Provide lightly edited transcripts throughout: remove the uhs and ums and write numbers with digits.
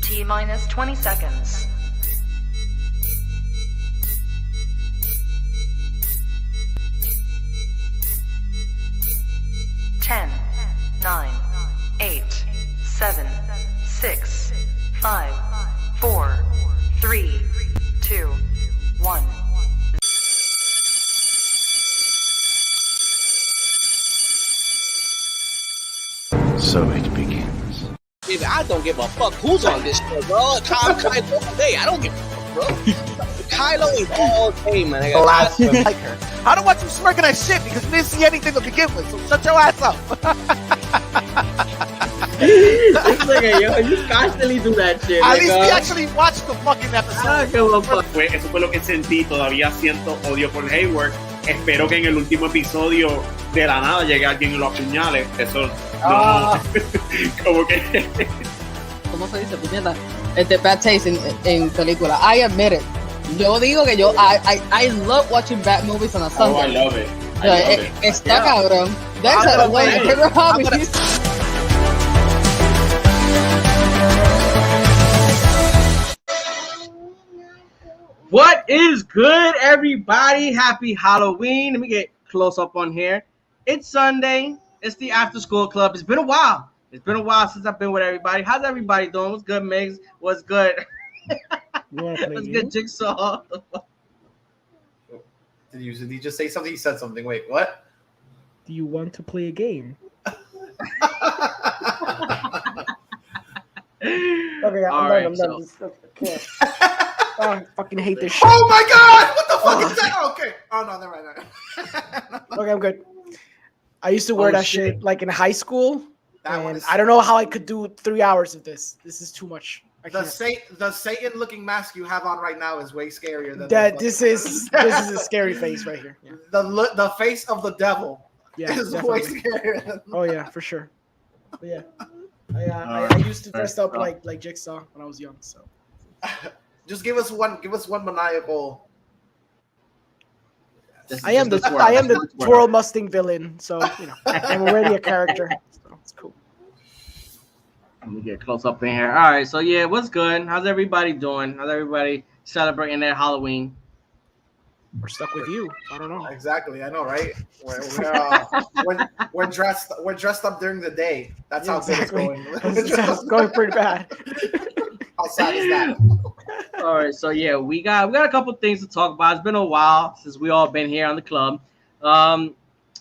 T-minus 20 seconds. 10, 9, 8, 7, 6, 5, 4, 3, 2, 1. So it begins. Baby, I don't give a fuck who's on this show, bro. Kylo all day. I don't give a fuck, bro. Kylo is all day, man. I like her. I don't want you smirking at shit because we didn't see anything to begin with, so shut your ass up. This nigga, yo, you constantly do that shit. At least we actually watched the fucking episode. I don't give a fuck. Eso fue lo que sentí. Todavía siento odio por Hayward. Espero que en el último episodio de la nada llegue alguien y lo apuñale. Eso no. Como que. ¿Cómo se dice, puñeta? Bad taste en película. I admit it. Yo digo que I love watching bad movies on a Sunday. Oh, I love it. Está cabrón. That's one of my favorite hobbies. What is good, everybody? Happy Halloween. Let me get close up on here. It's Sunday. It's the After School Club. It's been a while. It's been a while since I've been with everybody. How's everybody doing? What's good, Migs? What's good? What's good, Jigsaw? Did you just say something? You said something. Wait, what? Do you want to play a game? Okay, I'm done. Oh, I fucking hate this shit. Oh my god! What the fuck is that? Oh, okay. Oh no, never mind. Okay, I'm good. I used to wear that shit like in high school, and I don't know how I could do 3 hours of this. This is too much. The Satan-looking mask you have on right now is way scarier than that. This is a scary face right here. Yeah. The face of the devil. Yeah, is definitely. way scarier. Than oh yeah, for sure. But yeah, I used to dress up like Jigsaw when I was young. So just give us one maniacal. I am the twirl Mustang villain, so you know I'm already a character. So it's cool. Let me get close up in here. All right, so yeah, what's good? How's everybody doing? How's everybody celebrating their Halloween? We're stuck with you. I don't know. Exactly, I know, right? We're dressed up during the day. That's how exactly. It's going. It's going pretty bad. How sad is that? All right, so yeah, we got a couple things to talk about. It's been a while since we all been here on the club.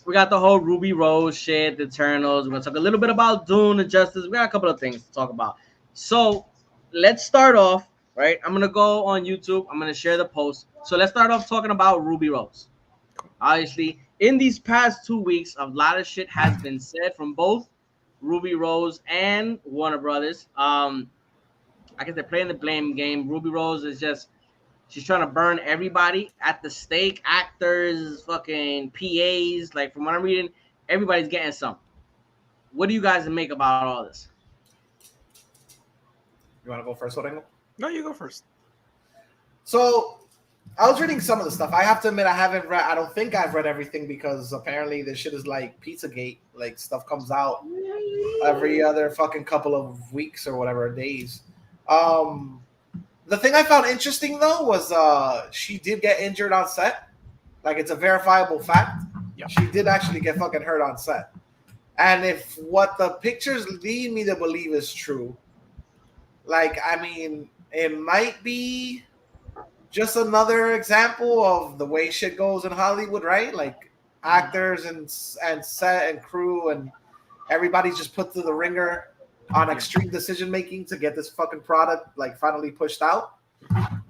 We got the whole Roby Rose shit, the Eternals. We're gonna talk a little bit about Dune, the Justice. We got a couple of things to talk about. So let's start off, right? I'm gonna go on YouTube. I'm gonna share the post. So let's start off talking about Roby Rose. Obviously, in these past 2 weeks, a lot of shit has been said from both Roby Rose and Warner Brothers. I guess they're playing the blame game. Roby Rose is she's trying to burn everybody at the stake. Actors, fucking PAs. Like, from what I'm reading, everybody's getting some. What do you guys make about all this? You want to go first, Orengo? No, you go first. So, I was reading some of the stuff. I have to admit, I don't think I've read everything because apparently this shit is like Pizzagate. Like, stuff comes out every other fucking couple of weeks or whatever, days. The thing I found interesting though was she did get injured on set. Like, it's a verifiable fact. Yep. She did actually get fucking hurt on set. And if what the pictures lead me to believe is true, like, I mean, it might be just another example of the way shit goes in Hollywood, right? Like, actors and set and crew and everybody's just put through the ringer on extreme decision making to get this fucking product like finally pushed out.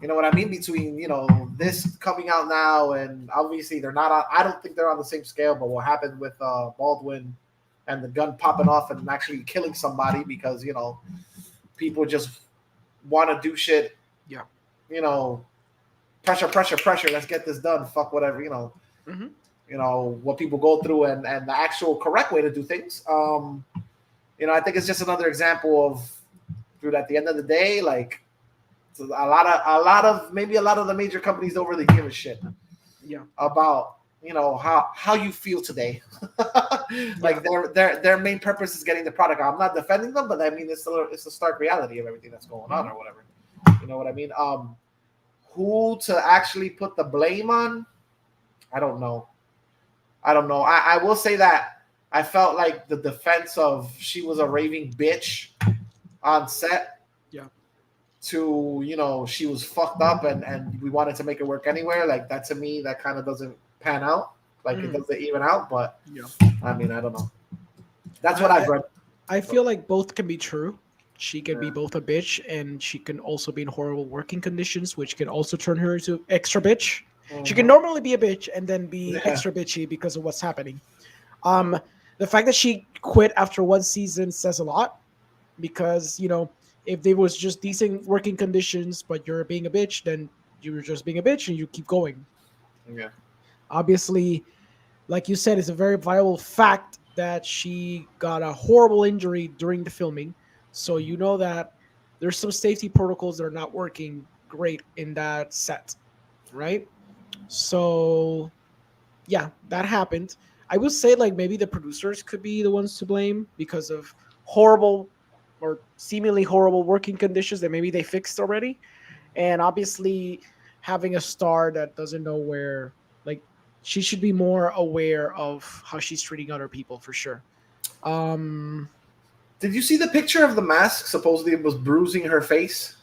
You know what I mean? Between, you know, this coming out now and obviously they're not on, I don't think they're on the same scale, but what happened with Baldwin and the gun popping off and actually killing somebody because, you know, people just want to do shit. Yeah. You know, pressure. Let's get this done. Fuck whatever, you know. Mm-hmm. You know, what people go through and the actual correct way to do things. You know, I think it's just another example of, dude, at the end of the day, like, a lot of the major companies don't really give a shit about, you know, how you feel today. Like their main purpose is getting the product out. I'm not defending them, but I mean it's a stark reality of everything that's going on or whatever. You know what I mean? Who to actually put the blame on? I don't know. I will say that I felt like the defense of she was a raving bitch on set. Yeah. To, you know, she was fucked up and we wanted to make it work anywhere. Like that to me, that kind of doesn't pan out. Like it doesn't even out. But I mean, I don't know. That's what I've read. I feel like both can be true. She can be both a bitch and she can also be in horrible working conditions, which can also turn her into extra bitch. She can normally be a bitch and then be extra bitchy because of what's happening. The fact that she quit after one season says a lot because, you know, if there was just decent working conditions, but you're being a bitch, then you were just being a bitch and you keep going. Yeah. Obviously, like you said, it's a very viable fact that she got a horrible injury during the filming. So you know that there's some safety protocols that are not working great in that set, right? So, yeah, that happened. I would say like maybe the producers could be the ones to blame because of horrible or seemingly horrible working conditions that maybe they fixed already. And obviously having a star that doesn't know where, like, she should be more aware of how she's treating other people for sure. Did you see the picture of the mask? Supposedly it was bruising her face.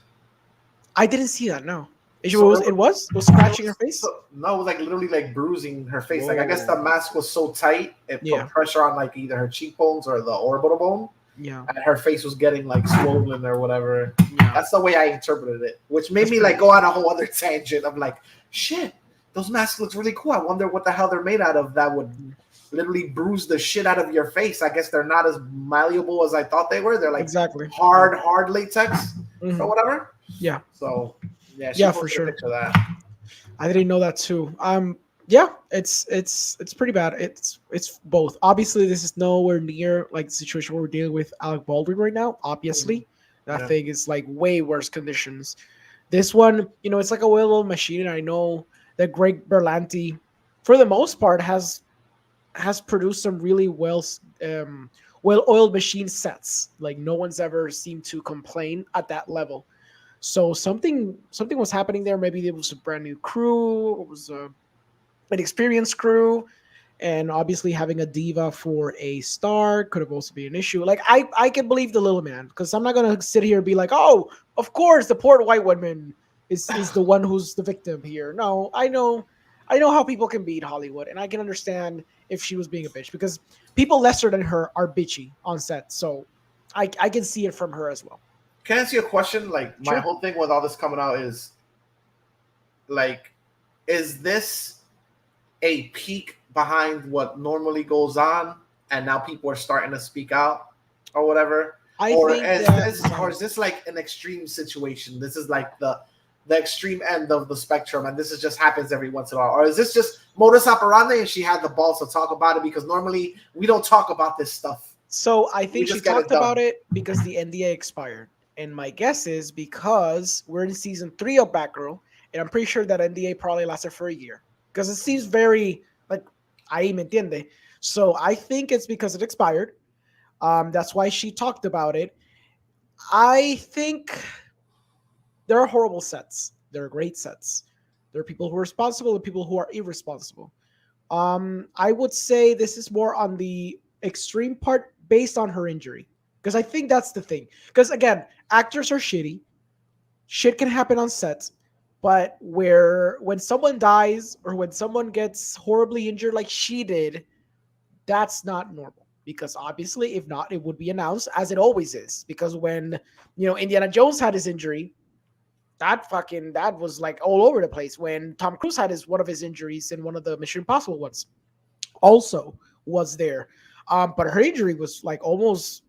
I didn't see that. No, it was scratching her face. No, it was like literally like bruising her face. Whoa. Like I guess the mask was so tight it put pressure on like either her cheekbones or the orbital bone. Yeah, and her face was getting like swollen or whatever. Yeah. That's the way I interpreted it, which made me like go on a whole other tangent of like, shit, those masks look really cool. I wonder what the hell they're made out of that would literally bruise the shit out of your face. I guess they're not as malleable as I thought they were. They're like hard latex or whatever. Yeah. So yeah, for sure. That. I didn't know that too. Yeah, it's pretty bad. It's both. Obviously, this is nowhere near like the situation where we're dealing with Alec Baldwin right now. Obviously, that thing is like way worse conditions. This one, you know, it's like a well-oiled machine, and I know that Greg Berlanti, for the most part, has produced some really well-oiled machine sets. Like no one's ever seemed to complain at that level. So something was happening there. Maybe it was a brand new crew. It was an experienced crew, and obviously having a diva for a star could have also been an issue. Like I can believe the little man because I'm not gonna sit here and be like, oh, of course the poor white woman is the one who's the victim here. No, I know how people can be in Hollywood, and I can understand if she was being a bitch because people lesser than her are bitchy on set. So I can see it from her as well. Can I ask you a question? Like my whole thing with all this coming out is like, is this a peak behind what normally goes on, and now people are starting to speak out or whatever? Or is this like an extreme situation? This is like the extreme end of the spectrum, and this is just happens every once in a while? Or is this just modus operandi and she had the balls to talk about it? Because normally we don't talk about this stuff. So I think she talked about it because the NDA expired. And my guess is because we're in season 3 of Batgirl, and I'm pretty sure that NDA probably lasted for a year. Because it seems very, like, ahí me entiende. So I think it's because it expired. That's why she talked about it. I think there are horrible sets. There are great sets. There are people who are responsible and people who are irresponsible. I would say this is more on the extreme part based on her injury. Because I think that's the thing. Because, again, actors are shitty. Shit can happen on sets. But when someone dies or when someone gets horribly injured like she did, that's not normal. Because obviously, if not, it would be announced as it always is. Because when, you know, Indiana Jones had his injury, that was like all over the place. When Tom Cruise had one of his injuries in one of the Mission Impossible ones, also was there. But her injury was like almost.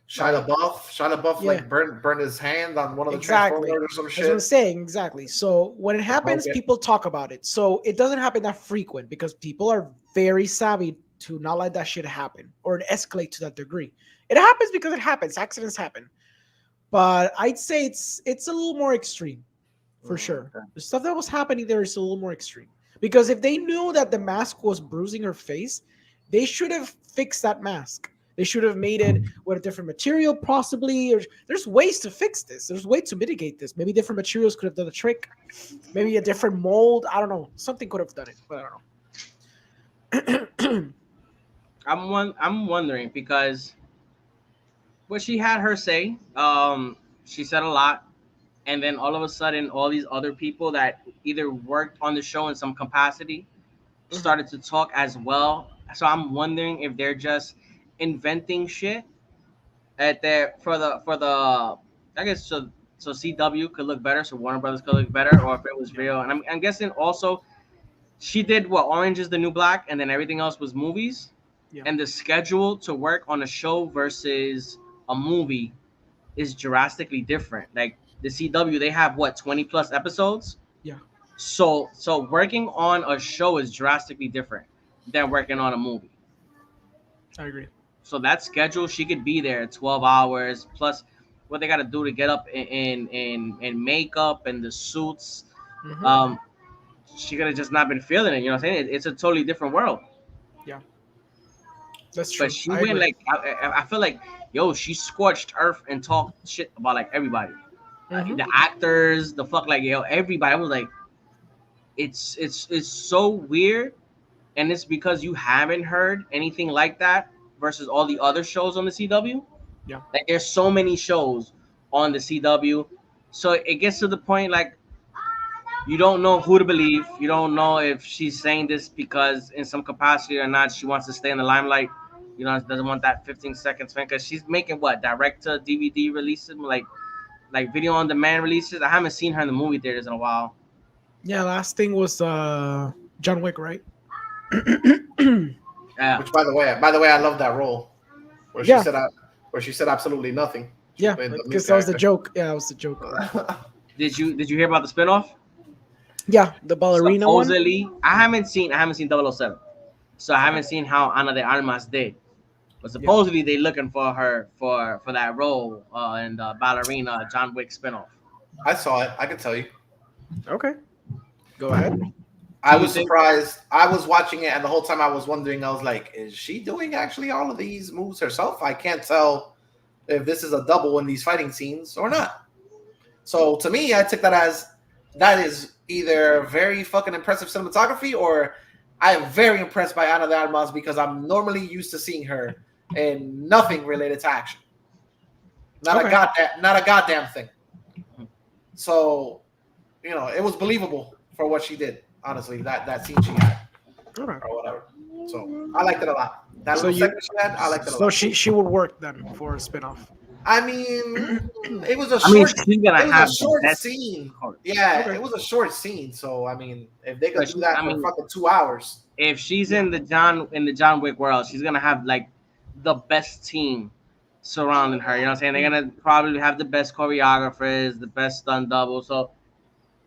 Shia LaBeouf like burned his hand on one of the Transformers or some shit. That's what I'm saying, exactly. So when it happens, people talk about it. So it doesn't happen that frequent because people are very savvy to not let that shit happen or escalate to that degree. It happens because it happens. Accidents happen. But I'd say it's a little more extreme for sure. Okay. The stuff that was happening there is a little more extreme. Because if they knew that the mask was bruising her face, they should have fix that mask. They should have made it with a different material, possibly. Or there's ways to fix this. There's ways to mitigate this. Maybe different materials could have done the trick. Maybe a different mold. I don't know. Something could have done it, but I don't know. I'm wondering because well, she had her say. She said a lot, and then all of a sudden, all these other people that either worked on the show in some capacity started to talk as well. So I'm wondering if they're just inventing shit at their for the I guess so CW could look better, so Warner Brothers could look better, or if it was real. And I'm guessing also she did what Orange is the New Black, and then everything else was movies. Yeah. And the schedule to work on a show versus a movie is drastically different. Like the CW, they have what 20 plus episodes. Yeah. So working on a show is drastically different than working on a movie. I agree. So that schedule, she could be there 12 hours plus what they got to do to get up in makeup and the suits. She could have just not been feeling it. You know what I'm saying? It's a totally different world. Yeah, that's true. But she went like I feel like she scorched earth and talked shit about like everybody, the actors, the fuck like everybody. I was like, it's so weird, and it's because you haven't heard anything like that versus all the other shows on the CW. Yeah, like there's so many shows on the CW, so it gets to the point like you don't know who to believe. You don't know if she's saying this because in some capacity or not she wants to stay in the limelight. You know, doesn't want that 15 seconds thing because she's making what direct to DVD releases, like video on demand releases. I haven't seen her in the movie theaters in a while. Yeah, last thing was John Wick, right? Yeah. Which, by the way, I love that role where she said absolutely nothing. Yeah, because that was the joke. Yeah, that was the joke. Did you hear about the spinoff? Yeah, the ballerina Supposedly, one. I haven't seen 007, so I haven't seen how Ana de Armas did. But supposedly they looking for her for that role in the ballerina John Wick spinoff. I saw it. I can tell you. Okay, go ahead. I was surprised. I was watching it, and the whole time I was wondering. I was like, "Is she doing actually all of these moves herself?" I can't tell if this is a double in these fighting scenes or not. So to me, I took that as that is either very fucking impressive cinematography, or I am very impressed by Ana de Armas because I'm normally used to seeing her in nothing related to action. Not a goddamn thing. So, it was believable for what she did. Honestly, that scene she had, or whatever. So I liked it a lot. That little segment she had, I liked it a lot. So she would work then for a spinoff. I mean, it was a short scene. Yeah, it was a short scene. So I mean, if they could do that for fucking 2 hours, if she's in the John Wick world, she's gonna have like the best team surrounding her. You know what I'm saying? They're gonna probably have the best choreographers, the best stunt double. So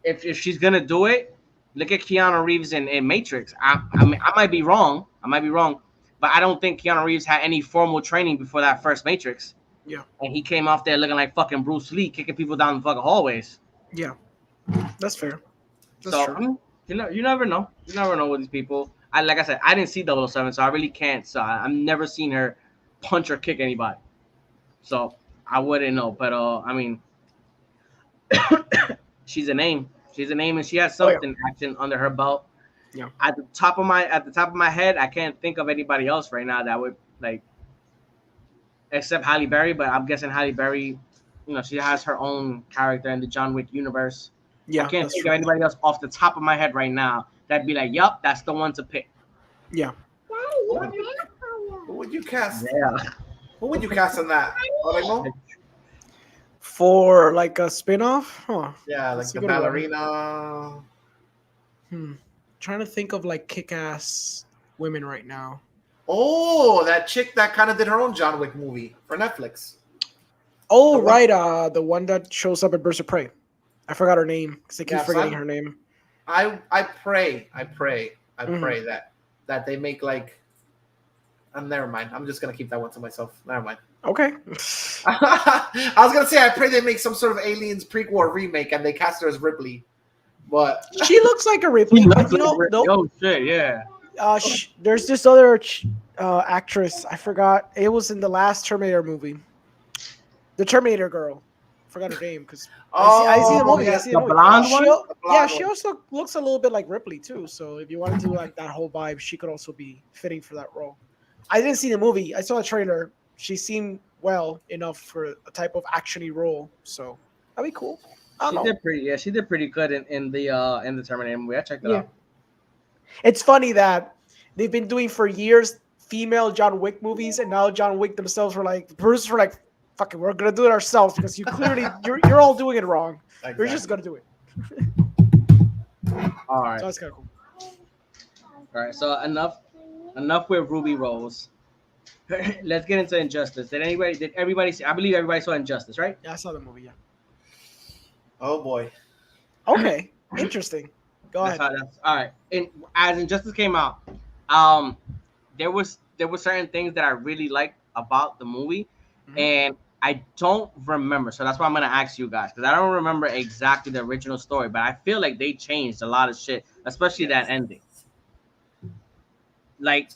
if she's gonna do it, look at Keanu Reeves in Matrix. I mean, I might be wrong, but I don't think Keanu Reeves had any formal training before that first Matrix. Yeah. And he came off there looking like fucking Bruce Lee, kicking people down the fucking hallways. Yeah. That's fair. That's true. You never know. You never know with these people. Like I said, I didn't see 007, so I really can't. So I've never seen her punch or kick anybody. So I wouldn't know. But I mean, she's a name. She's a name, and she has something action under her belt. Yeah. At the top of my head, I can't think of anybody else right now that would like, except Halle Berry. But I'm guessing Halle Berry, she has her own character in the John Wick universe. Yeah, I can't think of anybody else off the top of my head right now that'd be like, yup, that's the one to pick. Yeah. Who would you cast? Yeah. Who would you cast in that? For like a spin-off? Huh. Yeah, like the ballerina. Trying to think of like kick-ass women right now. Oh, that chick that kind of did her own John Wick movie for Netflix. Oh, right. The one that shows up at Birds of Prey. I forgot her name because I keep forgetting her name. I pray that they make like. Never mind. I'm just gonna keep that one to myself. Never mind. Okay. I was gonna say I pray they make some sort of Aliens prequel or remake and they cast her as Ripley, but she looks like a Ripley. Oh shit, yeah. There's this other actress. I forgot. It was in the last Terminator movie. The Terminator girl. Forgot her name because I see the movie. yeah. I see the The movie. blonde one? The Yeah, blonde she one. also looks a little bit like Ripley too. So if you want to do like that whole vibe, she could also be fitting for that role. I didn't see the movie. I saw the trailer. She seemed well enough for a type of actiony role. So that'd be cool. I She don't know. did pretty. Yeah, she did pretty good in the Terminator movie. I checked it Yeah. out. It's funny that they've been doing for years female John Wick movies, and now John Wick themselves were like, the producers were like, "Fuck it, we're gonna do it ourselves because you clearly you're all doing it wrong. You're just gonna do it." All right, So that's kind of cool. all right. So enough with Ruby Rose. Let's get into Injustice. Did everybody see? I believe everybody saw Injustice, right? Yeah, I saw the movie. Yeah. Oh boy. Okay, interesting. Go ahead. That's all right. As Injustice came out, there were certain things that I really liked about the movie, and I don't remember. So that's why I'm gonna ask you guys because I don't remember exactly the original story, but I feel like they changed a lot of shit, especially that ending. Like,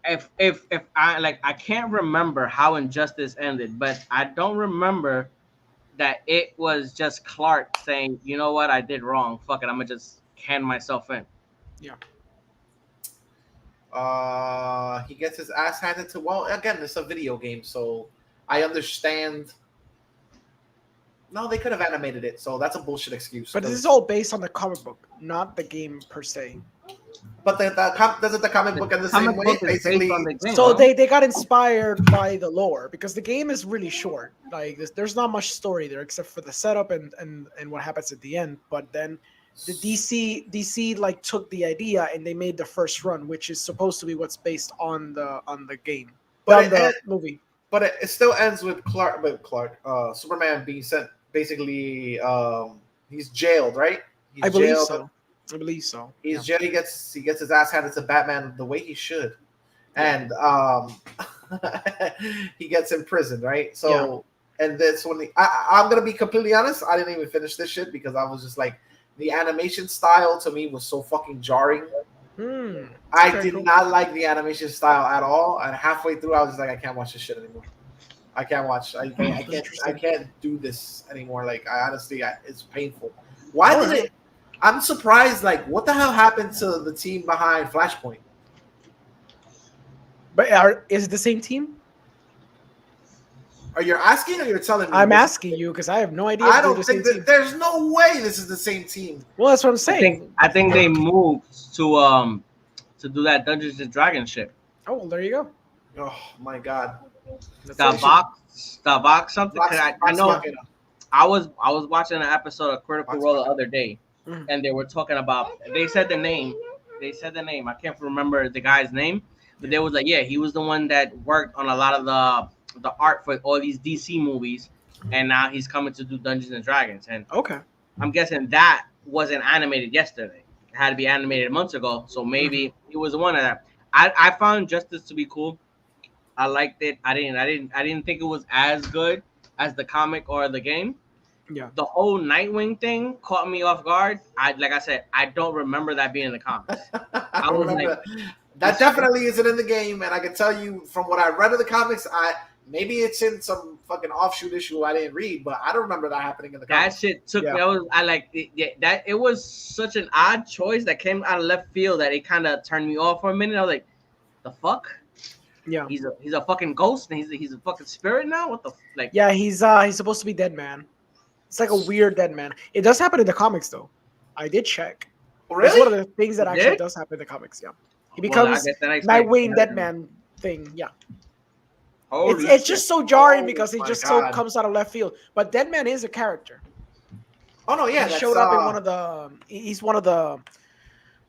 if I can't remember how Injustice ended, but I don't remember that it was just Clark saying, "You know what, I did wrong. Fuck it, I'm gonna just hand myself in." Yeah. He gets his ass handed to. Well, again, it's a video game, so I understand. No, they could have animated it, so that's a bullshit excuse. But this is all based on the comic book, not the game per se. But doesn't the comic book in the same Comic way? book is based Basically, on the game, So no? they got inspired by the lore because the game is really short. Like there's not much story there except for the setup and what happens at the end. But then the DC like took the idea and they made the first run, which is supposed to be what's based on the game, But on the movie. But it still ends with Superman being sent. Basically, he's jailed, right? He's I believe jailed. so. I believe so. He's jailed. He gets his ass handed to Batman the way he should, and he gets imprisoned, right? So, and that's when I'm gonna be completely honest. I didn't even finish this shit because I was just like, the animation style to me was so fucking jarring. I did not like the animation style at all, and halfway through, I was just like, I can't watch this shit anymore. I can't watch. I can't do this anymore. Like, I honestly, it's painful. Why did it? I'm surprised. Like, what the hell happened to the team behind Flashpoint? But is it the same team? Are you asking or you're telling me? I'm asking you because I have no idea. I don't think that there's no way this is the same team. Well, that's what I'm saying. I think they moved to do that Dungeons and Dragons shit. Oh, well, there you go. Oh my god. The box something. I know. Machina. I was watching an episode of Critical Role the other day, and they were talking about. They said the name. I can't remember the guy's name, but they was like, yeah, he was the one that worked on a lot of the art for all these DC movies, and now he's coming to do Dungeons and Dragons. And okay, I'm guessing that wasn't animated yesterday. It had to be animated months ago, so maybe it was one of that. I found Justice to be cool. I liked it. I didn't think it was as good as the comic or the game. Yeah. The whole Nightwing thing caught me off guard. Like I said, I don't remember that being in the comics. I was like, that definitely isn't in the game, and I can tell you from what I read of the comics, maybe it's in some fucking offshoot issue I didn't read, but I don't remember that happening in the comics. That shit took me. It was such an odd choice that came out of left field that it kind of turned me off for a minute. I was like, the fuck? Yeah. He's a fucking ghost and he's a fucking spirit now? What the like? Yeah, he's supposed to be Dead Man. It's like a weird Dead Man. It does happen in the comics though. I did check. Really? It's one of the things that actually does happen in the comics, yeah. He becomes Nightwing Dead Man thing, yeah. It's just so jarring because it just so comes out of left field. But Dead Man is a character. Oh no, yeah, he showed up in one of the. He's one of the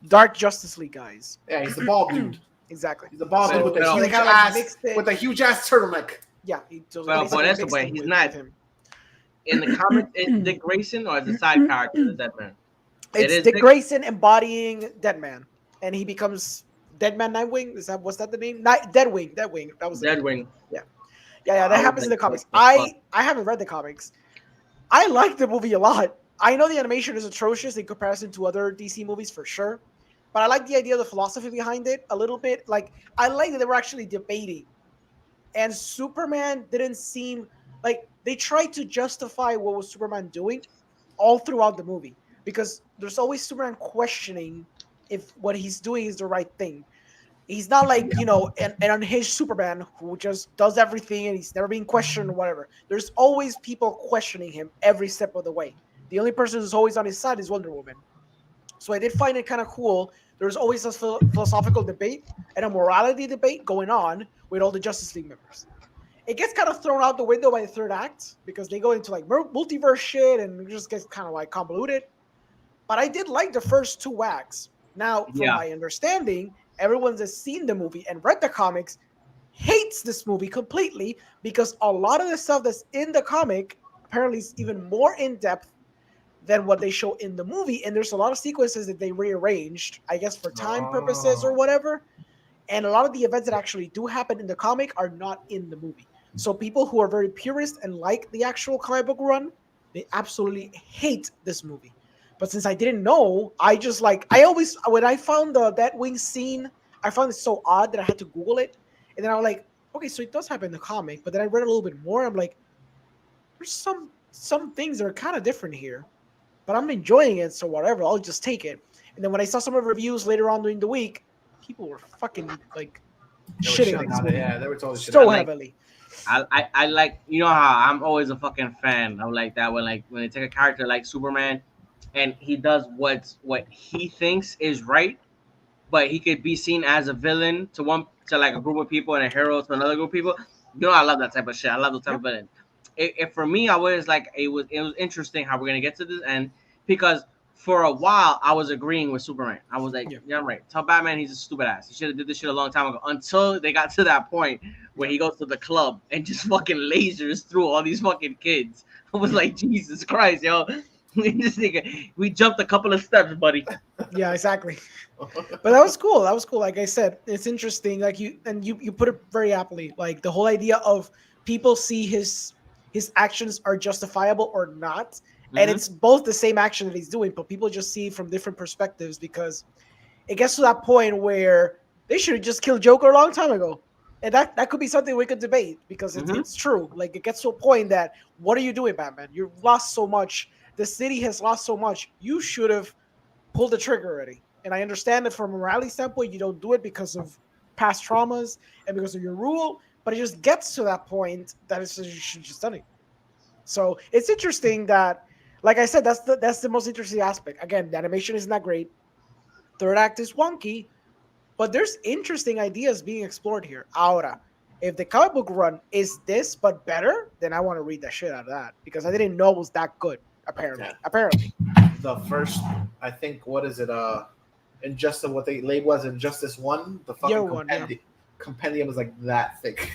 Dark Justice League guys. Yeah, he's the bald dude. Exactly. He's the bald dude with the huge ass turtleneck. Yeah. But he's not in the comics. Is Dick Grayson or is the side character the Dead Man? It's Dick Grayson embodying Dead Man, and he becomes Dead Man Nightwing. Was that the name? Deadwing. That was Deadwing. Yeah. That happens in the comics. I haven't read the comics. I like the movie a lot. I know the animation is atrocious in comparison to other DC movies for sure, but I like the idea of the philosophy behind it a little bit. Like, I like that they were actually debating, and Superman didn't seem like they tried to justify what was Superman doing all throughout the movie, because there's always Superman questioning if what he's doing is the right thing. He's not like, an unhinged Superman who just does everything and he's never being questioned or whatever. There's always people questioning him every step of the way. The only person who's always on his side is Wonder Woman. So I did find it kind of cool. There's always a philosophical debate and a morality debate going on with all the Justice League members. It gets kind of thrown out the window by the third act because they go into like multiverse shit and it just gets kind of like convoluted. But I did like the first two acts. Now, from my understanding, everyone that's seen the movie and read the comics hates this movie completely because a lot of the stuff that's in the comic apparently is even more in depth than what they show in the movie. And there's a lot of sequences that they rearranged, I guess, for time purposes or whatever. And a lot of the events that actually do happen in the comic are not in the movie. So people who are very purist and like the actual comic book run, they absolutely hate this movie. But since I didn't know, I just when I found the Deathwing scene, I found it so odd that I had to Google it. And then I was like, okay, so it does happen in the comic. But then I read a little bit more. I'm like, there's some things that are kind of different here. But I'm enjoying it, so whatever, I'll just take it. And then when I saw some of the reviews later on during the week, people were fucking like shitting on this movie. Yeah, they were totally shitting so heavily. I like, how I'm always a fucking fan of like that when they take a character like Superman and he does what he thinks is right, but he could be seen as a villain to like a group of people and a hero to another group of people. I love that type of shit. I love those type of villains. It for me, I was like, it was interesting how we're gonna get to this, and because for a while I was agreeing with Superman. I was like, yeah, I'm right. Tell Batman he's a stupid ass. He should have did this shit a long time ago. Until they got to that point where he goes to the club and just fucking lasers through all these fucking kids. I was like, Jesus Christ, yo. We jumped a couple of steps, buddy. Yeah, exactly. But that was cool. Like I said, it's interesting. Like you put it very aptly. Like the whole idea of people see his actions are justifiable or not. And it's both the same action that he's doing, but people just see it from different perspectives because it gets to that point where they should have just killed Joker a long time ago. And that could be something we could debate because it's true. Like it gets to a point that, what are you doing, Batman? You've lost so much. The city has lost so much. You should have pulled the trigger already. And I understand that from a morality standpoint, you don't do it because of past traumas and because of your rule, but it just gets to that point that you should just done it. So it's interesting that, like I said, that's the most interesting aspect. Again, the animation isn't that great. Third act is wonky, but there's interesting ideas being explored here. Ahora, if the comic book run is this but better, then I want to read the shit out of that because I didn't know it was that good. Apparently, the first, I think, what is it? Injustice. What they label as Injustice 1. The fucking compendium is like that thick.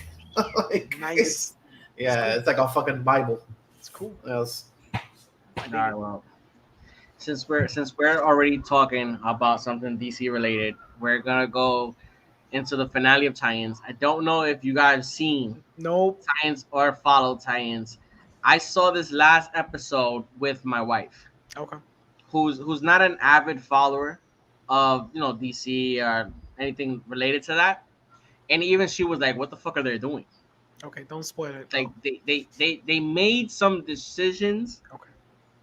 Like, nice. It's like a fucking Bible. It's cool. Yes. All right, well, since we're already talking about something DC related, we're gonna go into the finale of Tie-ins. I don't know if you guys seen Tie-ins or followed Tie-ins. I saw this last episode with my wife. Okay. Who's not an avid follower of DC or anything related to that, and even she was like, "What the fuck are they doing?" Okay, don't spoil it. Like they made some decisions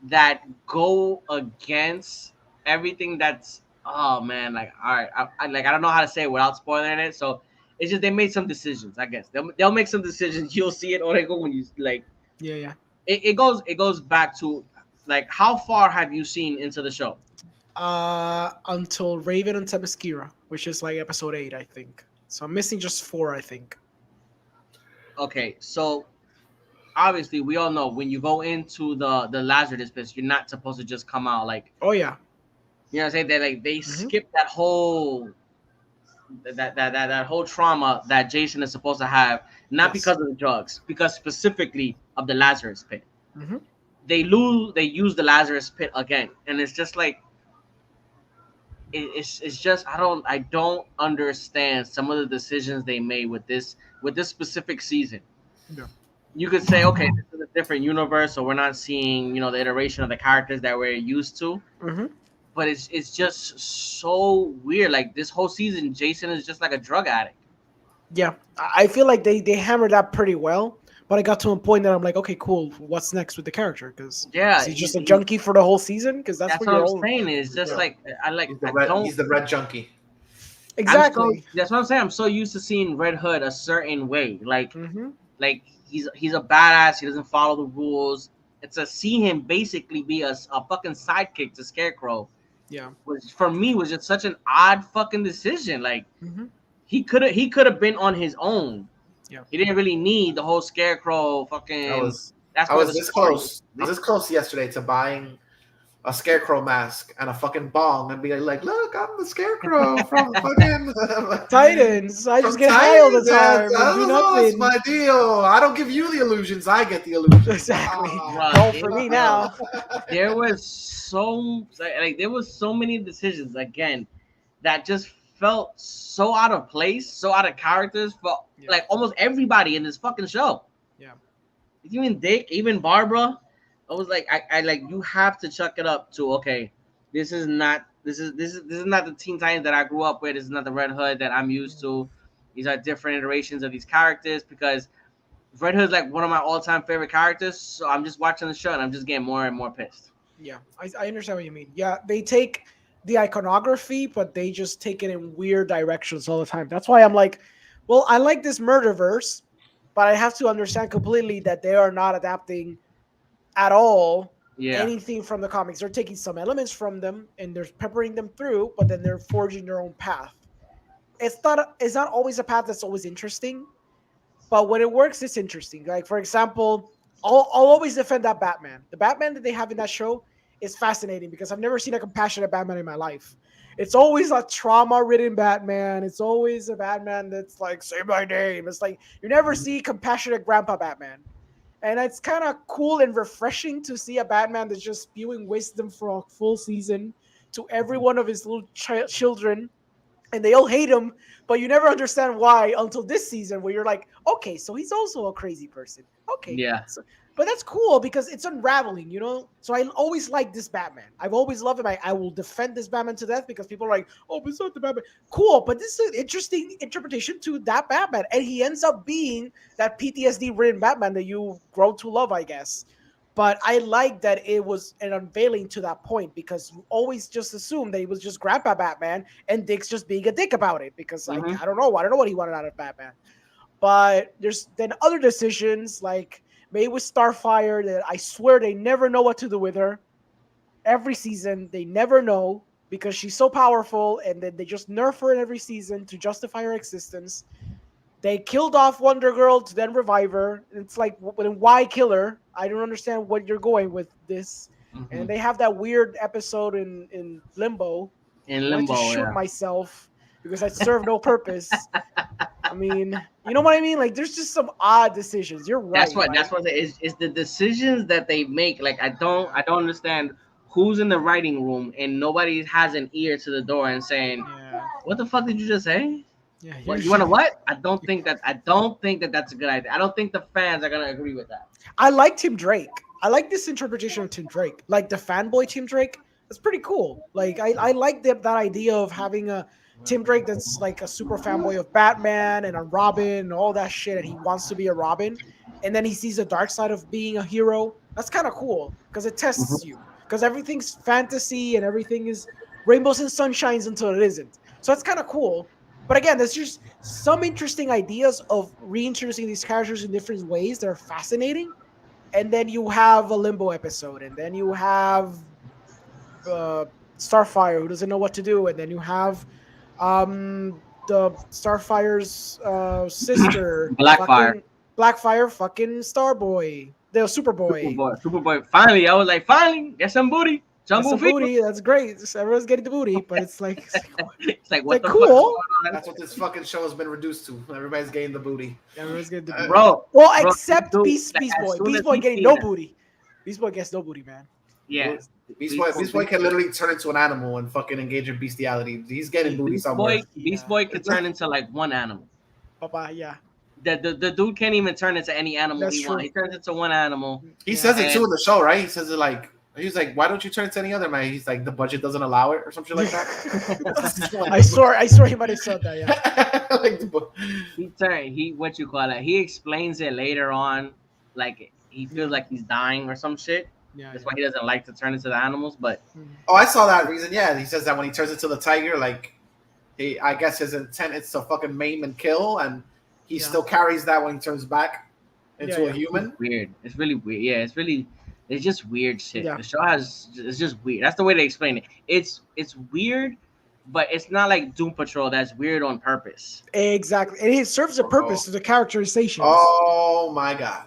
that go against everything that's all right. I don't know how to say it without spoiling it. So it's just they made some decisions. I guess they'll make some decisions. You'll see it, or they go when you like. Yeah. It goes back to like how far have you seen into the show? Until Raven and Themyscira, which is like episode 8, I think. So I'm missing just 4, I think. Okay, so obviously we all know when you go into the Lazarus pit, you're not supposed to just come out like. Oh yeah. You know what I'm saying? They skip that whole that whole trauma that Jason is supposed to have, not because of the drugs, because specifically of the Lazarus pit. They use the Lazarus pit again, and it's just like it's just I don't understand some of the decisions they made with this specific season. Yeah. You could say, okay, this is a different universe, so we're not seeing the iteration of the characters that we're used to. but it's just so weird. Like this whole season, Jason is just like a drug addict. Yeah, I feel like they hammered that pretty well. But I got to a point that I'm like, okay, cool. What's next with the character? Because Yeah, is he just a junkie for the whole season? Because that's that's what what you're I'm all saying. Is just Yeah. like I like He's the I red, don't he's the red junkie. exactly. that's what I'm saying. I'm so used to seeing Red Hood a certain way. Mm-hmm. Like he's a badass. He doesn't follow the rules. It's to see him basically be a fucking sidekick to Scarecrow. Yeah. Which for me was just such an odd fucking decision. Like Mm-hmm. he could have been on his own. Yeah. He didn't really need the whole Scarecrow fucking. I was That's what the this story close. is. I was this close yesterday to buying a Scarecrow mask and a fucking bong and be like, look, I'm the Scarecrow from fucking Titans. I just from get high all the Titans. time and do That's nothing. my deal. I don't give you the illusions. I get the illusions. Exactly. Right. Call for me now. There was so there was so many decisions again that just felt so out of place, so out of characters for like almost everybody in this fucking show. Yeah. Even Dick, even Barbara. I was like, I like you have to chuck it up to okay. This is not the Teen Titans that I grew up with. This is not the Red Hood that I'm used to. These are different iterations of these characters because Red Hood is like one of my all-time favorite characters. So I'm just watching the show and I'm just getting more and more pissed. Yeah, I understand what you mean. Yeah, they take the iconography, but they just take it in weird directions all the time. That's why I'm like, well, I like this Murderverse, but I have to understand completely that they are not adapting at all anything from the comics. They're taking some elements from them and they're peppering them through, but then they're forging their own path. It's not always a path that's always interesting, but when it works, it's interesting. Like, for example, I'll always defend that Batman. The Batman that they have in that show is fascinating because I've never seen a compassionate Batman in my life. It's always a trauma-ridden Batman. It's always a Batman that's like, say my name. It's like, you never see compassionate Grandpa Batman. And it's kind of cool and refreshing to see a Batman that's just spewing wisdom for a full season to every one of his little children. And they all hate him, but you never understand why until this season where you're like, okay, so he's also a crazy person. Okay. Yeah. So, but that's cool because it's unraveling, you know? So I always like this Batman. I've always loved him. I will defend this Batman to death because people are like, oh, but it's not the Batman. Cool, but this is an interesting interpretation to that Batman. And he ends up being that PTSD-ridden Batman that you grow to love, I guess. But I like that it was an unveiling to that point because you always just assume that he was just Grandpa Batman and Dick's just being a dick about it because I don't know. I don't know what he wanted out of Batman. But there's then other decisions like made with Starfire that I swear they never know what to do with her. Every season, they never know because she's so powerful and then they just nerf her in every season to justify her existence. They killed off Wonder Girl to then revive her. It's like, why kill her? I don't understand what you're going with this. And they have that weird episode in Limbo. In Limbo, I had to shoot myself because I served no purpose. I mean, you know what I mean? Like, there's just some odd decisions. You're right. That's what it's the decisions that they make. Like, I don't understand who's in the writing room and nobody has an ear to the door and saying, "What the fuck did you just say?" Yeah, what, you want to what? I don't think that that's a good idea. I don't think the fans are gonna agree with that. I like Tim Drake. I like this interpretation of Tim Drake, like the fanboy Tim Drake. That's pretty cool. Like I like that idea of having a Tim Drake that's like a super fanboy of Batman and a Robin and all that shit, and he wants to be a Robin, and then he sees the dark side of being a hero. That's kind of cool because it tests you. Because everything's fantasy and everything is rainbows and sunshines until it isn't. So that's kind of cool. But again, there's just some interesting ideas of reintroducing these characters in different ways that are fascinating. And then you have a Limbo episode, and then you have Starfire who doesn't know what to do, and then you have the Starfire's sister, Blackfire, fucking Starboy, the Superboy. Superboy. Finally, I was like, finally, get some booty. Some booty. That's great. Everyone's getting the booty, but it's like, what the cool. Fuck? That's what this fucking show has been reduced to. Everybody's getting the booty. Everyone's getting the booty. Bro. Well, except Beast Boy. Beast Boy getting no booty. Beast Boy gets no booty, man. Yeah. Beast Boy can literally turn into an animal and fucking engage in bestiality. He's getting booty somewhere. Beast Boy could turn into like one animal. Yeah. The dude can't even turn into any animal That's he true. wants. He turns into one animal. He says it too in the show, right? He says it like He's like, why don't you turn it to any other man? He's like, the budget doesn't allow it or something like that. I swear he might have said that. Yeah. Like, he what you call it? He explains it later on, like he feels like he's dying or some shit. Yeah. That's why he doesn't like to turn into the animals. But oh, I saw that reason. Yeah, he says that when he turns into the tiger, like, I guess his intent is to fucking maim and kill, and he still carries that when he turns back into a human. It's weird. It's really weird. Yeah, it's just weird shit. Yeah. The show it's just weird. That's the way they explain it. It's weird, but it's not like Doom Patrol that's weird on purpose. Exactly, and it serves a purpose to the characterizations. Oh my god.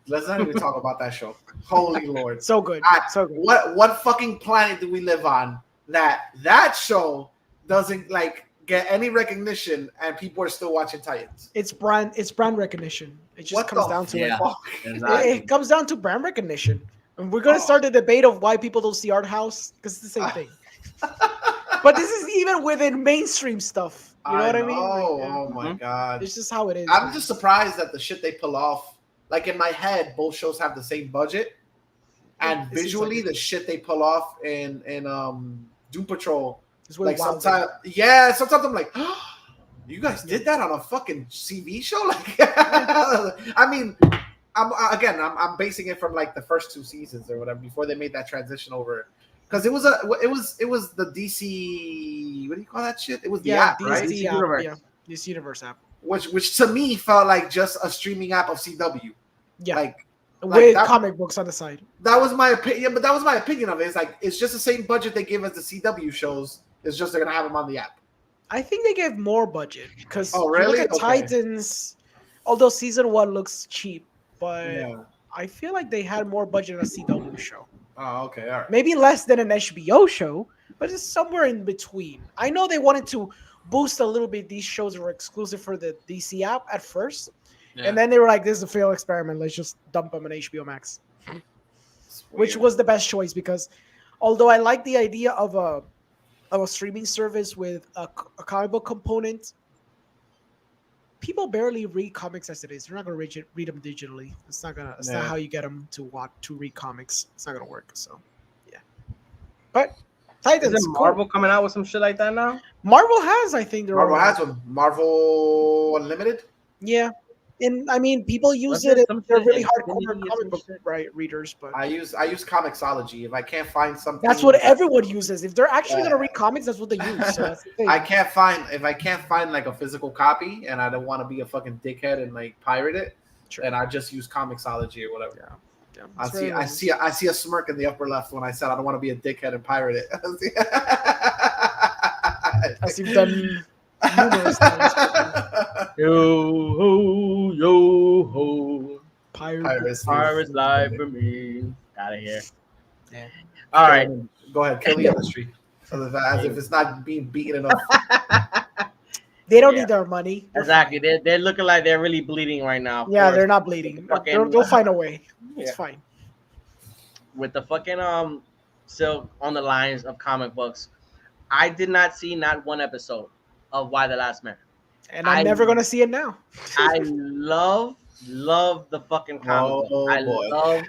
Let's not even talk about that show. Holy Lord. So good. So good. What fucking planet do we live on that show doesn't like get any recognition and people are still watching Titans? It's brand recognition. It just comes down to it. Exactly. It comes down to brand recognition. And we're gonna start the debate of why people don't see Art House, because it's the same thing. But this is even within mainstream stuff. You know what I mean? Oh my god. It's just how it is. I'm just surprised at the shit they pull off. Like in my head, both shows have the same budget, and visually, the shit they pull off in Doom Patrol, like sometimes, sometimes I'm like, oh, you guys did that on a fucking TV show. Like, I mean, I'm basing it from like the first 2 seasons or whatever before they made that transition over, because it was the DC. What do you call that shit? It was the app, right? DC Universe. Yeah, DC Universe app. Which to me felt like just a streaming app of CW. Yeah, like with that, comic books on the side. That was my opinion, but that was my opinion of it. It's like it's just the same budget they give as the CW shows. It's just they're gonna have them on the app. I think they gave more budget because really? Look at Titans. Although season 1 looks cheap, but I feel like they had more budget than a CW show. Oh, okay, all right. Maybe less than an HBO show, but it's somewhere in between. I know they wanted to boost a little bit. These shows were exclusive for the DC app at first, and then they were like, "This is a failed experiment. Let's just dump them on HBO Max," which was the best choice because, although I like the idea of a streaming service with a comic book component, people barely read comics as it is. They're not gonna read them digitally. It's not how you get them to read comics. It's not gonna work. So, yeah. But Titans. Isn't Marvel coming out with some shit like that now? Marvel has, I think. Marvel has with Marvel Unlimited. Yeah, and I mean, people use it. They're really hardcore comic book readers, but I use Comixology. If I can't find something, that's what everyone uses. If they're actually gonna read comics, that's what they use. So that's the thing. I can't find like a physical copy, and I don't want to be a fucking dickhead and like pirate it. And I just use Comixology or whatever. Yeah, I see a smirk in the upper left when I said I don't want to be a dickhead and pirate it. As you've done numerous times. Yo ho, Pirates live for me. Out of here. Yeah. All right, go ahead. Kill the industry. As if it's not being beaten enough. They don't need our money. Exactly. They're looking like they're really bleeding right now. Yeah, they're not bleeding. They'll find a way. It's fine. With the fucking still on the lines of comic books, I did not see not one episode of Why the Last Man. And I'm never gonna see it now. I love the fucking comic book. I love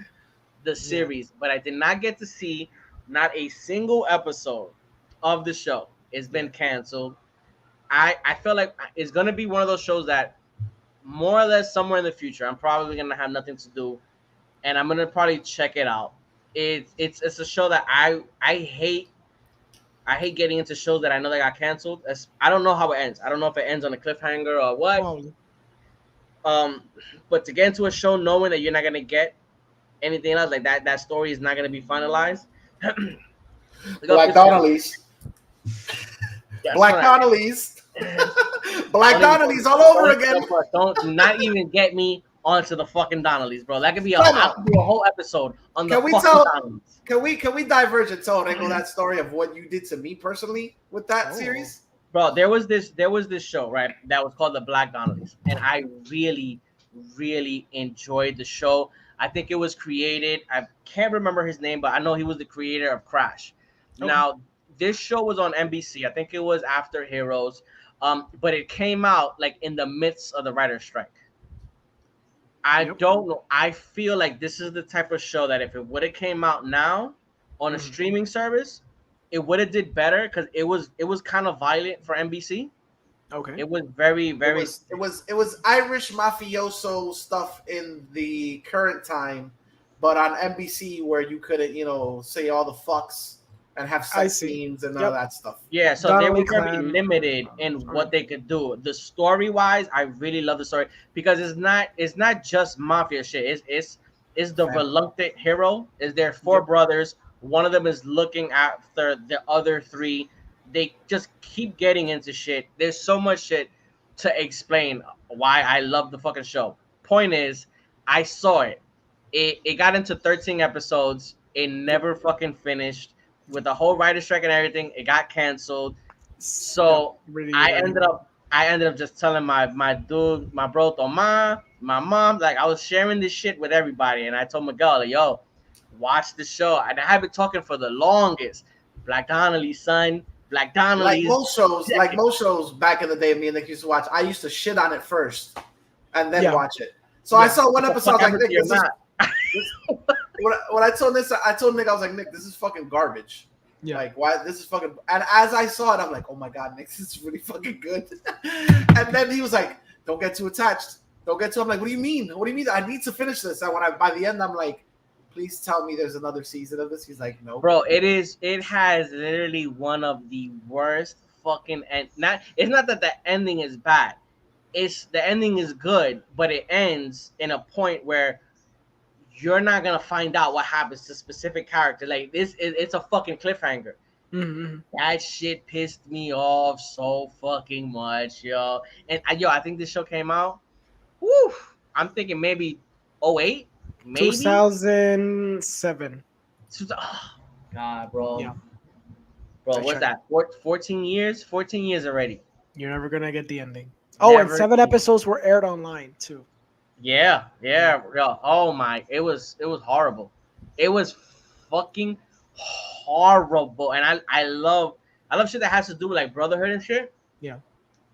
the series, but I did not get to see not a single episode of the show. It's been canceled. I feel like it's gonna be one of those shows that more or less somewhere in the future I'm probably gonna have nothing to do, and I'm gonna probably check it out. It's a show that I hate. I hate getting into shows that I know that got canceled. I don't know how it ends. I don't know if it ends on a cliffhanger or what. But to get into a show knowing that you're not gonna get anything else, like that story is not gonna be finalized. Black Donnellys. Black Donnellys. Black Donnellys all over again. Don't not even get me onto the fucking Donnellys, bro. That could be a whole episode on the fucking Donnellys. Can we diverge and tell that story of what you did to me personally with that series? Bro, there was this show, right, that was called The Black Donnellys, and I really, really enjoyed the show. I think it was created, I can't remember his name, but I know he was the creator of Crash. Now, this show was on NBC. I think it was after Heroes, but it came out like in the midst of the writer's strike. I don't know. I feel like this is the type of show that if it would have came out now, on a streaming service, it would have did better because it was kind of violent for NBC. Okay. It was very It was Irish mafioso stuff in the current time, but on NBC where you couldn't, say all the fucks and have sex scenes and all that stuff. Yeah, so Donnelly they were very Clan. limited in what they could do. The story wise, I really love the story because it's not just mafia shit. It's the reluctant hero. Is there four brothers? One of them is looking after the other three. They just keep getting into shit. There's so much shit to explain why I love the fucking show. Point is, I saw it. It got into 13 episodes. It never fucking finished. With the whole writer strike and everything, it got canceled. So I ended up just telling my dude, my bro Toma, my mom, like I was sharing this shit with everybody, and I told Miguel, like, yo, watch the show. And I have been talking for the longest. Black Donnelly, son. Black Donnelly. Like most shows back in the day, me and Nick used to watch. I used to shit on it first, and then watch it. So I saw one episode. I was like, Nick, when I told Nick, I was like, Nick, this is fucking garbage. Yeah. Like, why? This is fucking. And as I saw it, I'm like, oh my god, Nick, this is really fucking good. And then he was like, don't get too attached. Don't get too. I'm like, what do you mean? What do you mean? I need to finish this. And by the end, I'm like, please tell me there's another season of this. He's like, no, bro. It has literally one of the worst fucking end. It's not that the ending is bad. It's the ending is good, but it ends in a point where you're not gonna find out what happens to specific character. Like it's a fucking cliffhanger. Mm-hmm. That shit pissed me off so fucking much, yo. And I think this show came out. Woo! I'm thinking maybe 08, maybe 2007. Oh, God, bro. Yeah. Bro, what's that? 14 years? 14 years already. You're never gonna get the ending. Oh, and 7 episodes were aired online too. Yeah. Oh my, it was horrible. It was fucking horrible. And I love shit that has to do with like brotherhood and shit. Yeah.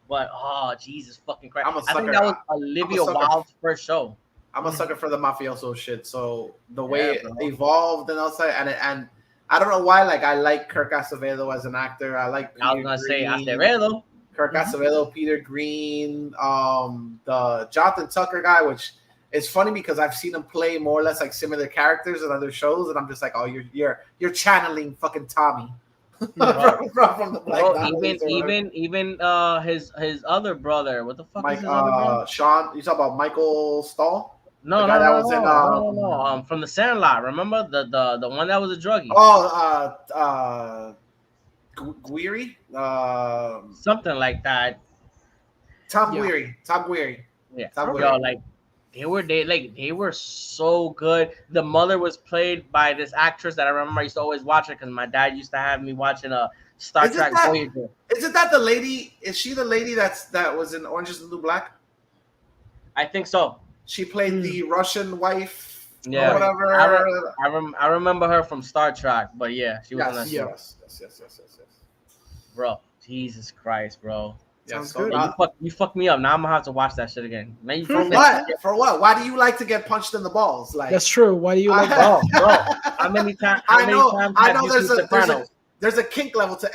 But Jesus fucking Christ. I'm a sucker. I think that was Olivia Wilde's first show. I'm a sucker for the mafioso shit. So the way it evolved and outside and I don't know why, like I like Kirk Acevedo as an actor. I like I was gonna say Acevedo. Kirk Acevedo, Peter Green, the Jonathan Tucker guy, which is funny because I've seen him play more or less like similar characters in other shows, and I'm just like, oh, you're channeling fucking Tommy from the Black even his other brother. What the fuck is his other brother? Sean, you talk about Michael Stahl? No. From the Sandlot. Remember the one that was a druggie? Guiri, something like that. Tom Guiri. Yeah, yo, like they were so good. The mother was played by this actress that I remember. I used to always watch her because my dad used to have me watching a Star Trek Voyager. Isn't that the lady? Is she the lady that was in Orange Is the New Black? I think so. She played the Russian wife. Yeah, or whatever. I remember her from Star Trek, but yeah, she was on that show. Yes. Bro, Jesus Christ, bro. Sounds good. You fucked me up. Now I'm gonna have to watch that shit again. Man, you for what? For what? Why do you like to get punched in the balls? Like that's true. Why do you like bro? How many times? I know. There's a kink level to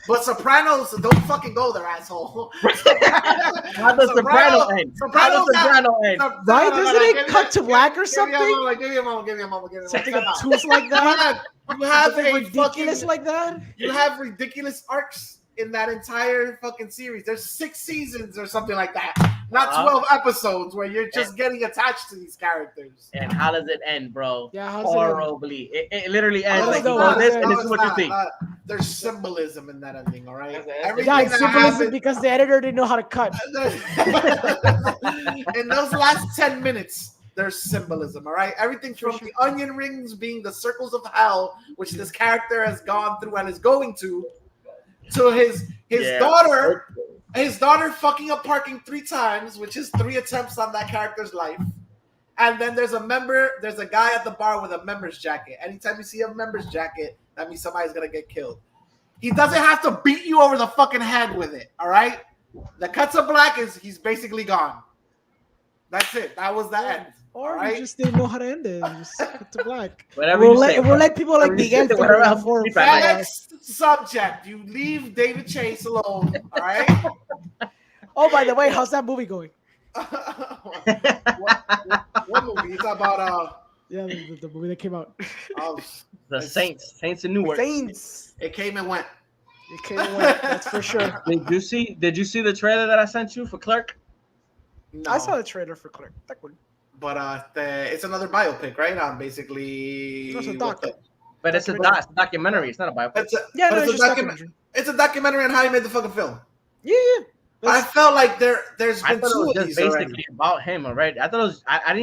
but Sopranos don't fucking go there, asshole. How does Soprano end? Right? Doesn't it cut to black or something? Give me a moment. Something obtuse like that. You have ridiculous like that. You have ridiculous arcs in that entire fucking series. There's 6 seasons or something like that. Not 12 episodes where you're just getting attached to these characters. And how does it end, bro? Yeah, horribly. It literally ends like this, and this is what you think. There's symbolism in that ending, all right? Yeah, it's symbolism because the editor didn't know how to cut. In those last 10 minutes, there's symbolism, all right? Everything from the onion rings being the circles of hell, which this character has gone through and is going to his daughter. His daughter fucking up parking 3 times, which is 3 attempts on that character's life. And then there's a guy at the bar with a member's jacket. Anytime you see a member's jacket, that means somebody's gonna get killed. He doesn't have to beat you over the fucking head with it, all right? The cuts of black he's basically gone. That's it. That was the end. Or Alright. we just didn't know how to end it. Just cut to black. Whatever We'll you let, say. we'll let people like Whatever you Miguel say, figure it whatever out I'm for sleep for at night. us. Next subject. You leave David Chase alone. All right. Oh, by the way, how's that movie going? what movie? It's about Yeah, the movie that came out. oh, The Saints in Newark. Saints. it came and went. It came and went, that's for sure. Did you see the trailer that I sent you for Clerk? No, I saw the trailer for Clerk. That one. but it's another biopic, right? On basically, It's a what doc. the- But it's a documentary. It's not a biopic. it's a, Yeah, but no, it's, it's a just documentary. It's a documentary on how he made the fucking film. Yeah. I felt like there's I been thought it two was of just these basically already. about him already. I thought it was. I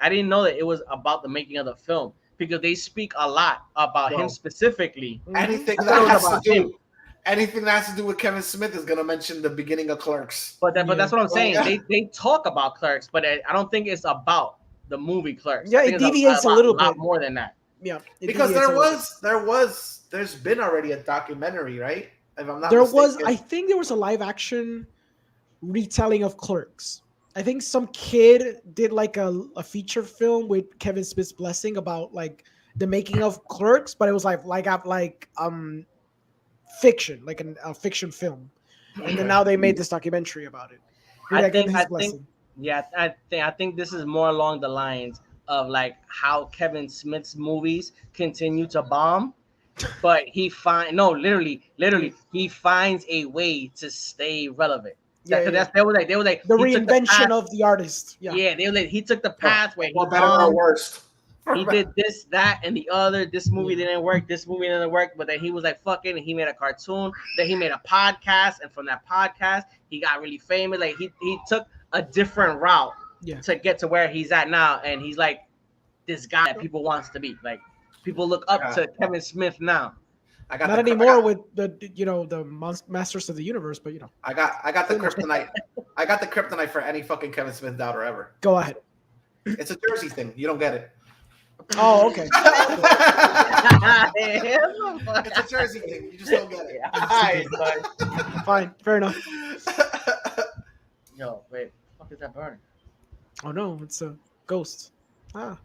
didn't know that it was about the making of the film because they speak a lot about Bro. him specifically. Anything I thought it that was has to about do, him. anything that has to do with Kevin Smith is gonna mention the beginning of Clerks. But that's what I'm saying. Yeah. They talk about Clerks, but I don't think it's about the movie Clerks. Yeah, I think it it's deviates a little lot bit. more than that. Yeah. it Because deviates a little there's been already a documentary, right? If I'm not there mistaken. was, I think there was a live action retelling of Clerks. I think some kid did like a feature film with Kevin Smith's blessing about like the making of Clerks, but it was like fiction, like a fiction film. And then now they made this documentary about it. With, like, his blessing. I think this is more along the lines of like how Kevin Smith's movies continue to bomb, but he literally he finds a way they stay relevant. Yeah, They were like the he took reinvention path- of the artist. Yeah. they were like he took the path where he or better or bombed. worse. He did this, that, and the other. This movie didn't work. This movie didn't work. But then he was like, fucking, and he made a cartoon. Then he made a podcast. And from that podcast, he got really famous. Like, he took a different route to get to where he's at now. And he's like this guy that people wants to be. Like, people look up to Kevin Smith now. I got Not anymore with the Masters of the Universe, but I got the kryptonite. I got the kryptonite for any fucking Kevin Smith doubter ever. Go ahead. It's a Jersey thing. You don't get it. Oh, okay. It's a Jersey thing. You just don't get it. Fine, fair enough. Yo, wait, what the fuck is that burning? Oh no, it's a ghost. No,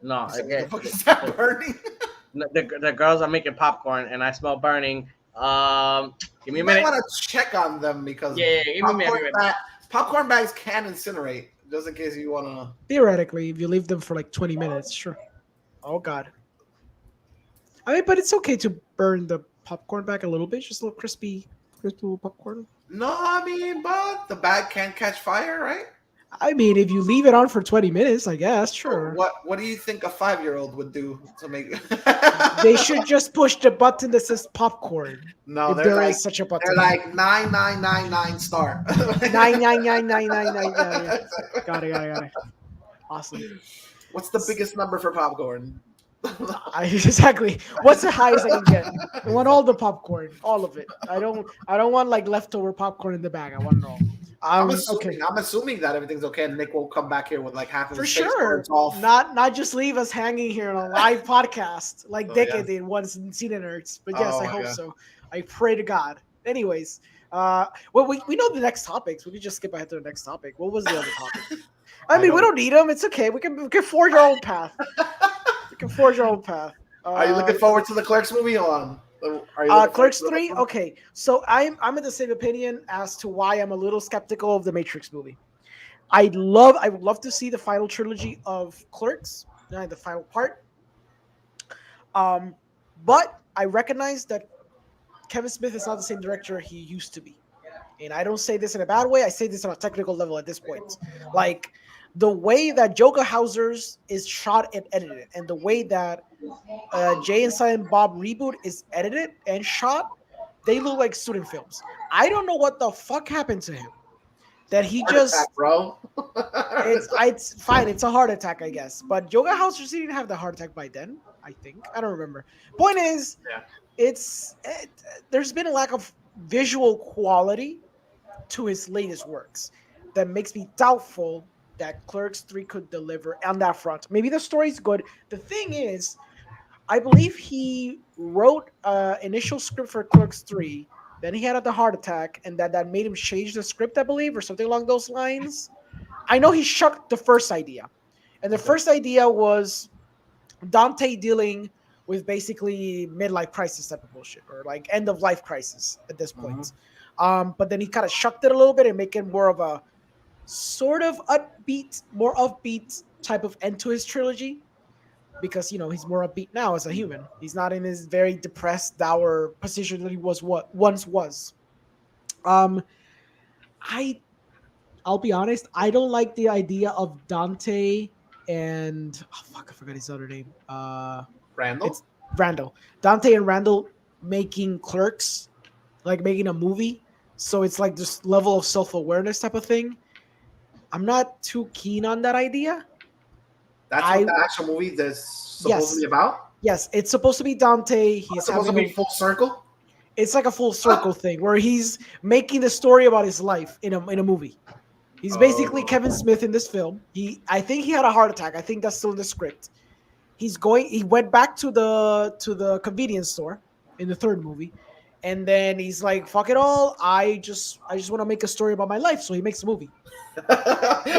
What the again, fuck is that burning? the girls are making popcorn, and I smell burning. Give me a You minute. might want to check on them because Yeah, give me a minute. popcorn bags can incinerate, just in case you want to. Theoretically, if you leave them for like 20 minutes, sure. Oh god. I mean, but it's okay to burn the popcorn back a little bit, just a little crispy little popcorn. No, I mean, but the bag can catch fire, right? I mean, if you leave it on for 20 minutes, I guess, sure. What do you think a 5-year-old would do to make? They should just push the button that says popcorn. No, if they're there like, is such a button. They're like 9999 star. 9999999. Got it. Awesome. What's the biggest number for popcorn? Exactly. What's the highest I can get? I want all the popcorn, all of it. I don't want like leftover popcorn in the bag. I want it all. I'm assuming that everything's okay, and Nick won't come back here with like half of For his face sure. burnt off. Not just leave us hanging here on a live podcast like Oh, Decade yeah. did once in Cine Nerds. But yes, Oh, I hope yeah. so. I pray to God. Anyways, well, we know the next topics. We could just skip ahead to the next topic. What was the other topic? I mean, we don't need them. It's okay. We can forge our own path. We can forge our own path. Are you looking forward to the Clerks movie? Clerks 3? Okay. So I'm in the same opinion as to why I'm a little skeptical of the Matrix movie. I would love to see the final trilogy of Clerks, the final part. But I recognize that Kevin Smith is not the same director he used to be. And I don't say this in a bad way. I say this on a technical level at this point. Like, the way that Joker Housers is shot and edited, and the way that Jay and Silent Bob Reboot is edited and shot, they look like student films. I don't know what the fuck happened to him. That he just attack, bro. it's fine. It's a heart attack, I guess. But Joker Housers didn't have the heart attack by then. I think I don't remember. Point is, there's been a lack of visual quality to his latest works that makes me doubtful that Clerks 3 could deliver on that front. Maybe the story's good. The thing is, I believe he wrote initial script for Clerks 3, then he had the heart attack, and that made him change the script, I believe, or something along those lines. I know he shucked the first idea, And the first idea was Dante dealing with basically midlife crisis type of bullshit, or like end of life crisis at this point. But then he kind of shucked it a little bit and make it more of a sort of more upbeat type of end to his trilogy, because he's more upbeat now as a human. He's not in his very depressed, dour position that he once was. I'll be honest, I don't like the idea of Dante and I forgot his other name. Randall. It's Randall. Dante and Randall making Clerks, like making a movie. So it's like this level of self-awareness type of thing. I'm not too keen on that idea. That's what the actual movie is supposed to be about? Yes, it's supposed to be Dante. He's supposed to be full circle? It's like a full circle thing where he's making the story about his life in a movie. He's basically Kevin Smith in this film. I think he had a heart attack. I think that's still in the script. He went back to the convenience store in the third movie, and then he's like, fuck it all. I just want to make a story about my life. So he makes a movie.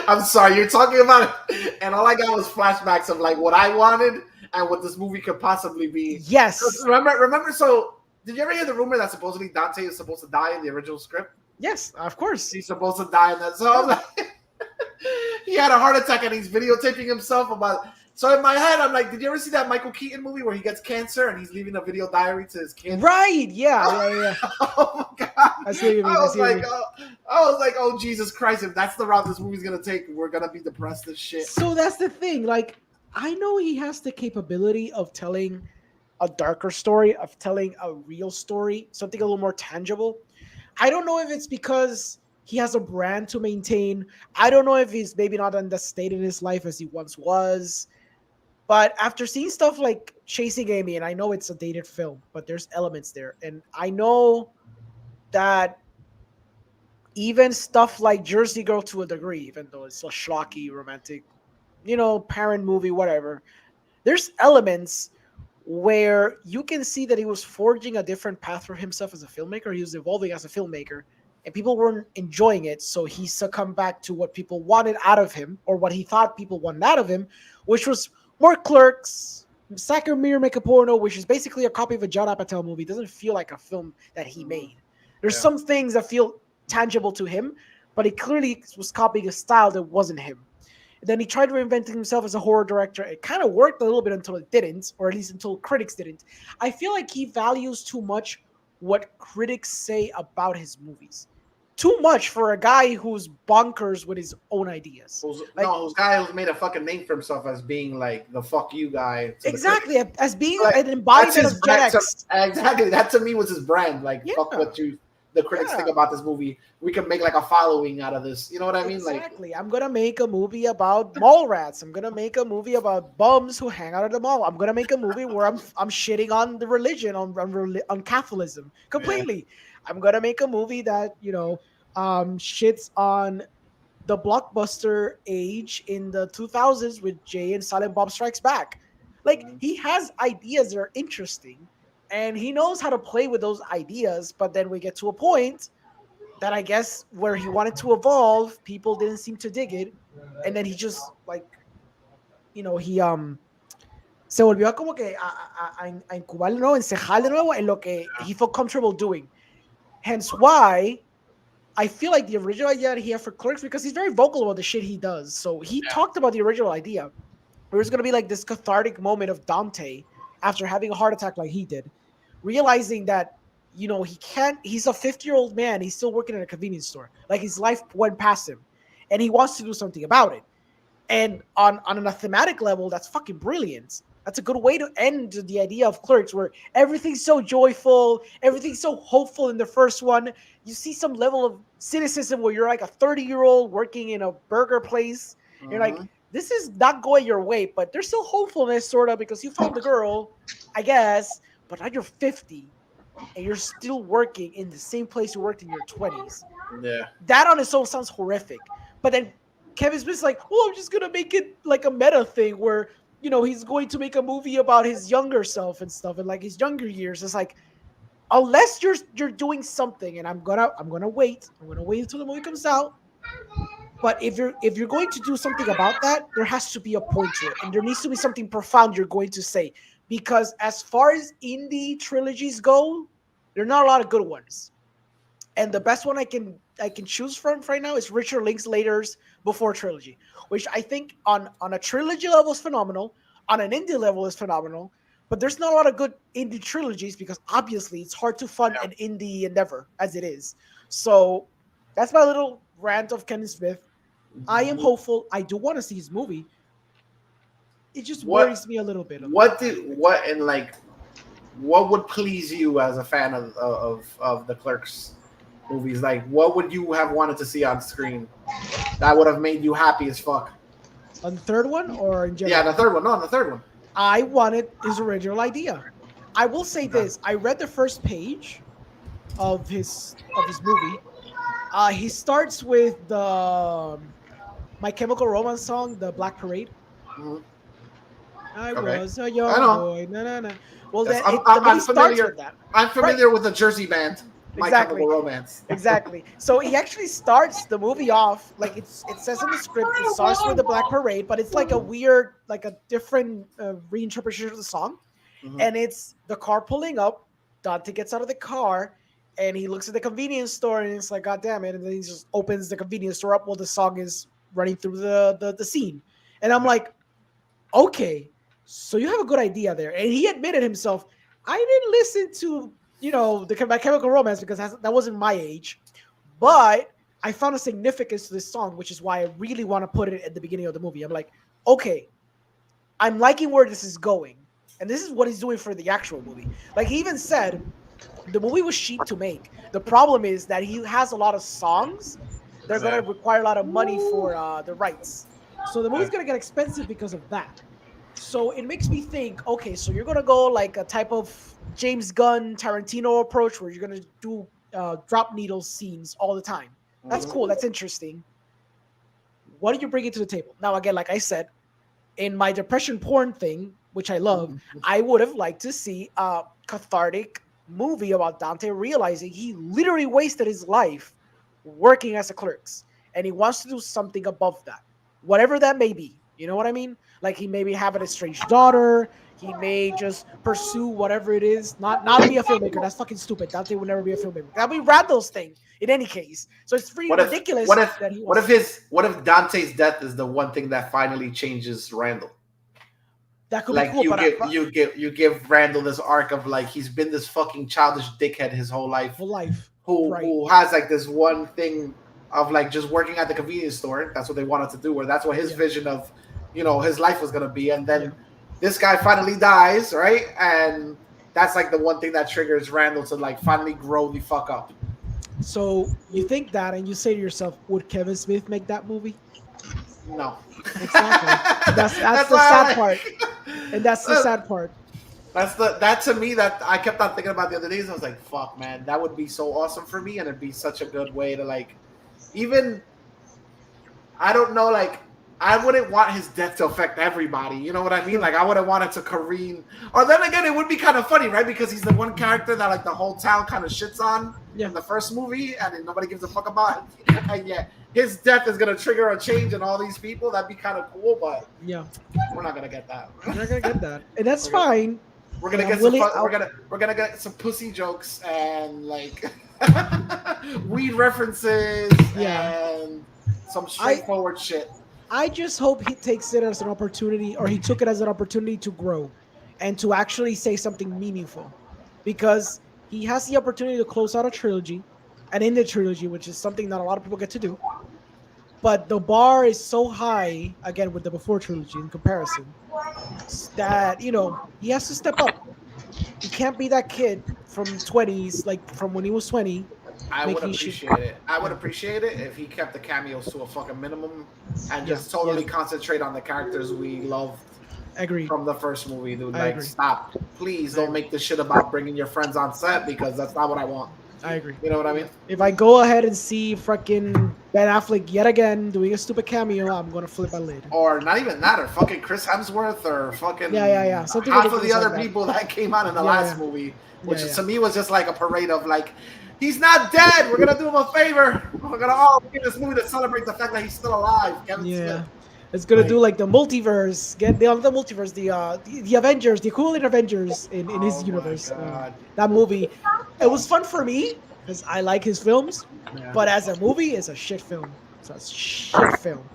I'm sorry, you're talking about it, and all I got was flashbacks of like what I wanted and what this movie could possibly be. Yes. Remember, so did you ever hear the rumor that supposedly Dante is supposed to die in the original script? Yes, of course. He's supposed to die in that. So I was like, he had a heart attack and he's videotaping himself about. So in my head, I'm like, did you ever see that Michael Keaton movie where he gets cancer and he's leaving a video diary to his kids? Right? Yeah. Oh my god! I see what you mean. I was like, oh Jesus Christ! If that's the route this movie's gonna take, we're gonna be depressed as shit. So that's the thing. Like, I know he has the capability of telling a darker story, of telling a real story, something a little more tangible. I don't know if it's because he has a brand to maintain. I don't know if he's maybe not in the state in his life as he once was. But after seeing stuff like Chasing Amy, and I know it's a dated film, but there's elements there. And I know that even stuff like Jersey Girl to a degree, even though it's a schlocky, romantic, parent movie, whatever, there's elements where you can see that he was forging a different path for himself as a filmmaker. He was evolving as a filmmaker, and people weren't enjoying it. So he succumbed back to what people wanted out of him, or what he thought people wanted out of him, which was more Clerks, Sacre Mirror Make a Porno, which is basically a copy of a Judd Apatow movie. It doesn't feel like a film that he made. There's some things that feel tangible to him, but he clearly was copying a style that wasn't him. Then he tried reinventing himself as a horror director. It kind of worked a little bit until it didn't, or at least until critics didn't. I feel like he values too much what critics say about his movies. Too much for a guy who's bonkers with his own ideas. Who's guy who's made a fucking name for himself as being like the fuck you guy. Exactly, as being an embodiment of Gen X. Exactly, that to me was his brand. Like, fuck what the critics think about this movie. We can make like a following out of this. You know what I mean? Exactly. I'm gonna make a movie about mall rats. I'm gonna make a movie about bums who hang out at the mall. I'm gonna make a movie where I'm shitting on the religion, on Catholicism completely. Yeah. I'm gonna make a movie that shits on the blockbuster age in the 2000s with Jay and Silent Bob Strikes Back. Like, he has ideas that are interesting, and he knows how to play with those ideas. But then we get to a point that I guess where he wanted to evolve, people didn't seem to dig it, and then he just he se volvió como que a incubar de nuevo, encejar de nuevo en lo que he felt comfortable doing. Hence why I feel like the original idea that he had for Clerks, because he's very vocal about the shit he does. So he talked about the original idea. There was going to be like this cathartic moment of Dante after having a heart attack like he did, realizing that, he's a 50-year-old man. He's still working at a convenience store. Like, his life went past him, and he wants to do something about it. And on a thematic level, that's fucking brilliant. That's a good way to end the idea of Clerks, where everything's so joyful, everything's so hopeful in the first one. You see some level of cynicism where you're like a 30-year-old working in a burger place. You're like, this is not going your way, but there's still hopefulness, sort of, because you found the girl, I guess, but now you're 50, and you're still working in the same place you worked in your 20s. Yeah. That on its own sounds horrific. But then Kevin Smith's like, well, I'm just going to make it like a meta thing where, he's going to make a movie about his younger self and stuff, and like his younger years. It's like, unless you're doing something, and I'm gonna wait until the movie comes out. But if you're going to do something about that, there has to be a point to it, and there needs to be something profound you're going to say. Because as far as indie trilogies go, there are not a lot of good ones. And the best one I can choose from right now is Richard Linklater's Before trilogy, which I think on a trilogy level is phenomenal, on an indie level is phenomenal. But there's not a lot of good indie trilogies because obviously it's hard to fund an indie endeavor as it is. So that's my little rant of Kevin Smith. I am hopeful. I do want to see his movie. It just worries me a little bit. What would please you as a fan of the Clerks movies? Like, what would you have wanted to see on screen that would have made you happy as fuck? On the third one or in general? Yeah, the third one. No, on the third one. I wanted his original idea. I will say this. I read the first page of his movie. He starts with the My Chemical Romance song, the Black Parade. Mm-hmm. I was a young boy. No. Well, yes, the movie starts with that. I'm familiar with the Jersey band, My Exactly. Chemical Romance. Exactly. So he actually starts the movie off like it says in the script. It starts with the Black Parade, but it's like a weird, like a different reinterpretation of the song. Mm-hmm. And it's the car pulling up. Dante gets out of the car and he looks at the convenience store and it's like, God damn it. And then he just opens the convenience store up while the song is running through the scene. And I'm like, okay, so you have a good idea there. And he admitted himself, I didn't listen to, My Chemical Romance because that wasn't my age. But I found a significance to this song, which is why I really want to put it at the beginning of the movie. I'm like, okay, I'm liking where this is going. And this is what he's doing for the actual movie. Like he even said, the movie was cheap to make. The problem is that he has a lot of songs. They're going to require a lot of money for the rights. So the movie's going to get expensive because of that. So it makes me think, okay, so you're going to go like a type of James Gunn, Tarantino approach where you're going to do drop needle scenes all the time. That's cool. That's interesting. What are you bringing to the table? Now, again, like I said, in my depression porn thing, which I love, I would have liked to see a cathartic movie about Dante realizing he literally wasted his life working as a clerks. And he wants to do something above that. Whatever that may be. You know what I mean? Like he may be having a strange daughter. He may just pursue whatever it is. Not be a filmmaker. That's fucking stupid. Dante would never be a filmmaker. That'd be Randall's thing in any case. So it's pretty ridiculous. What if Dante's death is the one thing that finally changes Randall? That could like be cool. You give Randall this arc of like he's been this fucking childish dickhead his whole life. Who has like this one thing of like just working at the convenience store. That's what they wanted to do, or that's what his vision of his life was gonna be. And then this guy finally dies, right? And that's like the one thing that triggers Randall to like finally grow the fuck up. So you think that, and you say to yourself, would Kevin Smith make that movie? No. Exactly. That's the sad part. And that's the sad part. That to me that I kept on thinking about the other days. I was like, fuck, man, that would be so awesome for me, and it'd be such a good way to like, even, I don't know, like, I wouldn't want his death to affect everybody. You know what I mean? Like, I wouldn't want it to careen. Or then again, it would be kind of funny, right? Because he's the one character that like the whole town kind of shits on in the first movie, and then nobody gives a fuck about it. And yeah, his death is gonna trigger a change in all these people. That'd be kind of cool, but we're not gonna get that. We're not gonna get that, and that's fine. We're gonna get we're gonna get some pussy jokes and like weed references and some straightforward shit. I just hope he takes it as an opportunity, or he took it as an opportunity to grow and to actually say something meaningful, because he has the opportunity to close out a trilogy, an ended trilogy, which is something that a lot of people get to do. But the bar is so high, again, with the Before trilogy in comparison, that, he has to step up. He can't be that kid from 20s, like from when he was 20. I would appreciate it. I would appreciate it if he kept the cameos to a fucking minimum and just totally concentrate on the characters we loved. Agreed. From the first movie, dude. Like, stop. Please don't make this shit about bringing your friends on set, because that's not what I want. I agree. You know what I mean? If I go ahead and see fucking Ben Affleck yet again doing a stupid cameo, I'm gonna flip my lid. Or not even that, or fucking Chris Hemsworth, or fucking something half of the other like people that came out in the last movie, which to me was just like a parade of like, He's not dead. We're gonna do him a favor. We're gonna all make this movie to celebrate the fact that he's still alive. Kevin Smith. It's gonna do like the multiverse. Get the multiverse, the Avengers, the equivalent Avengers in his universe. That movie, it was fun for me because I like his films, but as a movie, it's a shit film. It's a shit film.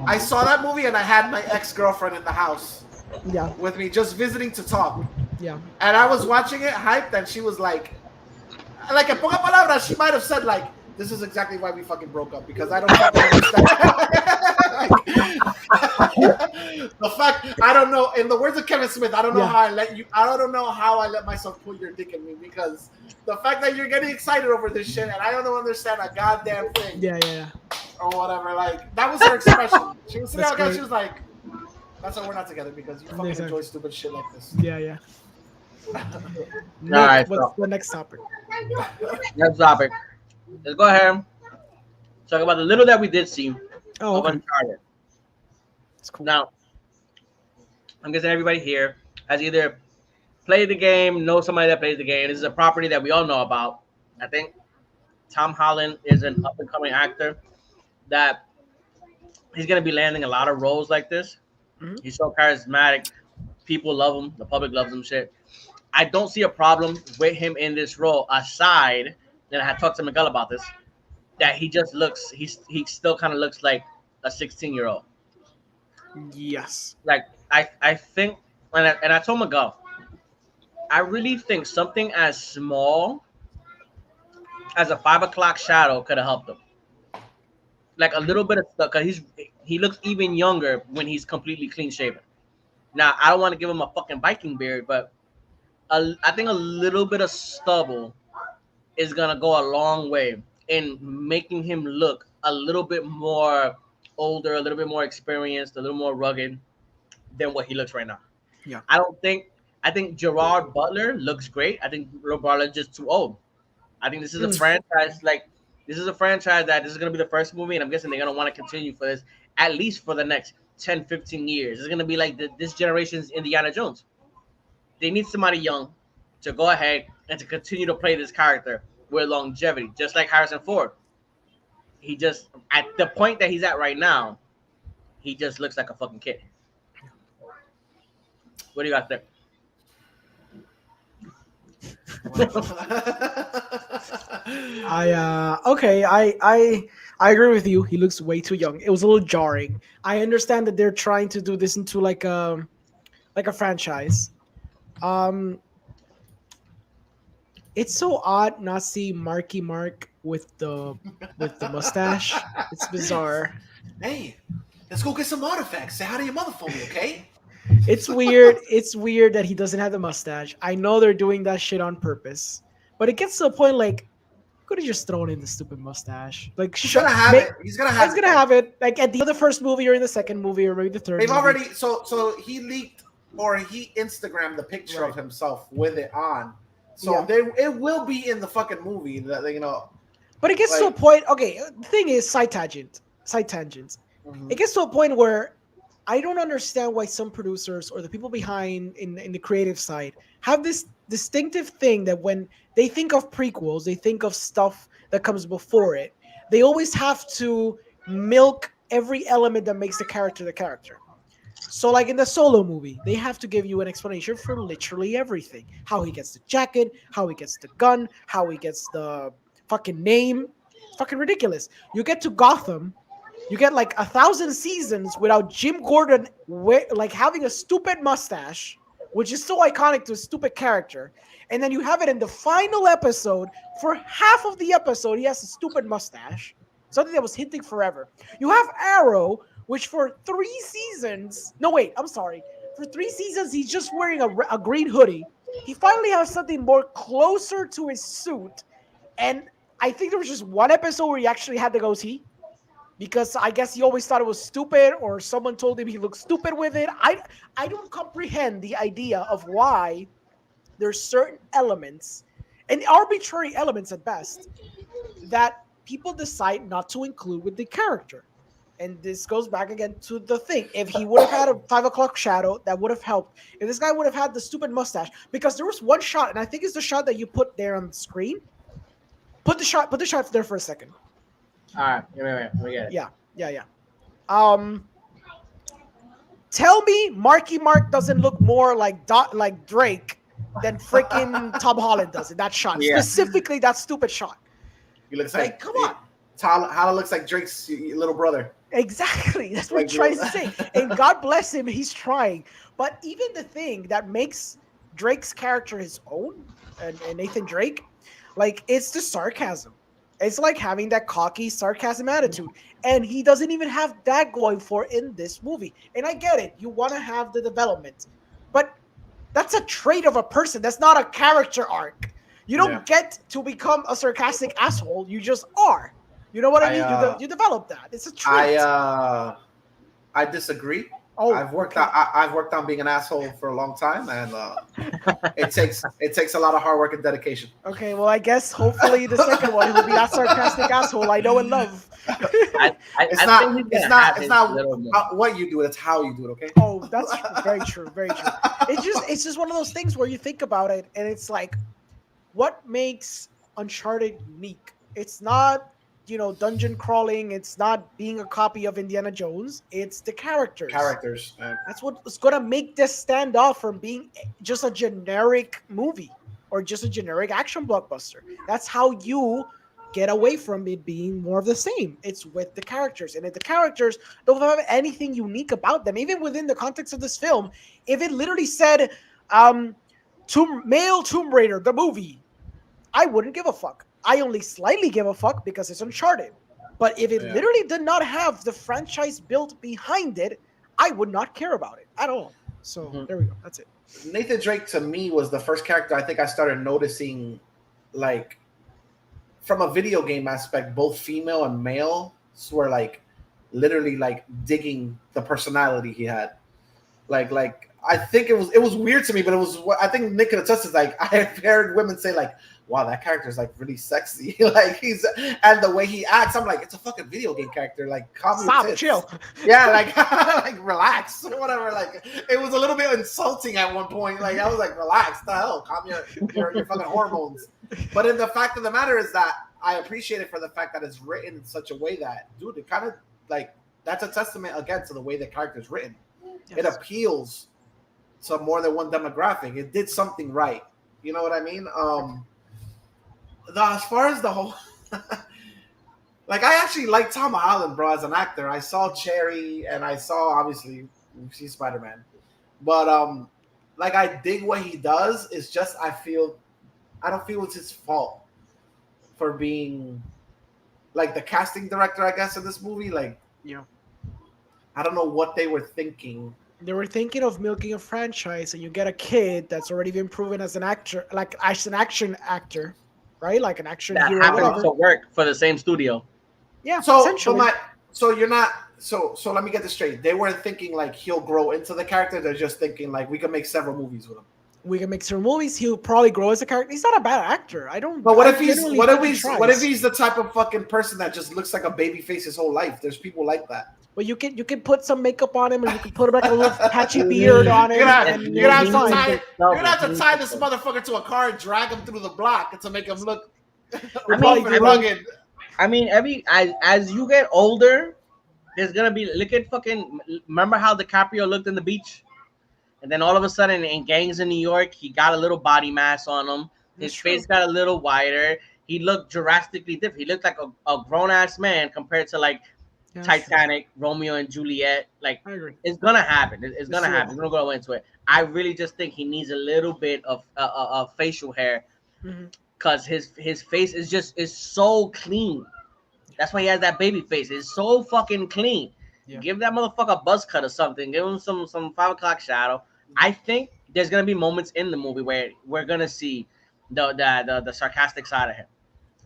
I saw that movie and I had my ex-girlfriend in the house. Yeah. With me, just visiting to talk. Yeah. And I was watching it hyped, and she was like en pocas palabras, she might have said like, "This is exactly why we fucking broke up because I don't fucking understand." The fact I don't know. In the words of Kevin Smith, I don't know how I don't know how I let myself put your dick in me because the fact that you're getting excited over this shit and I don't understand a goddamn thing. Yeah. Or whatever. Like that was her expression. She was sitting there, she was like, "That's why we're not together because you fucking enjoy stupid shit like this." Yeah. Alright, what's the next topic? Next topic. Let's go ahead. Talk about the little that we did see of Uncharted. It's cool. Now, I'm guessing everybody here has either played the game, knows somebody that plays the game. This is a property that we all know about. I think Tom Holland is an up-and-coming actor that he's going to be landing a lot of roles like this. Mm-hmm. He's so charismatic. People love him. The public loves him. Shit. I don't see a problem with him in this role aside, and I had talked to Miguel about this, that he just looks, he still kind of looks like a 16-year-old. Yes. Like, I think, and I told Miguel, I really think something as small as a 5 o'clock shadow could have helped him. Like a little bit of stuff, because he looks even younger when he's completely clean shaven. Now, I don't want to give him a fucking Viking beard, but I think a little bit of stubble is going to go a long way in making him look a little bit more older, a little bit more experienced, a little more rugged than what he looks right now. Yeah. I think Gerard Butler looks great. I think Gerard Butler is just too old. I think this is a franchise, this is going to be the first movie, and I'm guessing they're going to want to continue for this, at least for the next 10, 15 years. It's going to be like this generation's Indiana Jones. They need somebody young to go ahead and to continue to play this character with longevity, just like Harrison Ford. He just, at the point that he's at right now, he just looks like a fucking kid. What do you got there? I agree with you. He looks way too young. It was a little jarring. I understand that they're trying to do this into like a franchise. It's so odd not seeing Marky Mark with the mustache. It's bizarre. Hey, let's go get some artifacts. Say hi to your mother for me, okay? It's weird. It's weird that he doesn't have the mustache. I know they're doing that shit on purpose, but it gets to a point like, could have just thrown in the stupid mustache. Like, he's gonna have it. He's gonna have it. Like at the other first movie or in the second movie or maybe the third. They've movie. already so he leaked or he Instagrammed the picture of himself with it on. So it will be in the fucking movie that you know. But it gets to a point. Okay, the thing is side tangents. Mm-hmm. It gets to a point where I don't understand why some producers or the people behind in the creative side have this distinctive thing that when they think of prequels, they think of stuff that comes before it. They always have to milk every element that makes the character. So like in the Solo movie, they have to give you an explanation for literally everything. How he gets the jacket, how he gets the gun, how he gets the fucking name. It's fucking ridiculous. You get to Gotham, you get like 1,000 seasons without Jim Gordon having a stupid mustache, which is so iconic to a stupid character. And then you have it in the final episode. For half of the episode, he has a stupid mustache. Something that was hinting forever. You have Arrow, which for 3 seasons... No, wait, I'm sorry. For 3 seasons, he's just wearing a green hoodie. He finally has something more closer to his suit. And I think there was just one episode where he actually had the goatee. Because I guess he always thought it was stupid, or someone told him he looked stupid with it. I don't comprehend the idea of why there's certain elements, and arbitrary elements at best, that people decide not to include with the character. And this goes back again to the thing. If he would have had a 5 o'clock shadow, that would have helped. If this guy would have had the stupid mustache, because there was one shot, and I think it's the shot that you put there on the screen. Put the shots there for a second. All right, let me get it. Yeah. Tell me, Marky Mark doesn't look more like Drake than freaking Tom Holland does in that shot. Yeah. Specifically, that stupid shot. He looks Like, come on. Holland looks like Drake's little brother. Exactly. That's what I'm trying to say. And God bless him, he's trying. But even the thing that makes Drake's character his own, and Nathan Drake, like, it's the sarcasm. It's like having that cocky sarcasm attitude. And he doesn't even have that going for in this movie. And I get it. You want to have the development. But that's a trait of a person. That's not a character arc. You don't get to become a sarcastic asshole. You just are. You know what I mean? You develop that. It's a trait. I disagree. Oh, I've worked on being an asshole for a long time, and it takes a lot of hard work and dedication. Okay, well, I guess hopefully the second one will be that sarcastic asshole I know and love. It's not what you do; it's how you do it. Okay. Oh, that's very true. Very true. It's just one of those things where you think about it, and it's like, what makes Uncharted unique? It's not, dungeon crawling. It's not being a copy of Indiana Jones. It's the characters. That's what's gonna make this stand off from being just a generic movie or just a generic action blockbuster. That's how you get away from it being more of the same. It's with the characters, and if the characters don't have anything unique about them, even within the context of this film, if it literally said male Tomb Raider the movie, I wouldn't give a fuck. I only slightly give a fuck because it's Uncharted. But if it literally did not have the franchise built behind it, I would not care about it at all. So there we go. That's it. Nathan Drake to me was the first character I think I started noticing, like, from a video game aspect, both female and male were like literally like digging the personality he had. Like I think it was weird to me, but it was what I think Nick could attest is, like, I have heard women say, like, wow, that character is like really sexy. Like, and the way he acts, I'm like, it's a fucking video game character. Like, stop, chill. Yeah, like, like, relax, whatever. Like, it was a little bit insulting at one point. Like, I was like, relax, the hell, calm your fucking hormones. But in the fact of the matter is that I appreciate it for the fact that it's written in such a way that, dude, it kind of like, that's a testament again to the way the character is written. Yes. It appeals to more than one demographic. It did something right. You know what I mean? As far as the whole, like, I actually like Tom Holland, bro, as an actor. I saw Cherry, and I saw, obviously, she's Spider-Man. But, like, I dig what he does. It's just, I don't feel it's his fault for being, like, the casting director, I guess, in this movie. Like, I don't know what they were thinking. They were thinking of milking a franchise, and you get a kid that's already been proven as an actor, like as an action actor, right? Like an action hero. That happens to work for the same studio. Yeah. So essentially. So let me get this straight. They weren't thinking like he'll grow into the character. They're just thinking like we can make several movies with him. We can make several movies. He'll probably grow as a character. He's not a bad actor. I don't. But what if he's the type of fucking person that just looks like a baby face his whole life? There's people like that. Well, you can put some makeup on him, and you can put like a little patchy beard on him. You're gonna have to tie this motherfucker to a car and drag him through the block to make him look rugged. I mean, as you get older, there's gonna be remember how DiCaprio looked in The Beach, and then all of a sudden in Gangs in New York, he got a little body mass on him. His face got a little wider. He looked drastically different. He looked like a grown ass man compared to like Titanic, Romeo and Juliet. Like, it's gonna happen. It's gonna happen. We're gonna go into it. I really just think he needs a little bit of facial hair, because his face is so clean. That's why he has that baby face. It's so fucking clean. Give that motherfucker a buzz cut or something. Give him some 5 o'clock shadow. I think there's gonna be moments in the movie where we're gonna see the sarcastic side of him.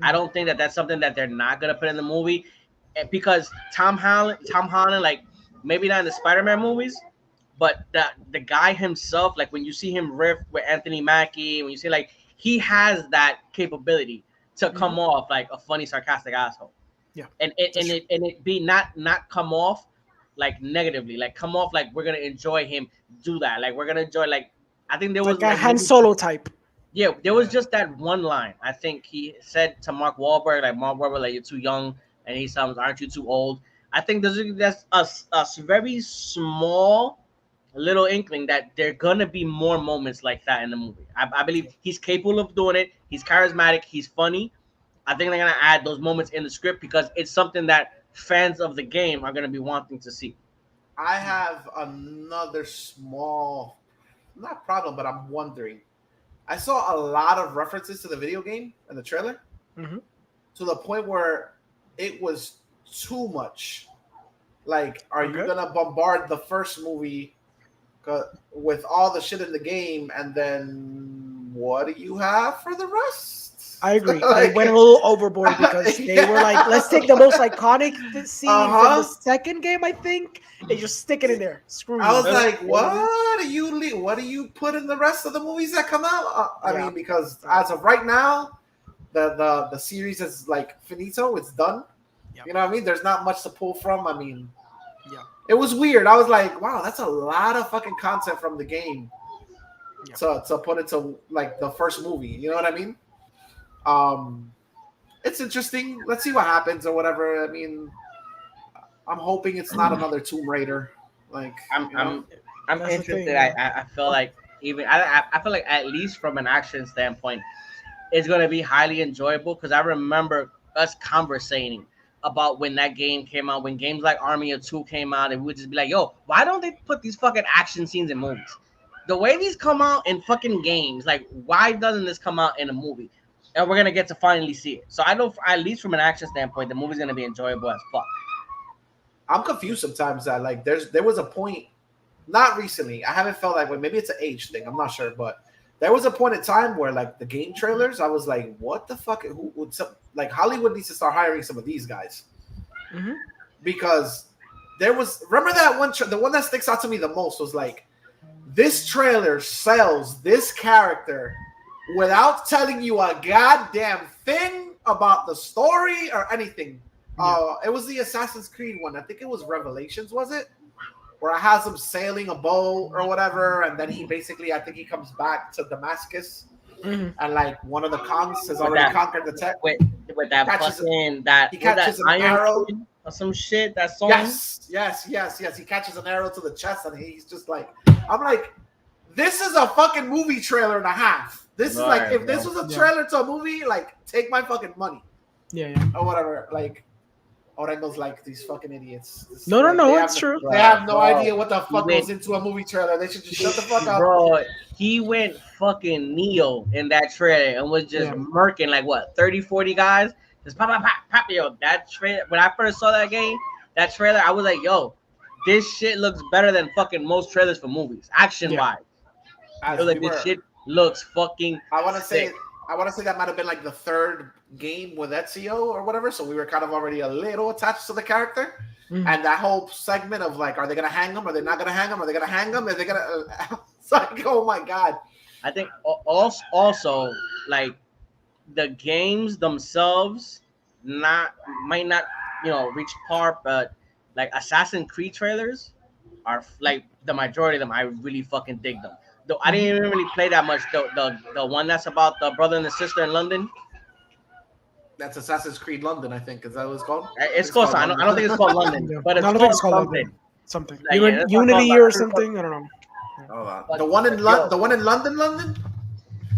I don't think that's something that they're not gonna put in the movie. Because Tom Holland, like, maybe not in the Spider-Man movies, but the guy himself, like when you see him riff with Anthony Mackie, when you see, like, he has that capability to come off like a funny, sarcastic asshole. Yeah, and it be not come off like negatively, like come off like we're gonna enjoy him do that, like we're gonna enjoy, like, I think there was like a Han Solo type. Yeah, there was just that one line. I think he said to Mark Wahlberg, like Mark Wahlberg, like you're too young, and he sounds, aren't you too old? I think that's a very small little inkling that there are gonna be more moments like that in the movie. I believe he's capable of doing it. He's charismatic. He's funny. I think they're gonna add those moments in the script because it's something that fans of the game are gonna be wanting to see. I have another small, not problem, but I'm wondering. I saw a lot of references to the video game in the trailer to the point where it was too much. Like, are you gonna bombard the first movie with all the shit in the game, and then what do you have for the rest? I agree. Like, they went a little overboard because they were like, let's take the most iconic scene from the second game, I think, and just stick it in there. Screw I was you. like, what do you put in the rest of the movies that come out? I mean, because as of right now, the series is like finito. It's done. Yeah. You know what I mean? There's not much to pull from. I mean, yeah, it was weird. I was like, wow, that's a lot of fucking content from the game to put into like the first movie. You know what I mean? It's interesting. Let's see what happens or whatever. I mean, I'm hoping it's not another Tomb Raider. Like, I'm That's the interested. thing, I feel like I feel like at least from an action standpoint, it's gonna be highly enjoyable because I remember us conversating about when that game came out, when games like Army of Two came out, and we would just be like, yo, why don't they put these fucking action scenes in movies? The way these come out in fucking games, like, why doesn't this come out in a movie? And we're gonna get to finally see it. So I know, at least from an action standpoint, the movie's gonna be enjoyable as fuck. I'm confused sometimes that like there was a point, not recently. I haven't felt like, well, maybe it's an age thing. I'm not sure, but there was a point in time where like the game trailers, I was like, what the fuck? Like Hollywood needs to start hiring some of these guys because there was. Remember that one? The one that sticks out to me the most was like, this trailer sells this character without telling you a goddamn thing about the story or anything. It was the Assassin's Creed one. I think it was Revelations, was it? Where it has him sailing a boat or whatever, and then he basically, I think he comes back to Damascus, and like one of the Kongs has already conquered the tech. With that fucking he catches an arrow or some shit. That song. Yes. He catches an arrow to the chest, and he's just like, I'm like, this is a fucking movie trailer and a half. This is like, if this was a trailer to a movie, like, take my fucking money. Yeah. Or whatever. Like, Orengo's like, these fucking idiots. No, it's true. They have no idea what the fuck goes into a movie trailer. They should just shut the fuck up. Bro, he went fucking Neo in that trailer and was just murking like what, 30, 40 guys? Just pop. Yo, that trailer, when I first saw that trailer, I was like, yo, this shit looks better than fucking most trailers for movies, action-wise. I was like, this shit looks fucking I want to say sick. that might have been like the third game with Ezio or whatever, so we were kind of already a little attached to the character. And that whole segment of like, are they gonna hang him? Are they not gonna hang him? Are they gonna hang him? Are they gonna? It's like, oh my god. I think also like the games themselves might not reach par, but like Assassin's Creed trailers are like the majority of them. I really fucking dig them. Though I didn't even really play that much. The one that's about the brother and the sister in London. That's Assassin's Creed London, I think. Is that what it's called? It's called. I don't think it's called London, but it's called something. Like, Unity or something. I don't know. Oh, the one in London.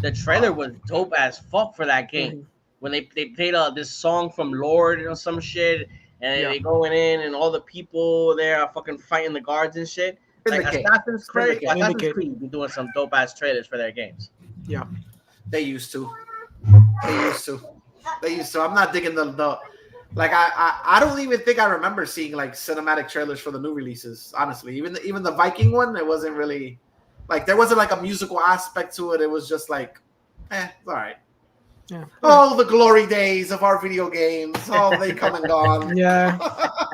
The trailer was dope as fuck for that game. When they played this song from Lord or some shit, and they going in, and all the people there are fucking fighting the guards and shit. Like Assassin's Creed be doing some dope ass trailers for their games. Yeah, they used to. I'm not digging the like. I don't even think I remember seeing like cinematic trailers for the new releases. Honestly, even the Viking one, it wasn't really like there wasn't like a musical aspect to it. It was just like, it's all right. Yeah. Oh, the glory days of our video games. Oh, they come and gone. Yeah.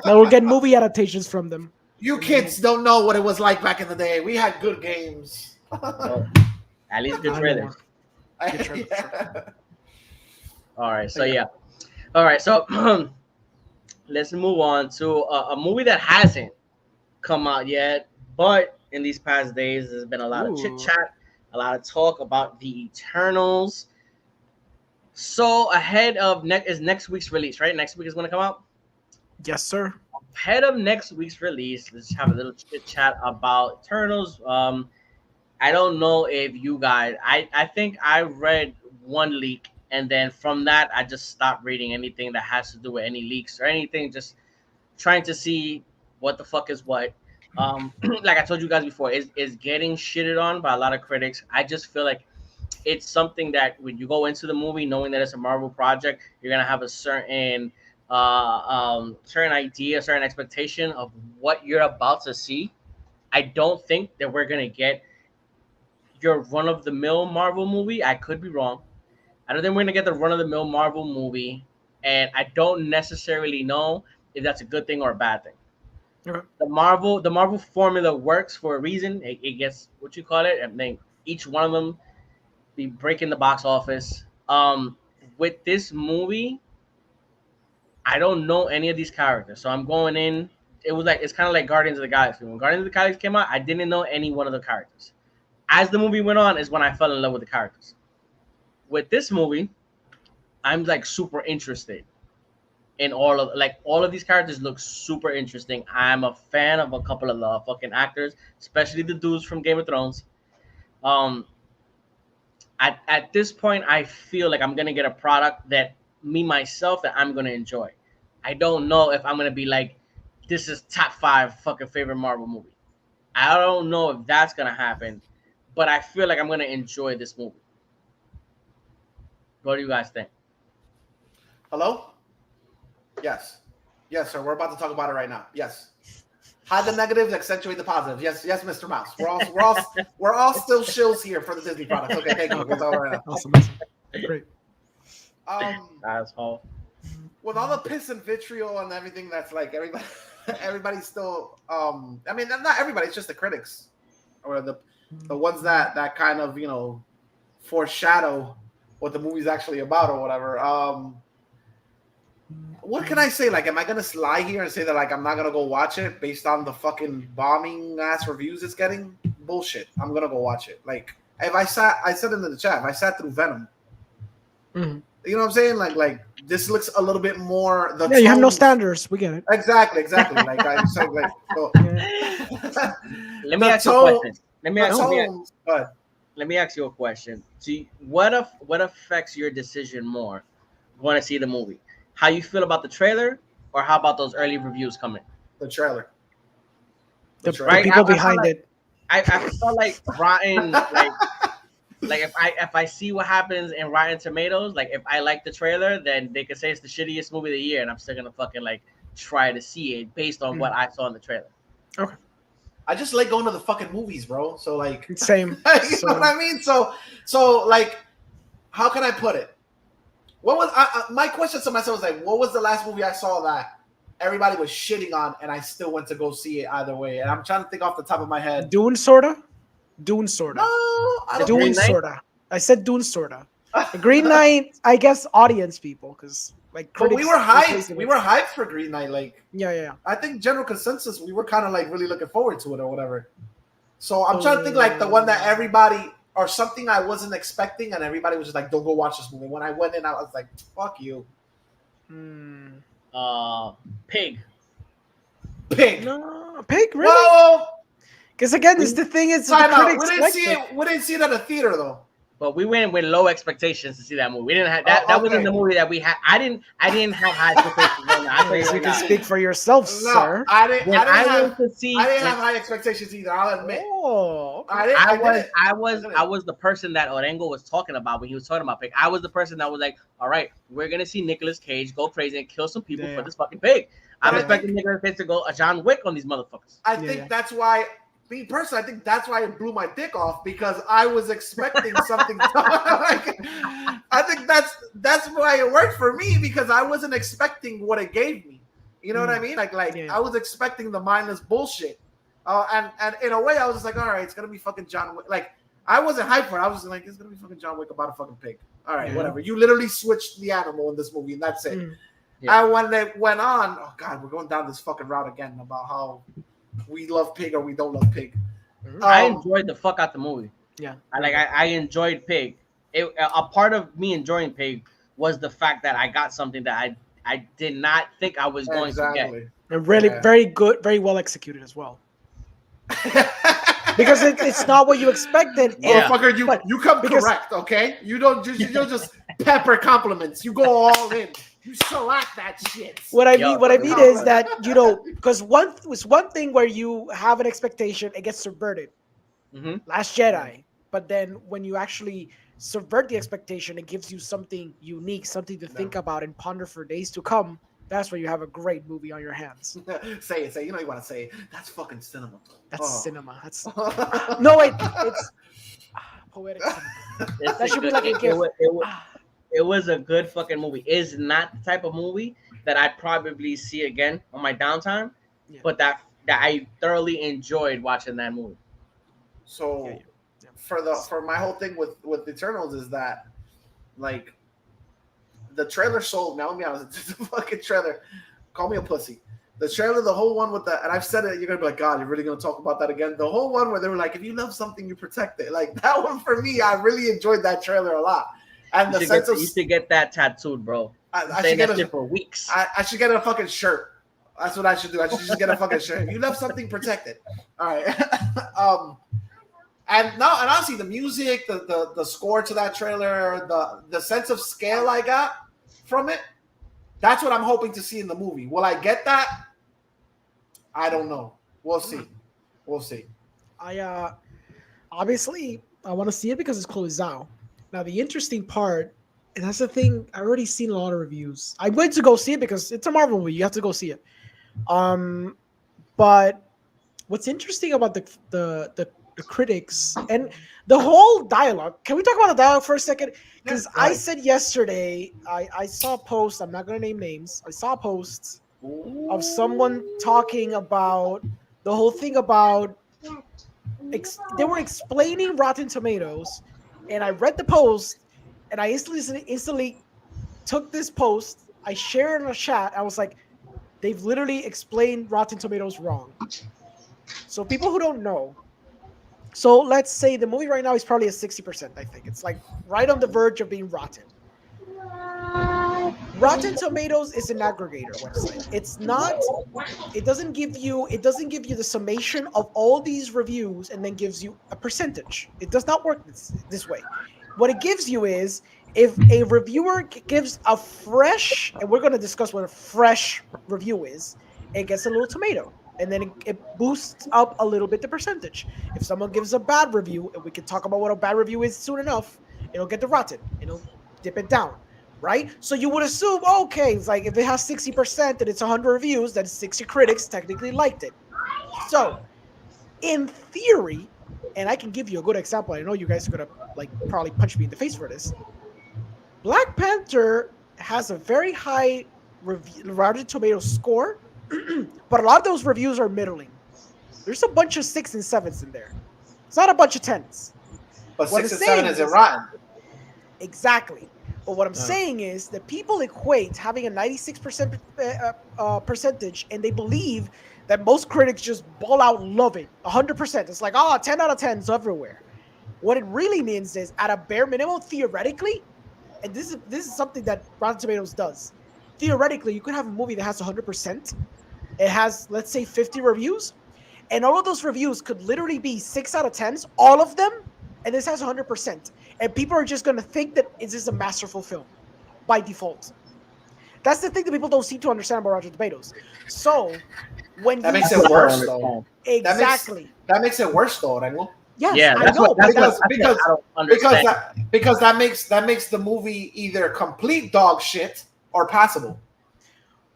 Now we'll get movie adaptations from them. You kids don't know what it was like back in the day. We had good games. Well, at least good trailers. All right. So yeah. All right. So let's move on to a movie that hasn't come out yet, but in these past days, there's been a lot of chit chat a lot of talk about the Eternals. So ahead of next week's release, right? Next week is going to come out. Yes, sir. Ahead of next week's release, let's have a little chit chat about Eternals. I don't know if you guys. I think I read one leak, and then from that, I just stopped reading anything that has to do with any leaks or anything. Just trying to see what the fuck is what. Like I told you guys before, is getting shitted on by a lot of critics. I just feel like it's something that when you go into the movie knowing that it's a Marvel project, you're gonna have a certain certain idea, certain expectation of what you're about to see. I don't think that we're gonna get your run-of-the-mill Marvel movie. I could be wrong. I don't think we're gonna get the run-of-the-mill Marvel movie, and I don't necessarily know if that's a good thing or a bad thing. Okay. The Marvel formula works for a reason. It gets what you call it. I think each one of them be breaking the box office. With this movie, I don't know any of these characters, so I'm going in. It's kind of like Guardians of the Galaxy. When Guardians of the Galaxy came out, I didn't know any one of the characters. As the movie went on, is when I fell in love with the characters. With this movie, I'm like super interested in all of these characters. Look super interesting. I'm a fan of a couple of the fucking actors, especially the dudes from Game of Thrones. At this point, I feel like I'm gonna get a product that I'm gonna enjoy. I don't know if I'm gonna be like, this is top 5 fucking favorite Marvel movie. I don't know if that's gonna happen, but I feel like I'm gonna enjoy this movie. What do you guys think? Hello? Yes. Yes, sir. We're about to talk about it right now. Yes. Hide the negatives, accentuate the positives. Yes, yes, Mr. Mouse. We're all still shills here for the Disney products. Okay, thank you. That's all right now. Awesome. Great. Asshole. With all the piss and vitriol and everything, that's like everybody's still. I mean, not everybody. It's just the critics, or the ones that kind of foreshadow what the movie's actually about or whatever. What can I say? Like, am I gonna lie here and say that like I'm not gonna go watch it based on the fucking bombing ass reviews it's getting? Bullshit. I'm gonna go watch it. Like, if I said in the chat, if I sat through Venom, Mm-hmm. you know what I'm saying? Like this looks a little bit more. Yeah, you have no standards. We get it. Exactly. Like I said, like. So, Let me ask you a question. Let me ask you a question. See, what affects your decision more? Want to see the movie? How you feel about the trailer, or how about those early reviews coming? The trailer. The people behind it. I felt like Rotten, like if I see what happens in Rotten Tomatoes, like if I like the trailer, then they could say it's the shittiest movie of the year, and I'm still gonna fucking like try to see it based on what I saw in the trailer. Okay. I just like going to the fucking movies, bro. So like, same. You know what I mean? So like, how can I put it? What was my question to myself was like, what was the last movie I saw that everybody was shitting on, and I still went to go see it either way? And I'm trying to think off the top of my head. Dune, sorta. Dune, sorta. No, I don't Dune, sorta. I said Dune, sorta. Green Knight, I guess, audience people, because like critics. But we were hyped. We were hyped for Green Knight. Like, yeah. I think general consensus, we were kind of like really looking forward to it or whatever. So I'm trying to think like the one that everybody. Or something I wasn't expecting, and everybody was just like, "Don't go watch this movie." When I went in, I was like, "Fuck you." Pig. No, Pig. Really? Whoa! Because again, it's the thing. It's the We critics. didn't see it. We didn't see it at a theater though. But we went with low expectations to see that movie. We didn't have that. That wasn't the movie that we had. I didn't have high expectations. You can speak for yourself, sir. I didn't have high expectations either. I'll admit. Oh, okay. I was the person that Orengo was talking about when he was talking about Pig. I was the person that was like, all right, we're gonna see Nicolas Cage go crazy and kill some people for this fucking pig. I'm expecting Nicolas Cage to go a John Wick on these motherfuckers. I think that's why. Me personally, I think that's why it blew my dick off, because I was expecting something. I think that's why it worked for me, because I wasn't expecting what it gave me. You know what I mean? I was expecting the mindless bullshit, and in a way, I was just like, all right, it's gonna be fucking John Wick. Like, I wasn't hyped for it. I was like, it's gonna be fucking John Wick about a fucking pig. All right, whatever. You literally switched the animal in this movie, and that's it. And when it went on, oh god, we're going down this fucking route again about how we love Pig or we don't love Pig. I enjoyed the fuck out the movie. Yeah. I enjoyed Pig. A part of me enjoying Pig was the fact that I got something that I did not think I was going to get. Exactly. And really, very good, very well executed as well. Because it's not what you expected. Yeah. Motherfucker, you come because- correct, okay? You don't just pepper compliments. You go all in. You select that shit. What I mean is that, you know, because one thing where you have an expectation, it gets subverted. Mm-hmm. Last Jedi, but then when you actually subvert the expectation, it gives you something unique, something to think about and ponder for days to come. That's where you have a great movie on your hands. Say it. You know you want to say it. That's fucking cinema. That's cinema. That's no wait. It's poetic cinema. That should be like a gift. It was a good fucking movie. It's not the type of movie that I'd probably see again on my downtime, but that I thoroughly enjoyed watching that movie. So for my whole thing with Eternals is that, like, the trailer sold. Now, let me be honest, the fucking trailer. Call me a pussy. The trailer, the whole one with the, and I've said it, you're gonna be like, God, you're really gonna talk about that again? The whole one where they were like, if you love something, you protect it. Like, that one for me, I really enjoyed that trailer a lot. And the sense of, you should get that tattooed, bro. I should get that shit for weeks. I should get a fucking shirt. That's what I should do. I should just get a fucking shirt. If you love something, protect it. All right. And honestly, the music, the score to that trailer, the sense of scale I got from it, that's what I'm hoping to see in the movie. Will I get that? I don't know. We'll see. I obviously I want to see it because it's Chloe Zhao. Now the interesting part, and that's the thing, I already seen a lot of reviews. I went to go see it because it's a Marvel movie. You have to go see it. But what's interesting about the critics and the whole dialogue. Can we talk about the dialogue for a second? Because I said yesterday, I saw a post. I'm not going to name names. I saw a post of someone talking about the whole thing about they were explaining Rotten Tomatoes, and I read the post, and I instantly took this post. I shared it in a chat. I was like, they've literally explained Rotten Tomatoes wrong. So people who don't know, so let's say the movie right now is probably a 60%. I think it's like right on the verge of being rotten. Rotten Tomatoes is an aggregator website. It's not. It doesn't give you the summation of all these reviews and then gives you a percentage. It does not work this way. What it gives you is if a reviewer gives a fresh, and we're going to discuss what a fresh review is, it gets a little tomato. And then it boosts up a little bit the percentage. If someone gives a bad review, and we can talk about what a bad review is soon enough, it'll get the rotten. It'll dip it down, right? So you would assume, okay, it's like if it has 60% and it's 100 reviews, then 60 critics technically liked it. So, in theory, and I can give you a good example. I know you guys are gonna probably punch me in the face for this. Black Panther has a very high Rotten Tomatoes score. But a lot of those reviews are middling. There's a bunch of 6 and 7s in there. It's not a bunch of 10s. But 6 and 7 isn't rotten. Exactly. But what I'm saying is that people equate having a 96% percentage, and they believe that most critics just ball out love it. 100%. It's like, 10 out of 10s everywhere. What it really means is, at a bare minimum, theoretically, and this is something that Rotten Tomatoes does. Theoretically, you could have a movie that has 100%. It has, let's say, 50 reviews, and all of those reviews could literally be 6 out of 10s, all of them, and this has 100%. And people are just going to think that this is a masterful film by default. That's the thing that people don't seem to understand about Rotten Tomatoes. So, when that makes it worse, though. Exactly. That makes it worse, though, Rango. Yes, yeah, I know. Because that makes the movie either complete dog shit or passable.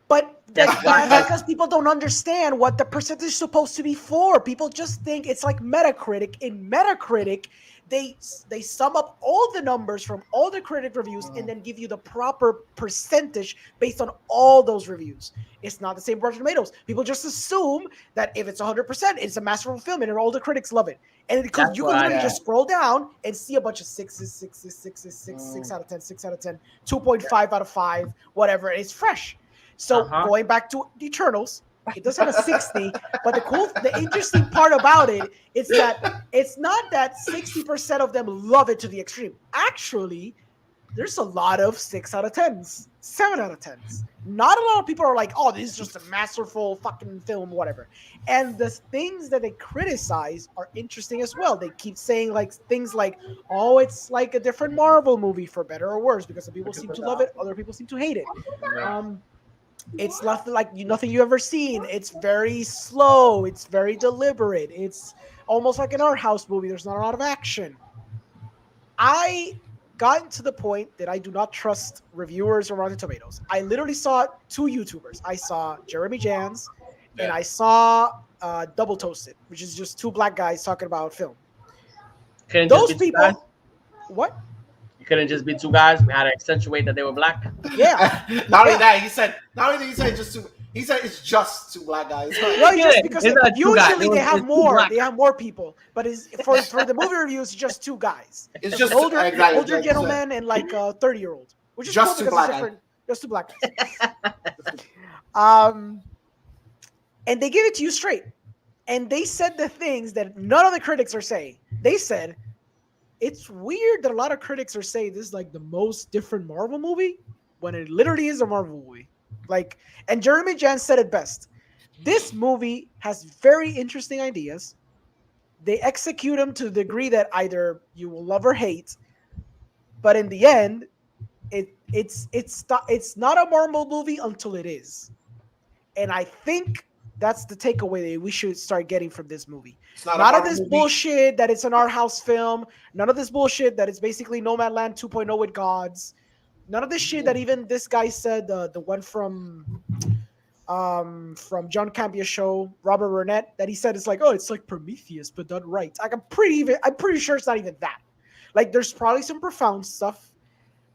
But that's because people don't understand what the percentage is supposed to be for. People just think it's like Metacritic. In Metacritic, they sum up all the numbers from all the critic reviews and then give you the proper percentage based on all those reviews. It's not the same Rotten Tomatoes. People just assume that if it's 100%, it's a masterful film and all the critics love it. And because you can literally just scroll down and see a bunch of 6s, 6 out of 10, 6 out of 10, 2.5 out of 5, whatever. It's fresh. So going back to the Eternals, It does have a 60, but the interesting part about it is that it's not that 60% of them love it to the extreme. Actually, there's a lot of 6 out of 10s, 7 out of 10s. Not a lot of people are like, oh, this is just a masterful fucking film, whatever. And the things that they criticize are interesting as well. They keep saying like things like, oh, it's like a different Marvel movie for better or worse, because some people seem to love it, other people seem to hate it. It's nothing you've ever seen. It's very slow. It's very deliberate. It's almost like an art house movie. There's not a lot of action. I gotten to the point that I do not trust reviewers or Rotten Tomatoes. I literally saw 2 YouTubers. I saw Jeremy Jans and I saw Double Toasted, which is just 2 black guys talking about film. Those people, what? You couldn't just be 2 guys. We had to accentuate that they were black. Yeah. Not only that, he said just 2. He said it's just 2 black guys. No, just because usually they have more. They have more people, but for the movie reviews, it's just 2 guys. It's just older gentleman and like a 30-year-old, which is just cool 2 black guys. Just 2 black guys. And they give it to you straight. And they said the things that none of the critics are saying. They said, it's weird that a lot of critics are saying this is like the most different Marvel movie when it literally is a Marvel movie. Like, and Jeremy Jans said it best. This movie has very interesting ideas. They execute them to the degree that either you will love or hate. But in the end, it's not a Marvel movie until it is. And I think that's the takeaway that we should start getting from this movie. None of this bullshit that it's an art house film. None of this bullshit that it's basically Nomadland 2.0 with gods. None of this shit that even this guy said, the one from John Campia's show, Robert Burnett, that he said it's like, oh, it's like Prometheus but done right. Like I'm pretty sure it's not even that. Like there's probably some profound stuff,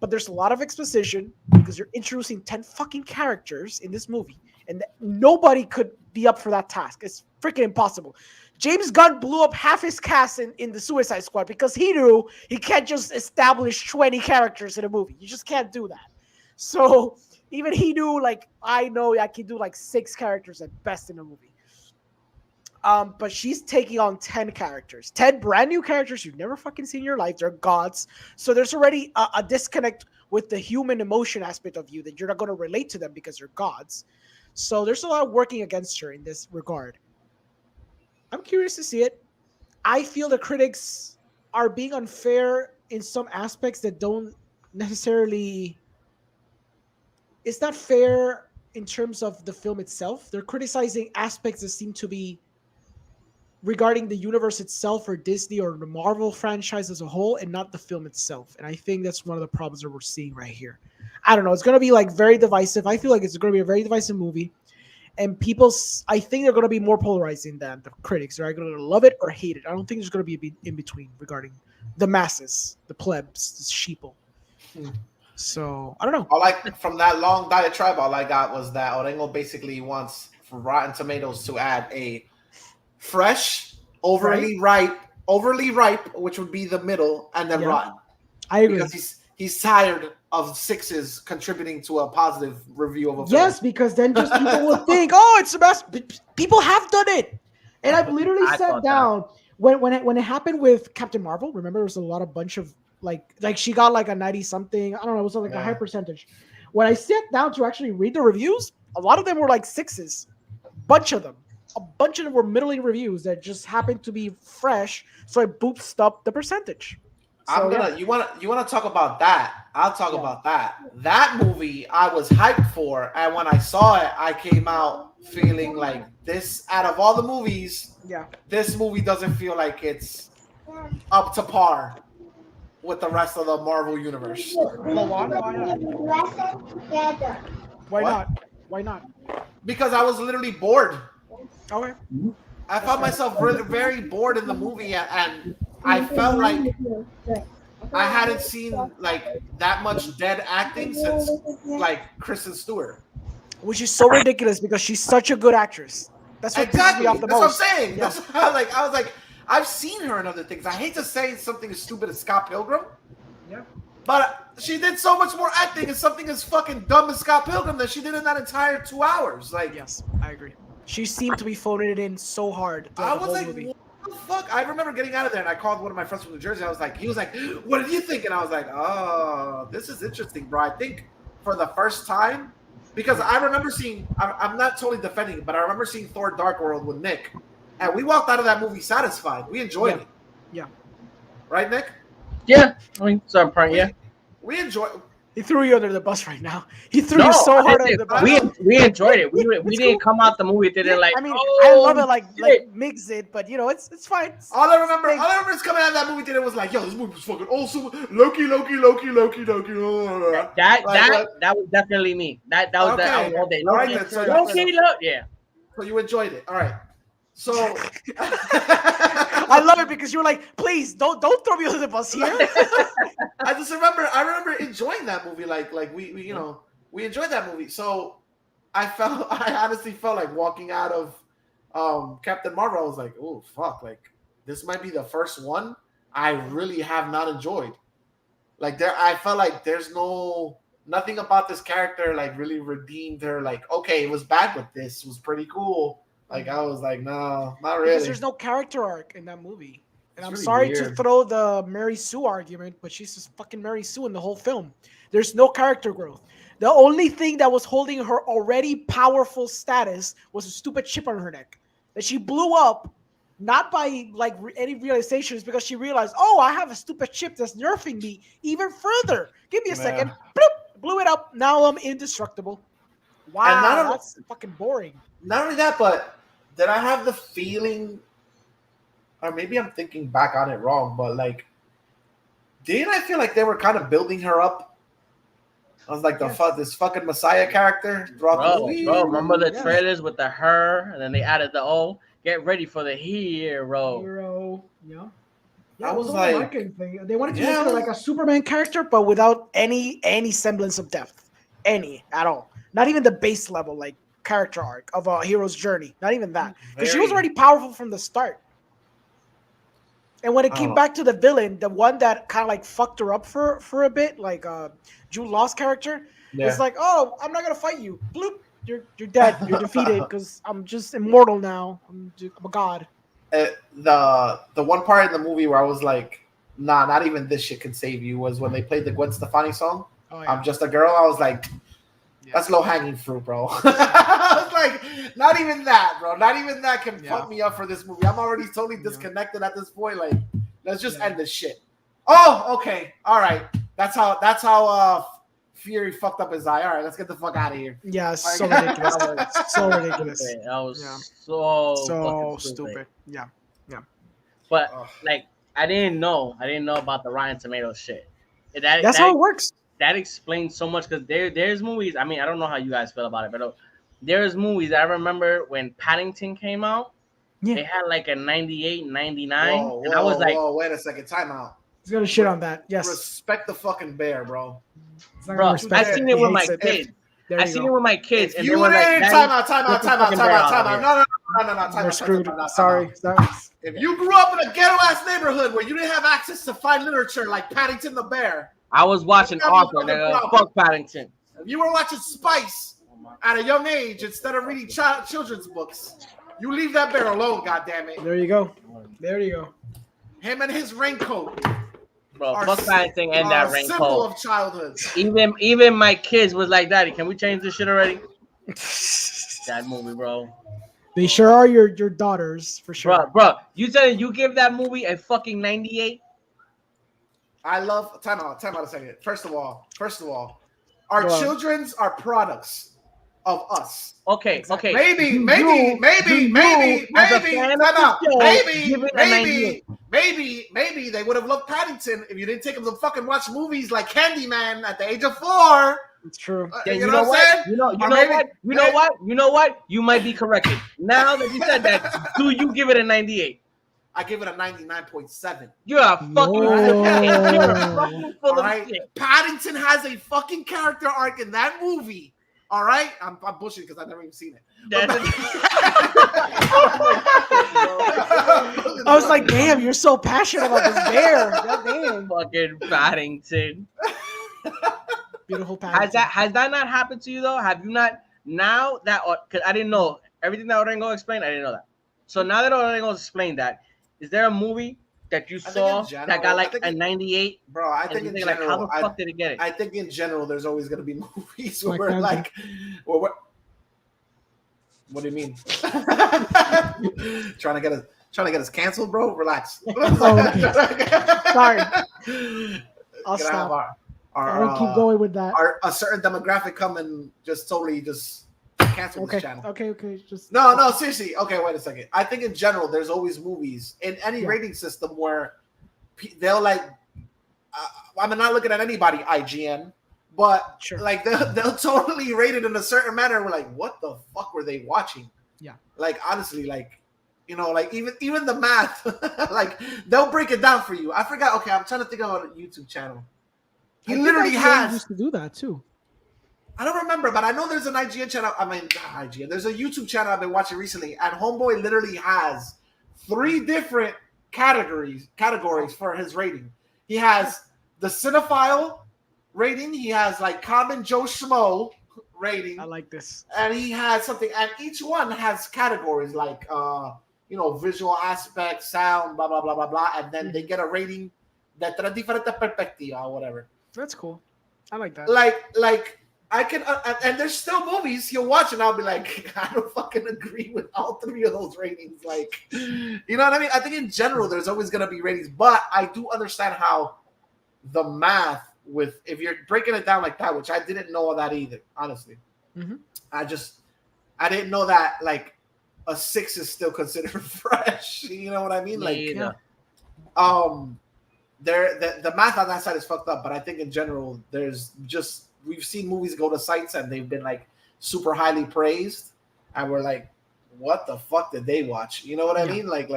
but there's a lot of exposition because you're introducing 10 fucking characters in this movie, and nobody could be up for that task. It's freaking impossible. James Gunn blew up half his cast in the Suicide Squad because he knew he can't just establish 20 characters in a movie. You just can't do that. So even he knew, like, I know I can do like 6 characters at best in a movie. But she's taking on 10 characters, 10 brand new characters you've never fucking seen in your life. They're gods. So there's already a disconnect with the human emotion aspect of you that you're not going to relate to them because you're gods. So there's a lot of working against her in this regard. I'm curious to see it. I feel the critics are being unfair in some aspects that don't necessarily... It's not fair in terms of the film itself. They're criticizing aspects that seem to be regarding the universe itself or Disney or the Marvel franchise as a whole and not the film itself. And I think that's one of the problems that we're seeing right here. I don't know. It's going to be like very divisive. I feel like it's going to be a very divisive movie. And I think they're going to be more polarizing than the critics. They're either going to love it or hate it. I don't think there's going to be in between regarding the masses, the plebs, the sheeple. So, I don't know. From that long diatribe, all I got was that Orengo basically wants Rotten Tomatoes to add a fresh, overly ripe, which would be the middle, and then rotten. I agree. Because he's tired of 6s contributing to a positive review of a film. Yes, because then just people will think, oh, it's the best. People have done it. And I've literally sat down when it happened with Captain Marvel. Remember, there was a bunch of like she got like a 90 something. I don't know. It was like a high percentage. When I sat down to actually read the reviews, a lot of them were like 6s. A bunch of them were middling reviews that just happened to be fresh. So I boosted up the percentage. You want to talk about that? I'll talk about that. That movie I was hyped for, and when I saw it, I came out feeling like this. Out of all the movies, this movie doesn't feel like it's up to par with the rest of the Marvel universe. Why not? Because I was literally bored. Okay. I found myself really very bored in the movie, and I felt like I hadn't seen like that much dead acting since like Kristen Stewart, which is so ridiculous because she's such a good actress. That's what pisses me off the most. That's what I'm saying. Yeah. That's how, I was like, I've seen her in other things. I hate to say something as stupid as Scott Pilgrim. Yeah. But she did so much more acting in something as fucking dumb as Scott Pilgrim than she did in that entire 2 hours. Like, yes, I agree. She seemed to be phoning it in so hard. I The was whole like, movie. what the fuck? I remember getting out of there and I called one of my friends from New Jersey. He was like, what did you think? And I was like, oh, this is interesting, bro. I think for the first time, because I remember seeing, I'm not totally defending it, but I remember seeing Thor Dark World with Nick. And we walked out of that movie satisfied. We enjoyed it. Yeah. Right, Nick? Yeah, I mean, some part, yeah. We enjoyed. He threw you under the bus right now. He threw you so hard under the bus. We enjoyed it. We didn't come out the movie theater like. I mean, I love it like Migs did, but you know, it's fine. All I remember is coming out of that movie theater was like, yo, this movie was fucking awesome. Loki. That was definitely me. That was okay. that all day. All right, then. Loki, yeah. So you enjoyed it. All right. So I love it because you're like, please don't throw me under the bus here. I remember enjoying that movie. Like we you know, we enjoyed that movie. So I honestly felt like walking out of Captain Marvel. I was like, oh fuck, like this might be the first one I really have not enjoyed. Like I felt like there's nothing about this character like really redeemed her. Like, okay, it was bad, but this was pretty cool. Like I was like, no, not really. Because there's no character arc in that movie. And I'm really sorry weird to throw the Mary Sue argument, but she's just fucking Mary Sue in the whole film. There's no character growth. The only thing that was holding her already powerful status was a stupid chip on her neck that she blew up, not by like any realizations, because she realized, oh, I have a stupid chip that's nerfing me even further. Give me a second. Bloop, blew it up. Now I'm indestructible. Wow, that's fucking boring. Not only that, but did I have the feeling, or maybe I'm thinking back on it wrong, but like, didn't I feel like they were kind of building her up? I was like, this fucking Messiah character throughout the movie. Bro, remember the trailers with the her, and then they added the O. Get ready for the hero. Yeah. I was it like, a marketing thing. They wanted to make her like a Superman character, but without any semblance of depth, any at all. Not even the base level, like character arc of a hero's journey. Not even that, because she was already powerful from the start. And when it came back to the villain, the one that kind of like fucked her up for a bit, like Jude Law's character, it's like, oh, I'm not gonna fight you. Bloop, you're dead. You're defeated because I'm just immortal now. I'm a god. The one part in the movie where I was like, nah, not even this shit can save you, was when they played the Gwen Stefani song. Oh, yeah. I'm Just a Girl. I was like, that's low hanging fruit, bro. I was like, not even that, bro. Not even that can pump me up for this movie. I'm already totally disconnected at this point. Like, let's just end this shit. Oh, okay, all right. That's how Fury fucked up his eye. All right, let's get the fuck out of here. Yeah, so ridiculous. So ridiculous. That was so stupid. Yeah. But like, I didn't know about the Rotten Tomatoes shit. That's how it works. That explains so much, because there's movies. I mean, I don't know how you guys feel about it, but there's movies I remember when Paddington came out. Yeah. They had like a 98, 99. And I was like, whoa, wait a second, time out. He's gonna shit on that. Yes. Respect the fucking bear, bro. Bro, I seen it with my kids. I seen it with my kids, and they were like, time out. No. We're screwed. Sorry. If you grew up in a ghetto ass neighborhood where you didn't have access to fine literature like Paddington the Bear, I was watching Arthur. Fuck Paddington. If you were watching Spice at a young age instead of reading children's books, you leave that bear alone, goddammit. There you go. Him and his raincoat. Bro, fuck Paddington and that raincoat. Symbol of childhood. Even my kids was like, Daddy, can we change this shit already? That movie, bro. They sure are your daughters, for sure. Bro, you said you give that movie a fucking 98? I love time out a second. First of all, our children's are products of us. Okay. Maybe they would have loved Paddington if you didn't take them to fucking watch movies like Candyman at the age of 4. It's true. You know what? You know what? You might be corrected. Now that you said that, do you give it a 98? I give it a 99.7. You're a fucking full of shit. Paddington has a fucking character arc in that movie. All right? I'm bullshitting because I've never even seen it. I was like, damn, you're so passionate about this bear. Goddamn. Fucking Paddington. Beautiful Paddington. Has that not happened to you, though? Have you not, now that, because I didn't know, everything that Orengo explained, I didn't know that. So now that Orengo explained that, is there a movie that you saw that got like a 98? Bro, I think in general, like, how the fuck did it get it? I think in general, there's always gonna be movies Like where that. like, what do you mean? trying to get us canceled, bro? Relax. Sorry. I'll Gonna stop. have I'll keep going with that. a certain demographic come and just totally just cancel this channel. Okay. Just No, seriously. Okay, wait a second. I think in general, there's always movies in any rating system where they'll like. I'm not looking at anybody, IGN, but like they'll totally rate it in a certain manner. We're like, what the fuck were they watching? Yeah. Like honestly, like. You know, like even the math, like they'll break it down for you. I forgot. Okay, I'm trying to think about a YouTube channel. He literally used to do that too. I don't remember, but I know there's an IGN channel. I mean, not IGN. There's a YouTube channel I've been watching recently, and Homeboy literally has 3 different categories for his rating. He has the cinephile rating. He has like common Joe Schmo rating. I like this. And he has something, and each one has categories like visual aspect, sound, blah blah blah blah blah, and then they get a rating de tres diferentes perspectivas or whatever. That's cool. I like that. Like I can, and there's still movies you'll watch, and I'll be like, I don't fucking agree with all 3 of those ratings. Like, you know what I mean? I think in general there's always gonna be ratings, but I do understand how the math with if you're breaking it down like that, which I didn't know that either, honestly. Mm-hmm. I didn't know that like a 6 is still considered fresh. You know what I mean? Like, the math on that side is fucked up. But I think in general, we've seen movies go to sites and they've been like super highly praised, and we're like, what the fuck did they watch? You know what I mean? Like.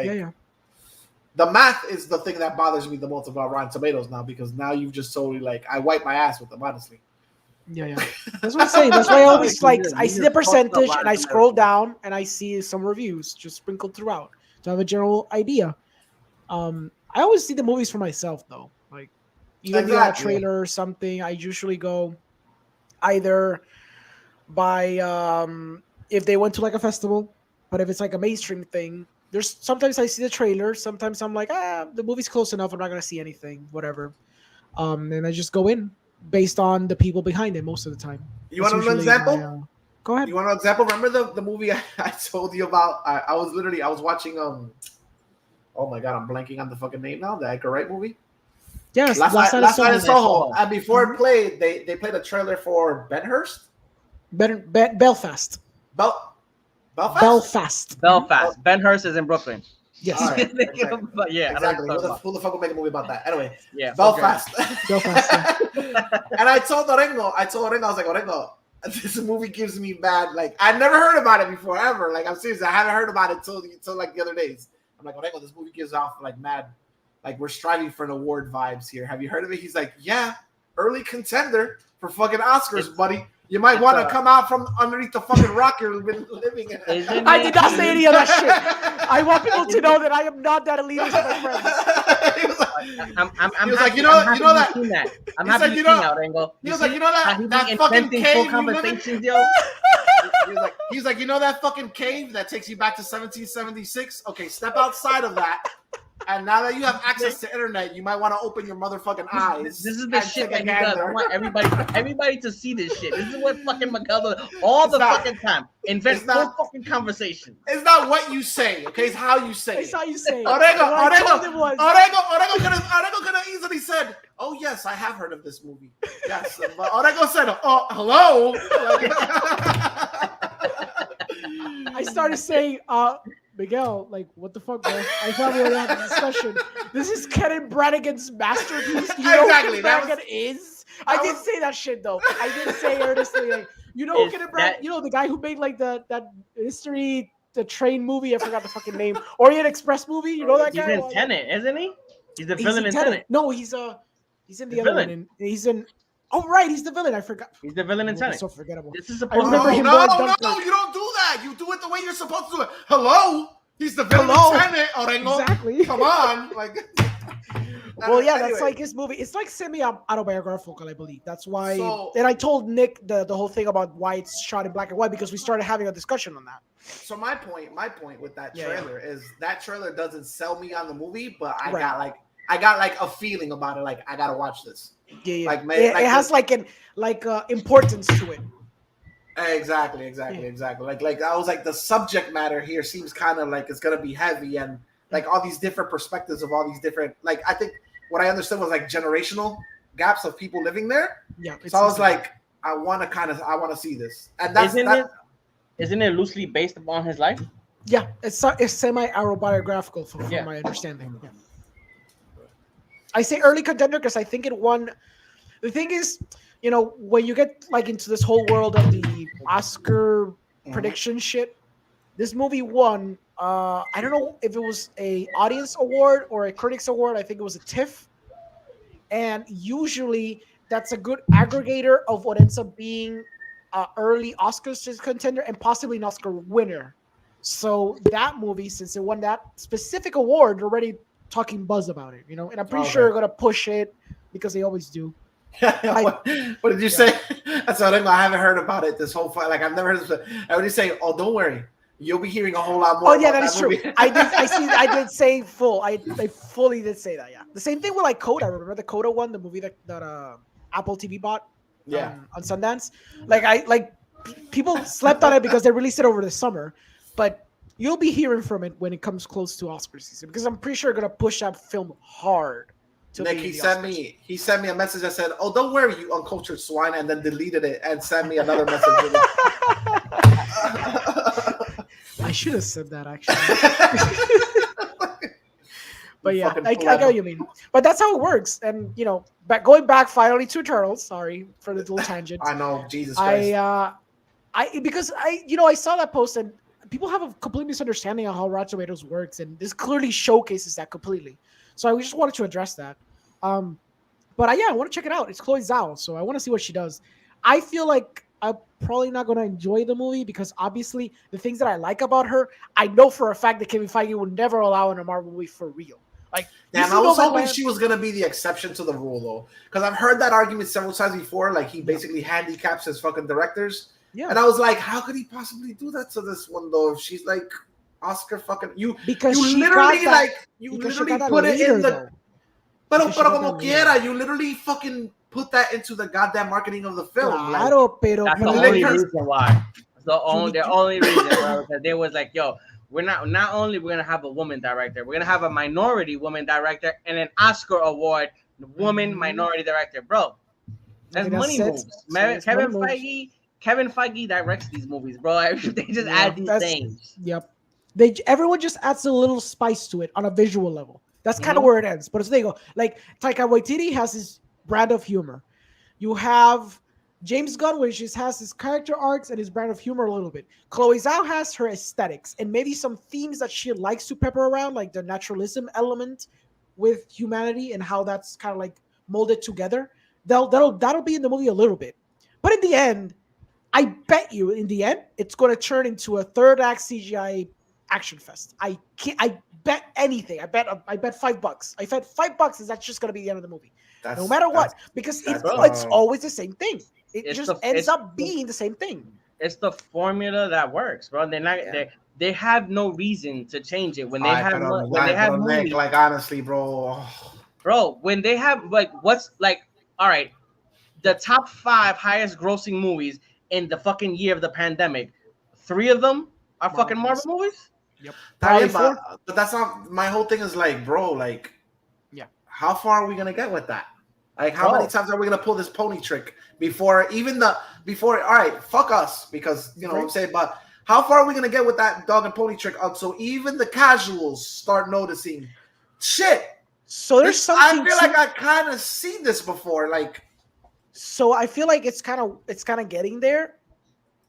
The math is the thing that bothers me the most about Rotten Tomatoes now, because now you've just totally like I wipe my ass with them, honestly. Yeah. That's what I'm saying. That's why I always like I see the percentage and I scroll down and I see some reviews just sprinkled throughout to have a general idea. I always see the movies for myself though. Like even if they have a trailer or something, I usually go either by if they went to like a festival, but if it's like a mainstream thing. There's sometimes I see the trailer. Sometimes I'm like, the movie's close enough. I'm not gonna see anything, whatever. And I just go in based on the people behind it most of the time. You want an example? Go ahead. You want an example? Remember the movie I told you about? I was watching oh my god, I'm blanking on the fucking name now. The Edgar Wright movie. Yes, Last Night in Soho. And before it played, they played a trailer for Belfast. Belfast. Ben Hurst is in Brooklyn. Yes. Right, but yeah, exactly. Who the fuck will make a movie about that? Anyway, yeah, Belfast. Belfast. And I told Orengo, I was like, Orengo, this movie gives me bad. Like, I never heard about it before ever. Like, I'm serious. I haven't heard about it till like the other days. I'm like, Orengo, this movie gives off like mad, like we're striving for an award vibes here. Have you heard of it? He's like, yeah, early contender for fucking Oscars, buddy. You might want to come out from underneath the fucking rock you've been living in. I did not say any of that shit. I want people to know that I am not that elitist with my friends. He was like, you know that. I'm happy to see that, Rengo. He was like, you know that fucking cave. Conversations, yo. He's like, you know that fucking cave that takes you back to 1776? Okay, step outside of that. And now that you have access to internet, you might want to open your motherfucking eyes. This is the shit that he does. I want everybody to see this shit. This is what fucking Miguel does all the fucking time. Invent full fucking conversation. It's not what you say, okay? It's how you say it. It's how you say it. Orengo could have easily said, oh, yes, I have heard of this movie. Yes. But Orengo said, oh, hello? I started saying, Miguel, like, what the fuck, bro? I thought we were having a discussion. This is Kenneth Branagan's masterpiece. You know who Kenneth Branaghan is? I did say that shit, though. I did say earnestly, like, you know who Kenneth Branaghan, you know, the guy who made, like, that history, the train movie, I forgot the fucking name, Orient Express movie, you know that guy? He's in Tenet, isn't he? He's the villain in Tenet. No, he's in the other one. And he's in... Oh, right, he's the villain. I forgot. He's the villain in Tenet. So forgettable. This is I remember him. No, you don't do that. You do it the way you're supposed to do it. Hello? He's the villain in Tenet, Orengo. Exactly. Come on. Like, Well, yeah, that's Anyway. like his movie. It's like semi-autobiographical, I believe. That's why. So- and I told Nick the whole thing about why it's shot in black and white because we started having a discussion on that. So my point with that Yeah, trailer is that trailer doesn't sell me on the movie, but I Right. got like a feeling about it. Like I gotta watch this. Yeah. Like, man, it like has the- like an importance to it. Exactly. Like I was like the subject matter here seems kind of like it's gonna be heavy and like all these different perspectives of all these different like I think what I understood was like generational gaps of people living there. Yeah. So I was like, I want to see this, and that's Isn't it loosely based upon his life? Yeah, it's semi-autobiographical from my understanding. Yeah. I say early contender because I think it won. The thing is, you know, when you get like into this whole world of the Oscar prediction shit, this movie won. I don't know if it was a audience award or a critics award. I think it was a TIFF, and usually that's a good aggregator of what ends up being early Oscars contender and possibly an Oscar winner. So that movie, since it won that specific award, they're already talking buzz about it, you know. And I'm pretty sure they're gonna push it because they always do. what did you say? That's what I haven't heard about it this whole fight. Like I've never heard this. I would just say, "Oh, don't worry, you'll be hearing a whole lot more." Oh yeah, about that is true. movie. I did say full. I fully did say that. Yeah, the same thing with like Coda. Remember the Coda one, the movie that Apple TV bought? Yeah. On Sundance. Like people slept on it because they released it over the summer, but you'll be hearing from it when it comes close to Oscar season because I'm pretty sure they're gonna push that film hard. Nick, he sent me a message that said, "Oh, don't worry, you uncultured swine," and then deleted it and sent me another message. I should have said that actually. But yeah, I get what you mean. But that's how it works. And you know, going back finally to Eternals. Sorry for the little tangent. I know, Jesus Christ. Because I saw that post and people have a complete misunderstanding of how Rotten Tomatoes works, and this clearly showcases that completely. So I just wanted to address that. But I want to check it out. It's Chloe Zhao, so I want to see what she does. I feel like I'm probably not going to enjoy the movie because obviously the things that I like about her, I know for a fact that Kevin Feige would never allow in a Marvel movie for real. Like, damn, I was hoping she was gonna be the exception to the rule though, because I've heard that argument several times before. Like he basically handicaps his fucking directors. Yeah. And I was like, how could he possibly do that to this one though? If she's like Oscar fucking because you she literally got that, you literally put it in the. Pero como quiera, you literally fucking put that into the goddamn marketing of the film. Claro, pero that's the only reason why. The only reason, bro, because they was like, yo, we're not only we're gonna have a woman director, we're gonna have a minority woman director and an Oscar award woman minority director, bro. That's money moves. Kevin Feige directs these movies, bro. They just add these things. Yep. Everyone just adds a little spice to it on a visual level. That's kind of where it ends. But there you go. Like Taika Waititi has his brand of humor. You have James Gunn, which just has his character arcs and his brand of humor a little bit. Chloe Zhao has her aesthetics and maybe some themes that she likes to pepper around, like the naturalism element with humanity and how that's kind of like molded together. That'll be in the movie a little bit. But in the end, I bet you in the end, it's going to turn into a third act CGI action fest. I bet anything. I bet $5. I bet $5 is that's just going to be the end of the movie. No matter what, because it's always the same thing. It just ends up being the same thing. It's the formula that works, bro. They're not. They have no reason to change it when they have movies. Like honestly, bro. Bro, when they have like what's like, all right, the top 5 highest grossing movies in the fucking year of the pandemic, 3 of them are fucking Marvel movies. Yep. But that's not my whole thing. Is like, bro, like, how far are we gonna get with that? Like, how many times are we gonna pull this pony trick before? All right, fuck us, because you know what I'm saying. But how far are we gonna get with that dog and pony trick? So even the casuals start noticing shit. So there's something. I feel like I kind of seen this before. Like, so I feel like it's kind of getting there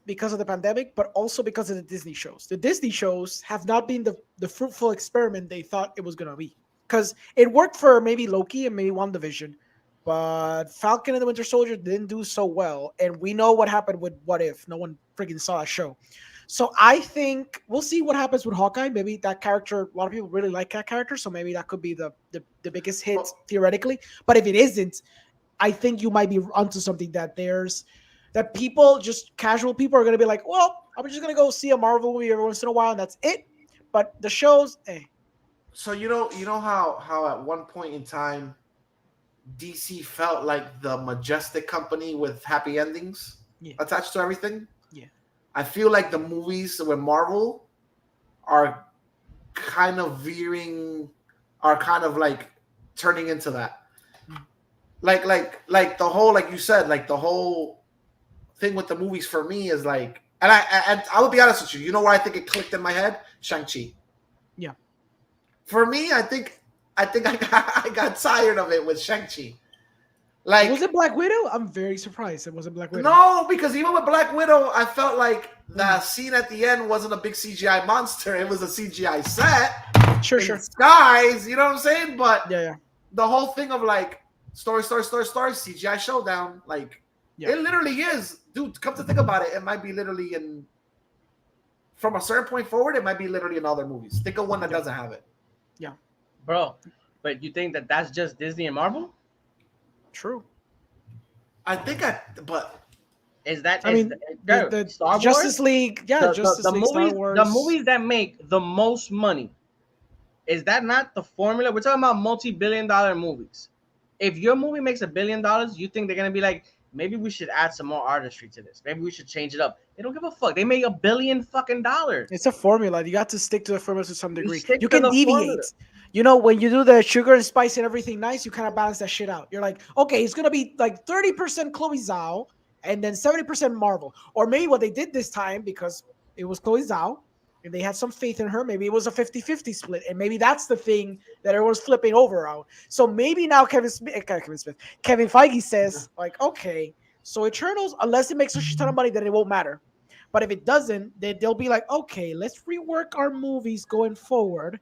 because of the pandemic, but also because of the Disney shows. The Disney shows have not been the fruitful experiment they thought it was gonna be. Because it worked for maybe Loki and maybe WandaVision, but Falcon and the Winter Soldier didn't do so well. And we know what happened with What If. No one freaking saw that show. So I think we'll see what happens with Hawkeye. Maybe that character, a lot of people really like that character, so maybe that could be the biggest hit theoretically. But if it isn't, I think you might be onto something that people, just casual people, are going to be like, well, I'm just going to go see a Marvel movie every once in a while, and that's it. But the shows, So you know how at one point in time DC felt like the majestic company with happy endings attached to everything. Yeah. I feel like the movies with Marvel are kind of like turning into that. Like the whole, like you said, like the whole thing with the movies for me is like, and I will be honest with you, you know where I think it clicked in my head? Shang-Chi. Yeah. For me, I think I got tired of it with Shang-Chi. Like, was it Black Widow? I'm very surprised it wasn't Black Widow. No, because even with Black Widow, I felt like the scene at the end wasn't a big CGI monster. It was a CGI set. Sure. Skies, you know what I'm saying? But yeah. The whole thing of like story, CGI showdown, like it literally is. Dude, come to think about it, it might be literally from a certain point forward, it might be literally in other movies. Think of one that doesn't have it. Yeah. Bro, but you think that that's just Disney and Marvel? True. But is that? The Star Wars? Justice League, Justice League, movies, Star Wars. the movies that make the most money, is that not the formula? We're talking about multi-billion-dollar movies. If your movie makes $1 billion, you think they're gonna be like, maybe we should add some more artistry to this. Maybe we should change it up. They don't give a fuck. They make $1 billion fucking dollars. It's a formula. You got to stick to the formula to some degree. You can can deviate. Formula. You know, when you do the sugar and spice and everything nice, you kind of balance that shit out. You're like, okay, it's going to be like 30% Chloe Zhao and then 70% Marvel. Or maybe what they did this time, because it was Chloe Zhao and they had some faith in her, maybe it was a 50-50 split. And maybe that's the thing that everyone's flipping over on. So maybe now Kevin Feige says, like, okay, so Eternals, unless it makes a shit ton of money, then it won't matter. But if it doesn't, then they'll be like, okay, let's rework our movies going forward.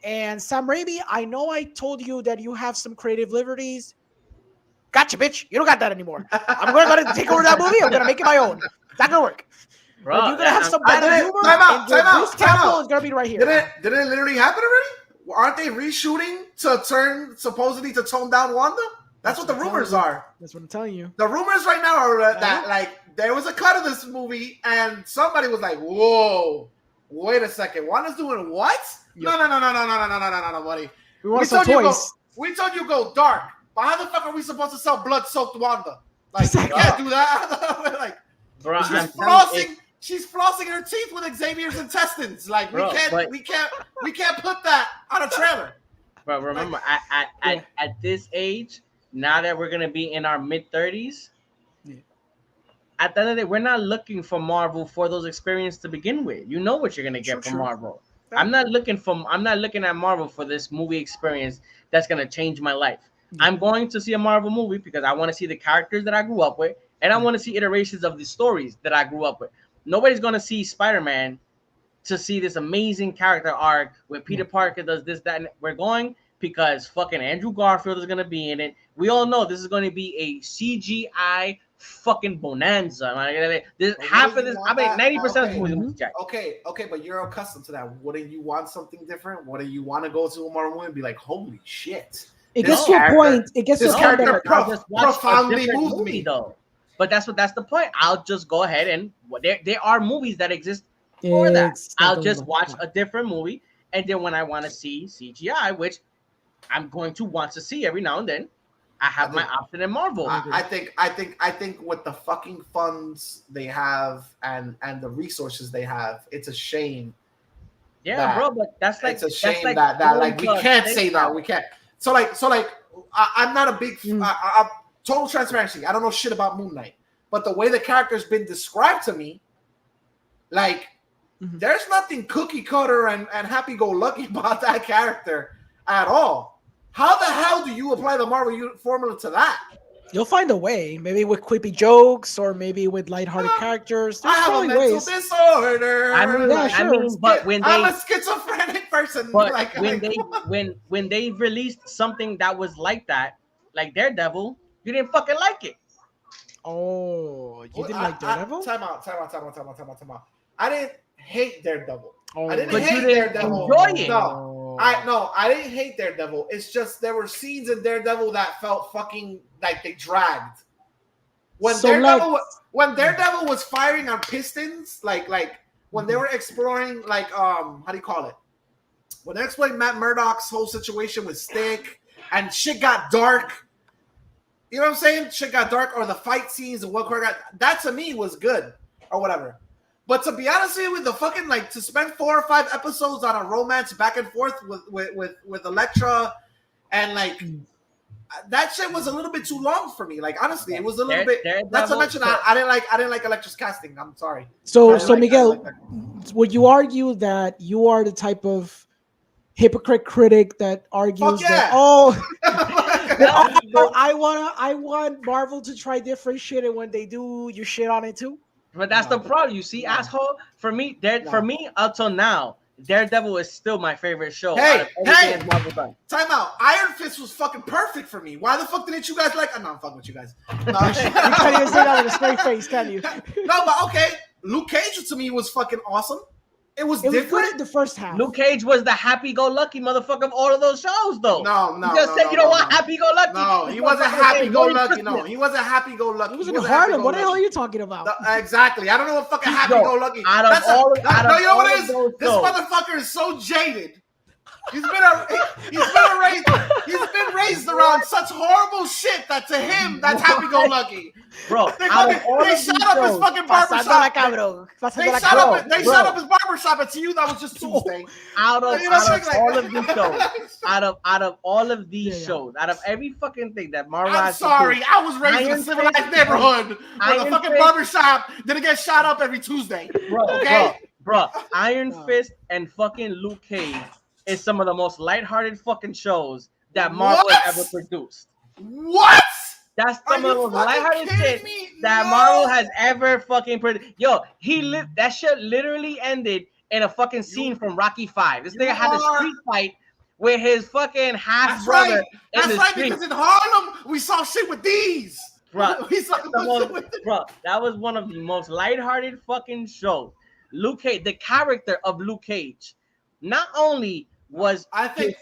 And Sam Raimi, I know I told you that you have some creative liberties. Gotcha, bitch. You don't got that anymore. I'm going to take over that movie. I'm going to make it my own. It's not going to work. Bro, you're going to have some bad humor. Time out. Bruce Campbell is going to be right here. Did it literally happen already? Aren't they reshooting to supposedly to tone down Wanda? That's what the rumors are. That's what I'm telling you. The rumors right now are that like there was a cut of this movie and somebody was like, "Whoa, wait a second, Wanda's doing what?" Yep. No, buddy. We told you go dark. But how the fuck are we supposed to sell blood-soaked Wanda? Like, you can't do that. Like, bro, she's flossing her teeth with Xavier's intestines. Like, bro, we can't put that on a trailer. But remember, at this age, now that we're gonna be in our mid-30s, at the end of the day, we're not looking for Marvel for those experiences to begin with. You know what you're gonna get from Marvel. I'm not looking at Marvel for this movie experience that's gonna change my life. I'm going to see a Marvel movie because I want to see the characters that I grew up with, and I want to see iterations of the stories that I grew up with. Nobody's gonna see Spider-Man to see this amazing character arc where Peter Parker does this, that, and we're going because fucking Andrew Garfield is gonna be in it. We all know this is gonna be a CGI fucking bonanza. Half of this, 90% of the movies. Okay, but you're accustomed to that. Wouldn't you want something different? Wouldn't you want to go to a Marvel movie and be like, holy shit? It gets to a point. It gets to a point that profoundly moved me, though. But that's the point. I'll just go ahead and there are movies that exist for that. I'll just watch a different movie, and then when I want to see CGI, which I'm going to want to see every now and then, I have my option in Marvel. I think with the fucking funds they have and the resources they have, it's a shame. Yeah, bro, but that's like it's a shame that like we can't say that. We can't. So I'm not a big total transparency. I don't know shit about Moon Knight, but the way the character's been described to me, like there's nothing cookie cutter and happy go lucky about that character at all. How the hell do you apply the Marvel formula to that? You'll find a way, maybe with quippy jokes or maybe with lighthearted characters. There's I have a mental disorder. But when I'm a schizophrenic person. But when they released something that was like that, like Daredevil, you didn't fucking like it. Oh, you didn't like Daredevil? Time out. I didn't hate Daredevil. Oh, I didn't But you hate didn't Daredevil. enjoy it. No, I didn't hate Daredevil. It's just there were scenes in Daredevil that felt fucking like they dragged. When Daredevil was firing on pistons, like when they were exploring, like how do you call it? When they're exploring Matt Murdock's whole situation with Stick and shit got dark. You know what I'm saying? Shit got dark, or the fight scenes and what that to me was good or whatever. But to be honest with you, the fucking like to spend 4 or 5 episodes on a romance back and forth with Elektra, and like that shit was a little bit too long for me. Like honestly, it was a little bit. Not to mention, I didn't like Elektra's casting. I'm sorry. So Miguel, would you argue that you are the type of hypocrite critic that argues that I want Marvel to try different shit, and when they do, you shit on it too? But that's the problem. You see, asshole. For me, until now, Daredevil is still my favorite show. Hey, time out. Iron Fist was fucking perfect for me. Why the fuck didn't you guys like? No, I'm fucking with you guys. No, you can't even say that with a straight face, can you? No, but okay. Luke Cage to me was fucking awesome. It was different. Good in the first half. Luke Cage was the happy-go-lucky motherfucker of all of those shows, though. No. You just said you don't want happy-go-lucky. No, he wasn't happy-go-lucky. No, he wasn't happy-go-lucky. He was in Harlem. What the hell are you talking about? Exactly. I don't know what fucking happy-go-lucky. You know what it is? This motherfucker is so jaded. He's been raised around such horrible shit that to him that's happy-go-lucky. Bro, they shot up his fucking barbershop. They shot up his barbershop, and to you that was just Tuesday. Out of all of these shows, out of every fucking thing that Marvel I'm sorry, I was raised in a civilized neighborhood where the fucking barbershop didn't get shot up every Tuesday. Bro, Iron Fist and fucking Luke Cage is some of the most lighthearted fucking shows that Marvel has ever produced. What? That's some of the most lighthearted shit that Marvel has ever fucking produced. Yo, that shit literally ended in a fucking scene from Rocky 5. This nigga had a street fight with his fucking half brother in the street. Because in Harlem we saw shit with these. Bro, that was one of the most lighthearted fucking shows. Luke Cage, the character of Luke Cage, not only was I think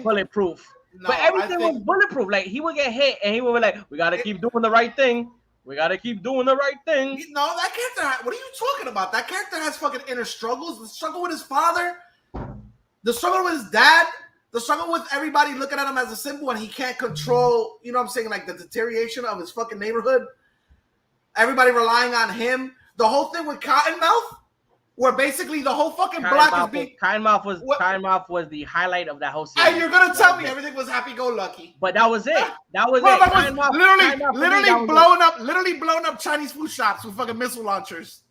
bulletproof, but everything was bulletproof. Like he would get hit and he would be like, "We gotta keep doing the right thing. We gotta keep doing the right thing." No, that character. What are you talking about? That character has fucking inner struggles. The struggle with his father, the struggle with his dad, the struggle with everybody looking at him as a symbol and he can't control. You know what I'm saying? Like the deterioration of his fucking neighborhood. Everybody relying on him. The whole thing with Cottonmouth. Where basically the whole fucking block is being Cottonmouth was the highlight of that whole series. And you're gonna tell me everything was happy-go-lucky. But that was it. That was it. Literally blowing up Chinese food shops with fucking missile launchers.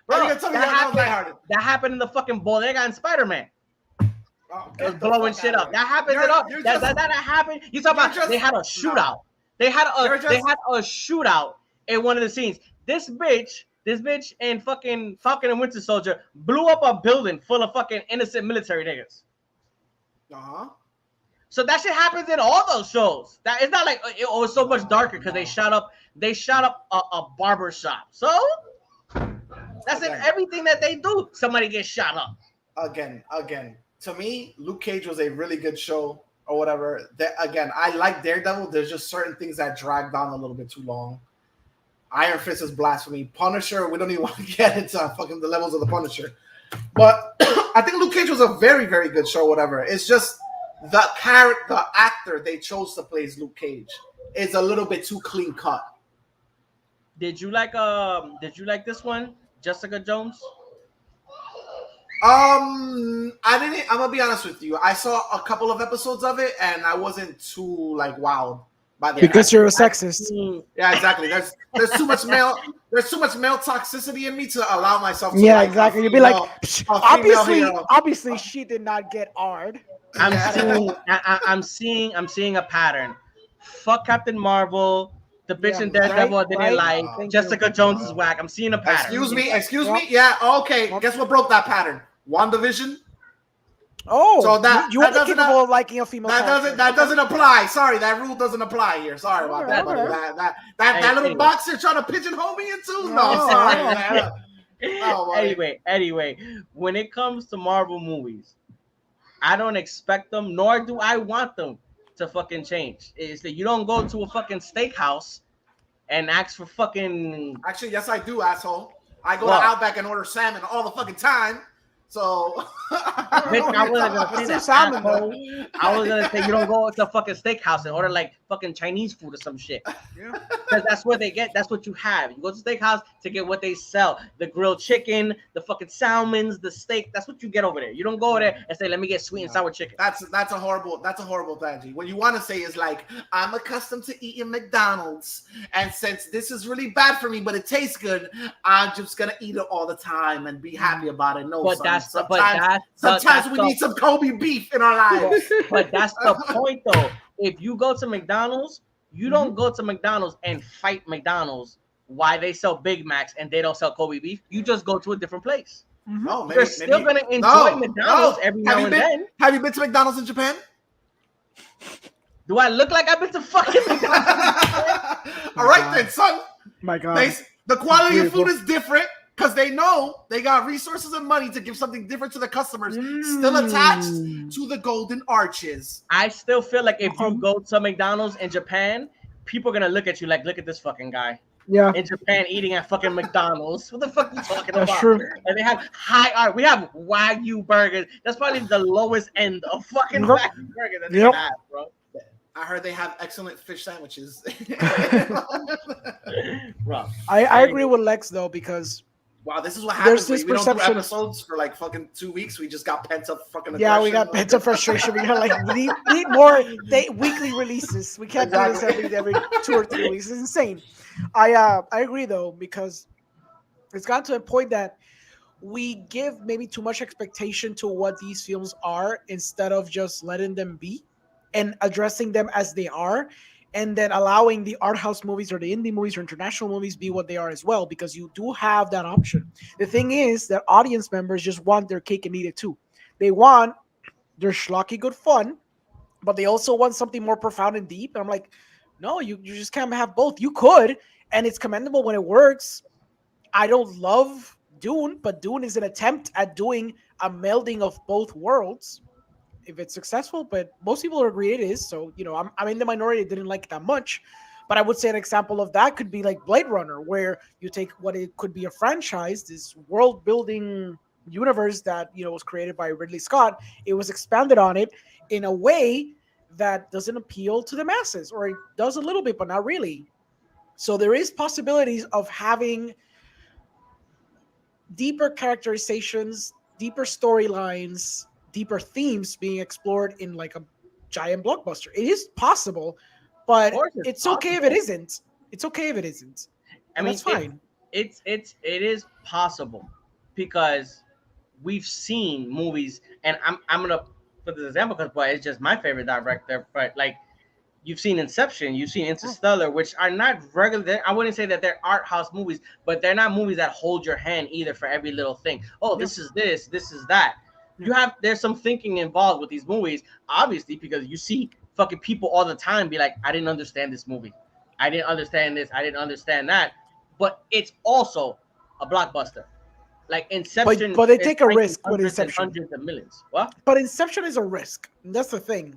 Bro, that happened in the fucking bodega in Spider-Man. It was blowing shit up. That happened at all. That happened. You talk about they had a shootout. They had a shootout in one of the scenes. This bitch and fucking Falcon and Winter Soldier blew up a building full of fucking innocent military niggas. So that shit happens in all those shows. That it's not like it was so much darker because they shot up a barber shop. So that's in everything that they do. Somebody gets shot up. Again. To me, Luke Cage was a really good show or whatever. Again, I like Daredevil. There's just certain things that dragged on a little bit too long. Iron Fist is blasphemy. Punisher, we don't even want to get into fucking the levels of the Punisher. But I think Luke Cage was a very, very good show, whatever. It's just the actor they chose to play as Luke Cage is a little bit too clean cut. Did you like this one, Jessica Jones? I didn't. I'm gonna be honest with you. I saw a couple of episodes of it, and I wasn't too like wowed. Because you're a sexist. Yeah, exactly. There's too much male. There's too much male toxicity in me to allow myself to. Yeah, like exactly. You'd be like, obviously, she did not get R'd. I'm seeing a pattern. Fuck Captain Marvel. The bitch in Daredevil I didn't like. Jessica Jones is whack. I'm seeing a pattern. Excuse me. Yeah. Okay. Guess what broke that pattern? WandaVision. Oh, so you are capable of liking a female. That doesn't apply. Sorry, that rule doesn't apply here. Sorry about that, buddy. That little box you're trying to pigeonhole me into. No, sorry. Oh, boy. Anyway, when it comes to Marvel movies, I don't expect them, nor do I want them to fucking change. It's that you don't go to a fucking steakhouse and ask for fucking. Actually, yes, I do, asshole. I go What? to Outback and order salmon all the fucking time. So Bitch, I wasn't gonna say that, salmon, asshole. I was gonna say you don't go to a fucking steakhouse and order like fucking Chinese food or some shit. Because that's what they get. That's what you have. You go to steakhouse to get what they sell: the grilled chicken, the fucking salmons, the steak. That's what you get over there. You don't go there and say, "Let me get sweet and sour chicken." that's a horrible strategy. What you want to say is like, I'm accustomed to eating McDonald's, and since this is really bad for me, but it tastes good, I'm just gonna eat it all the time and be happy about it. No, But son. that's sometimes we need some Kobe beef in our lives. But that's the point, though. If you go to McDonald's, you don't go to McDonald's and fight McDonald's why they sell Big Macs and they don't sell Kobe beef. You just go to a different place. No, You're still gonna enjoy McDonald's every now and then. Have you been to McDonald's in Japan? Do I look like I've been to fucking McDonald's? All right, then, son. My God. The quality of Beautiful. food is different because they know they got resources and money to give something different to the customers, still attached to the golden arches. I still feel like if you go to McDonald's in Japan, people are gonna look at you like, look at this fucking guy. Yeah. In Japan eating at fucking McDonald's. What the fuck are you talking That's about? true. And they have we have Wagyu burgers. That's probably the lowest end of fucking Yep. Wagyu burger that Yep. they have, bro. I heard they have excellent fish sandwiches. Bro. I agree with Lex though, because Wow, this is what happens There's when this we don't do perception- episodes for like fucking 2 weeks. We just got pent up fucking yeah, we aggression. got pent up frustration. We got like we need more weekly releases. We can't do this every 2 or 3 weeks. It's insane. I agree though, because it's gotten to a point that we give maybe too much expectation to what these films are instead of just letting them be and addressing them as they are, and then allowing the art house movies or the indie movies or international movies be what they are as well, because you do have that option. The thing is that audience members just want their cake and eat it too. They want their schlocky good fun, but they also want something more profound and deep. And I'm like, no, you just can't have both. You could, and it's commendable when it works. I don't love Dune, but Dune is an attempt at doing a melding of both worlds. If it's successful, but most people agree it is. So, you know, I'm in the minority, didn't like it that much. But I would say an example of that could be like Blade Runner, where you take what it could be a franchise, this world building universe that, you know, was created by Ridley Scott. It was expanded on it in a way that doesn't appeal to the masses, or it does a little bit, but not really. So there is possibilities of having deeper characterizations, deeper storylines, deeper themes being explored in like a giant blockbuster. It is possible, but it's okay if it isn't. It's okay if it isn't. I mean, that's fine. It is possible because we've seen movies, and I'm gonna put this example because it's just my favorite director. But like, you've seen Inception, you've seen Interstellar, which are not regular. I wouldn't say that they're art house movies, but they're not movies that hold your hand either for every little thing. Oh, this is this is that. There's some thinking involved with these movies, obviously, because you see fucking people all the time be like, I didn't understand this movie. I didn't understand this. I didn't understand that. But it's also a blockbuster. Like Inception. But they take a risk with Inception. Hundreds of millions. What? But Inception is a risk. That's the thing.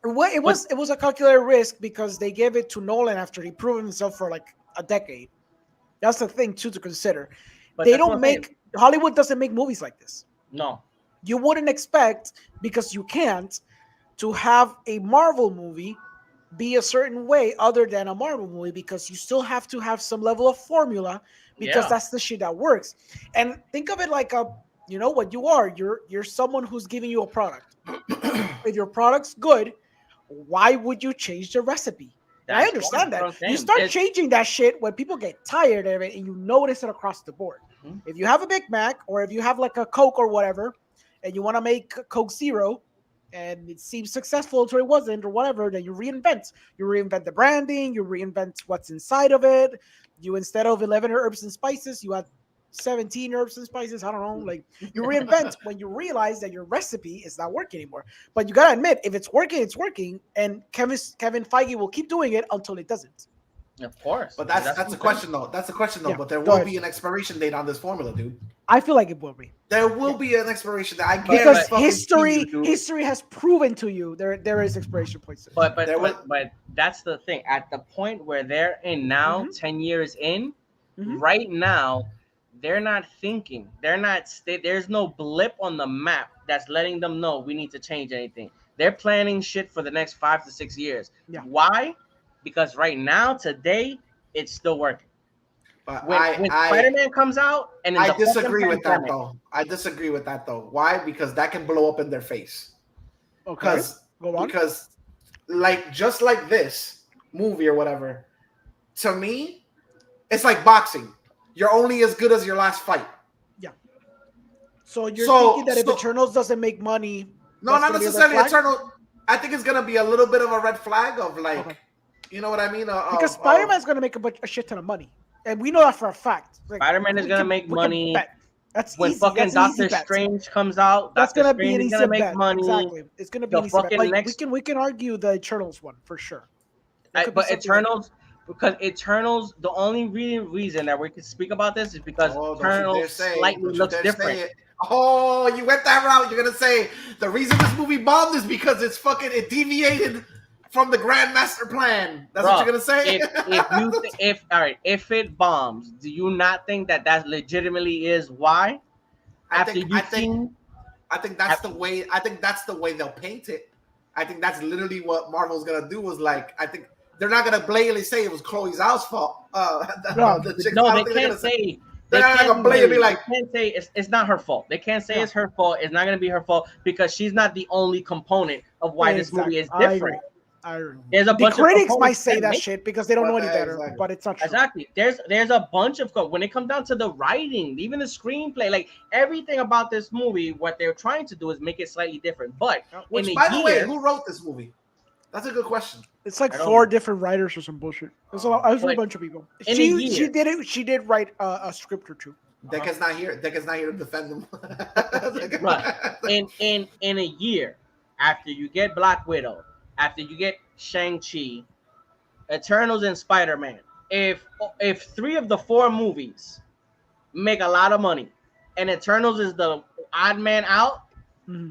It was a calculated risk because they gave it to Nolan after he proved himself for like a decade. That's the thing too to consider. But they don't make Hollywood doesn't make movies like this. No. You wouldn't expect, because you can't, to have a Marvel movie be a certain way other than a Marvel movie, because you still have to have some level of formula, because that's the shit that works. And think of it like you know what you are. You're someone who's giving you a product. If your product's good, why would you change the recipe? I understand that. You start changing that shit when people get tired of it and you notice it across the board. Mm-hmm. If you have a Big Mac, or if you have like a Coke or whatever, and you want to make Coke Zero, and it seems successful until it wasn't, or whatever, then you reinvent. You reinvent the branding, you reinvent what's inside of it. You, instead of 11 herbs and spices, you add 17 herbs and spices. I don't know. Like, you reinvent when you realize that your recipe is not working anymore. But you got to admit, if it's working, it's working. And Kevin Feige will keep doing it until it doesn't. Of course. But that's a question though. That's a question though. Yeah, But there go will ahead. be an expiration date on this formula, dude. I feel like it will be There will be an expiration date. I because guarantee history you, dude. history has proven to you there is expiration points. But There but that's the thing. At the point where they're in now, Mhm. 10 years in, Mhm. right now, they're not thinking. They're not. There's no blip on the map that's letting them know we need to change anything. They're planning shit for the next 5 to 6 years. Yeah. Why? Because right now, today, it's still working. But When Spider-Man comes out, and in I the fucking disagree with that pandemic- though. I disagree with that though. Why? Because that can blow up in their face. Okay, go on. Because like just like this movie or whatever, to me, it's like boxing. You're only as good as your last fight. So you're So- thinking that if so- Eternals doesn't make money, No, that's not gonna be a red necessarily flag? Eternal. I think it's gonna be a little bit of a red flag of like, Okay. you know what I mean? Because Spider-Man's going to make a shit ton of money, and we know that for a fact. Like, Spider-Man is we gonna can- make we can money. bet. That's When easy. fucking That's an easy Doctor bet. Strange comes out, That's Doctor gonna be an Strange is easy gonna make bet. money. Exactly. It's gonna be The an easy bet. fucking Like, next- we can argue the Eternals one for sure. There could be But something Eternals, because Eternals, the only reason that we can speak about this is because Eternals slightly looks different. Oh, you went that route. You're gonna say the reason this movie bombed is because it deviated from the Grand Master Plan. That's what you're gonna say. If it bombs, do you not think that legitimately is why? I think that's the way. I think that's the way they'll paint it. I think that's literally what Marvel's gonna do. Was like, I think they're not gonna blatantly say it was Chloe Zhao's fault. They can't say. They're not gonna blatantly like. They can't say it's not her fault. They can't say it's her fault. It's not gonna be her fault because she's not the only component of why this movie is different. I agree. There's a The bunch of critics components might say that make- shit because they don't know any better, but it's not true. Exactly. There's a bunch of when it comes down to the writing, even the screenplay, like everything about this movie, what they're trying to do is make it slightly different. But Which, in by a the year, way, who wrote this movie? That's a good question. It's like I don't 4 know. different writers or some bullshit. There's a But bunch of people. in a She year- did it. She did write a script or two. Decca's not here. Decca's not here to defend them. right. In a year, after you get Black Widow, after you get Shang-Chi, Eternals, and Spider-Man, if 3 of the 4 movies make a lot of money, and Eternals is the odd man out,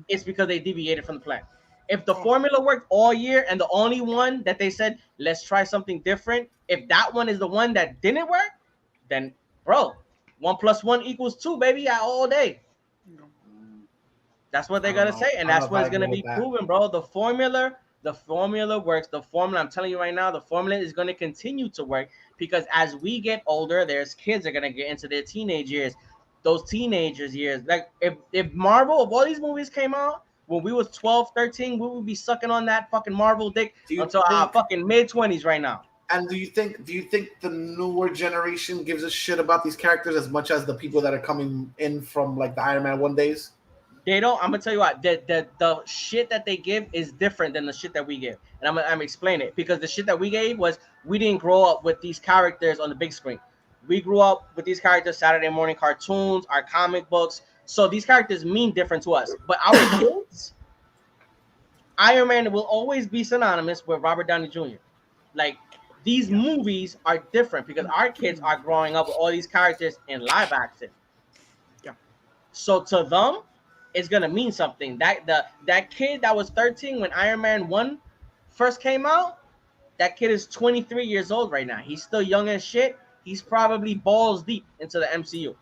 it's because they deviated from the plan. If the formula worked all year and the only one that they said let's try something different, if that one is the one that didn't work, then bro, 1 + 1 = 2, baby, all day. That's what they're gonna say, and that's what it's gonna be proven, bro. The formula works. The formula, I'm telling you right now, the formula is gonna continue to work because as we get older, there's kids that are gonna get into their teenage years. Those teenagers years, like if Marvel, if all these movies came out when we was 12, 13, we would be sucking on that fucking Marvel dick until our fucking mid-20s right now. And do you think the newer generation gives a shit about these characters as much as the people that are coming in from like the Iron Man 1 days? They don't. I'm gonna tell you what. The shit that they give is different than the shit that we give, and I'm gonna explain it because the shit that we gave was we didn't grow up with these characters on the big screen. We grew up with these characters, Saturday morning cartoons, our comic books. So these characters mean different to us. But our kids, Iron Man will always be synonymous with Robert Downey Jr. Like these movies are different because our kids are growing up with all these characters in live action. Yeah. So to them, it's gonna mean something. That kid that was 13 when Iron Man 1 first came out, that kid is 23 years old right now. He's still young as shit. He's probably balls deep into the MCU.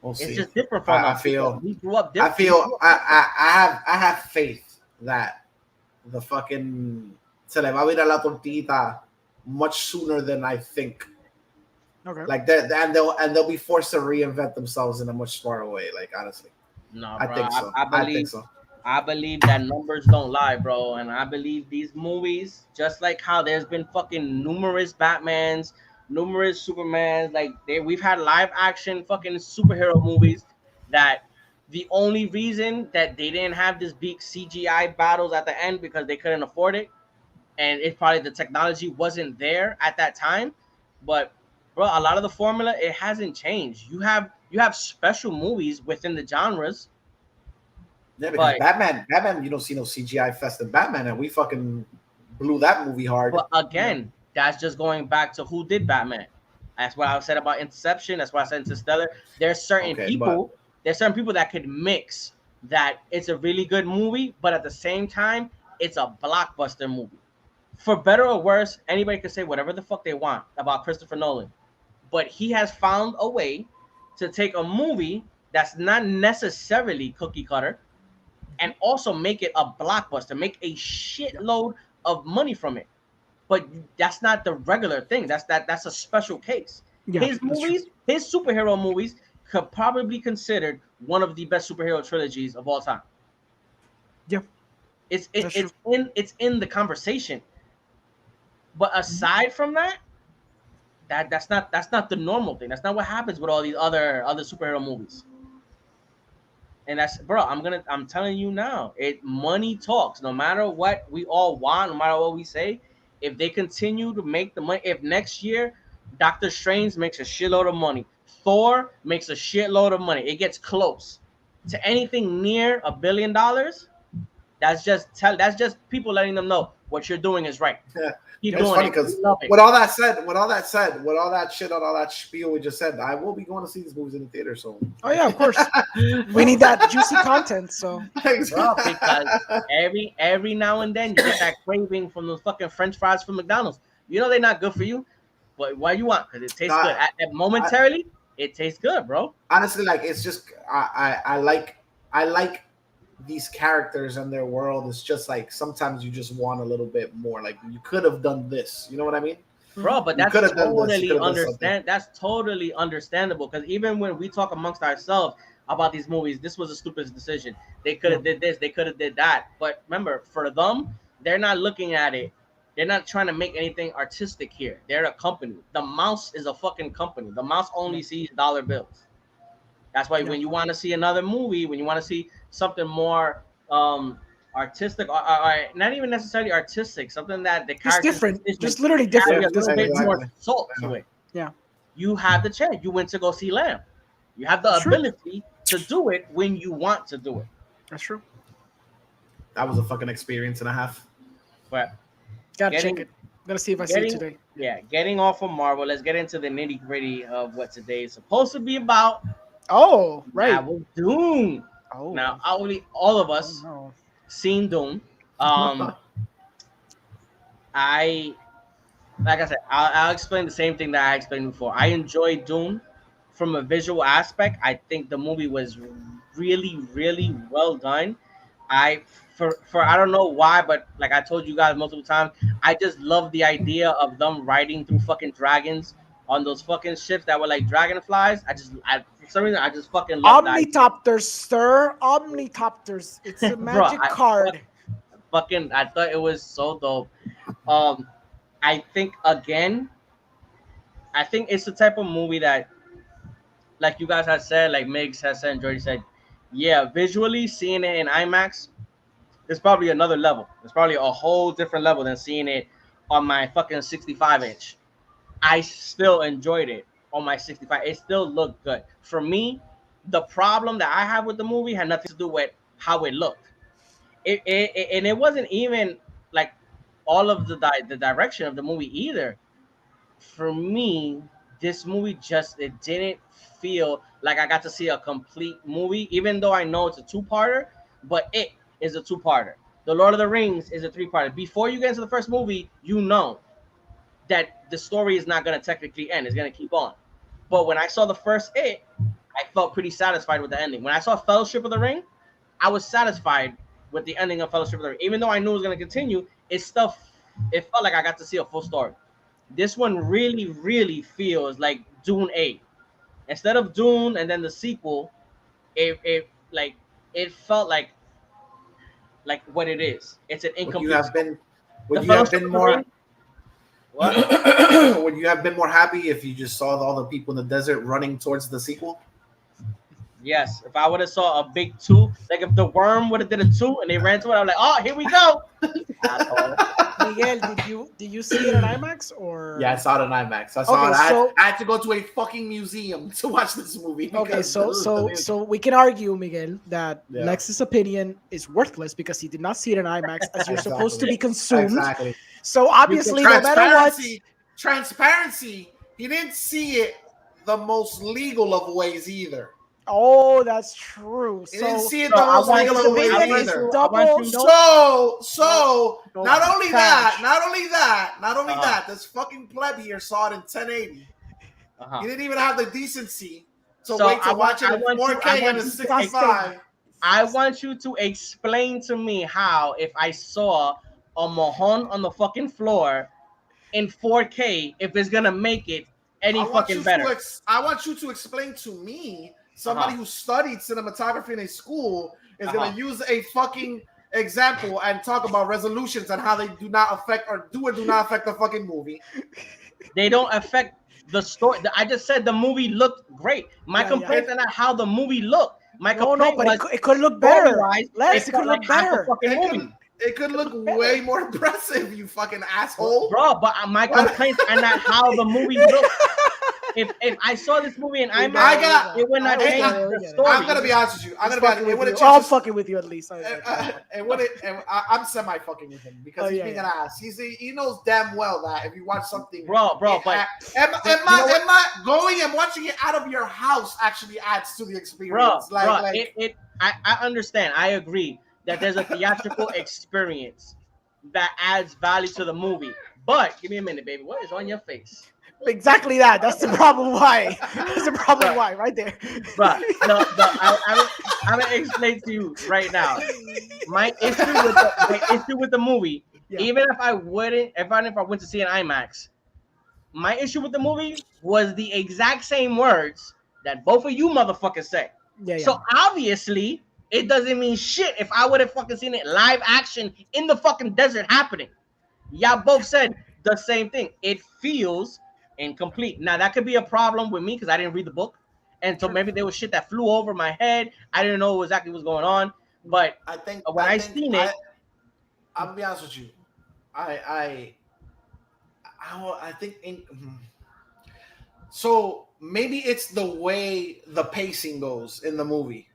We'll see. It's just different from us. We grew up different. I have faith that the fucking se le va a virar la tortita much sooner than I think. Okay. Like that, and they'll be forced to reinvent themselves in a much smarter way. Like honestly, no, I bro, think so. I think so. I believe that numbers don't lie, bro, and I believe these movies, just like how there's been fucking numerous Batmans, numerous Supermans, like we've had live action fucking superhero movies that the only reason that they didn't have this big CGI battles at the end because they couldn't afford it, and it's probably the technology wasn't there at that time, but bro, a lot of the formula, it hasn't changed. You have special movies within the genres. Yeah, because Batman, you don't see no CGI fest in Batman, and we fucking blew that movie hard. But again, that's just going back to who did Batman. That's what I said about Inception. That's what I said Interstellar. There's certain people. There's certain people that could mix that. It's a really good movie, but at the same time, it's a blockbuster movie. For better or worse, anybody can say whatever the fuck they want about Christopher Nolan, but he has found a way to take a movie that's not necessarily cookie cutter and also make it a blockbuster, make a shitload of money from it. But that's not the regular thing. That's a special case. Yeah, His movies, his superhero movies, could probably be considered one of the best superhero trilogies of all time. Yeah, it's in the conversation. But aside from that, that's not the normal thing. That's not what happens with all these other superhero movies. And that's, bro, I'm telling you now, money talks. No matter what we all want, no matter what we say, if they continue to make the money, if next year Doctor Strange makes a shitload of money, Thor makes a shitload of money, it gets close to anything near $1 billion, that's just people letting them know what you're doing is right. Yeah. Keep it's doing funny it. because with all that shit on all that spiel we just said, I will be going to see these movies in the theater. So yeah, of course, we need that juicy content. So bro, because every now and then you get that craving from those fucking French fries from McDonald's. You know they're not good for you, but why you want? Because it tastes good. Momentarily, it tastes good, bro. Honestly, like it's just I like these characters and their world. It's just like sometimes you just want a little bit more. Like you could have done this. You know what I mean? Bro, but that's totally understandable. Because even when we talk amongst ourselves about these movies, this was a stupid decision. They could have did this. They could have did that. But remember, for them, they're not looking at it. They're not trying to make anything artistic here. They're a company. The mouse is a fucking company. The mouse only sees dollar bills. That's why when you want to see another movie, when you want to see something more artistic, or not even necessarily artistic, something that the characters different, just literally different, a little bit more salt to it. Yeah, you have the chance. You went to go see Lamb. You have the ability to do it when you want to do it. That's true. That was a fucking experience and a half. But gotta check it. I'm gonna see if I see it today. Yeah, getting off of Marvel. Let's get into the nitty gritty of what today is supposed to be about. Oh, right. Dune. Oh. Now, all of us seen Dune. Like I said, I'll explain the same thing that I explained before. I enjoyed Dune from a visual aspect. I think the movie was really, really well done. For I don't know why, but like I told you guys multiple times, I just love the idea of them riding through fucking dragons on those fucking ships that were like dragonflies. For some reason, I just fucking love that. Omnitopters, sir. Omnitopters. It's a magic card. I thought it was so dope. I think it's the type of movie that, like you guys have said, like Migs has said and Jordy said, yeah, visually seeing it in IMAX is probably another level. It's probably a whole different level than seeing it on my fucking 65-inch. I still enjoyed it on my 65. It still looked good. For me, the problem that I have with the movie had nothing to do with how it looked. It wasn't even like all of the direction of the movie either. For me, this movie it didn't feel like I got to see a complete movie, even though I know it's a two-parter, but it is a two-parter. The Lord of the Rings is a three-parter. Before you get into the first movie, you know that the story is not going to technically end. It's going to keep on. But when I saw the first I felt pretty satisfied with the ending. When I saw Fellowship of the Ring, I was satisfied with the ending of Fellowship of the Ring. Even though I knew it was going to continue, it felt like I got to see a full story. This one really, really feels like Dune 8. Instead of Dune and then the sequel, it felt like what it is. It's an incomplete. Would you have been more would you have been more happy if you just saw all the people in the desert running towards the sequel? Yes, if I would have saw a big 2, like if the worm would have did a 2 and they ran to it, I'm like, oh, here we go. Miguel, did you see it in IMAX or? Yeah, I saw it in IMAX. I had to go to a fucking museum to watch this movie. Okay, so we can argue, Miguel, that Lex's opinion is worthless because he did not see it in IMAX as you're supposed to be consumed. Exactly. So obviously, no matter what, transparency. He didn't see it the most legal of ways either. oh, that's true. He didn't So see it the most legal of ways either. double. So not only trash. that, this fucking pleb here saw it in 1080. He didn't even have the decency to wait to watch it in 4K and a 65. I want you to explain to me how, if I saw a mojon on the fucking floor in 4K, if it's gonna make it any fucking better. I want you to explain to me, somebody who studied cinematography in a school, is gonna use a fucking example and talk about resolutions and how they do not affect or do not affect the fucking movie. They don't affect the story. I just said the movie looked great. My complaints are not how the movie looked. My complaint was it could look better. It could look better. It could look way more impressive, you fucking asshole. Bro, but my complaints are not how the movie looked. If I saw this movie and it would not change the story. I'm gonna be honest with you. I'm fucking with you at least. I'm semi fucking with him because he's being an ass. He knows damn well that if you watch something, bro, but am I going and watching it out of your house actually adds to the experience? I understand. I agree that there's a theatrical experience that adds value to the movie. But give me a minute, baby. What is on your face? Exactly that. That's the problem. Why? That's the problem. Why? Right there. But I'm gonna explain to you right now. My issue with the movie, even if I went to see an IMAX, my issue with the movie was the exact same words that both of you motherfuckers say. So obviously, it doesn't mean shit if I would have fucking seen it live action in the fucking desert happening. Y'all both said the same thing. It feels incomplete. Now that could be a problem with me because I didn't read the book, and so maybe there was shit that flew over my head. I didn't know exactly what's going on. But I think when I seen it, I'm gonna be honest with you. I think so maybe it's the way the pacing goes in the movie,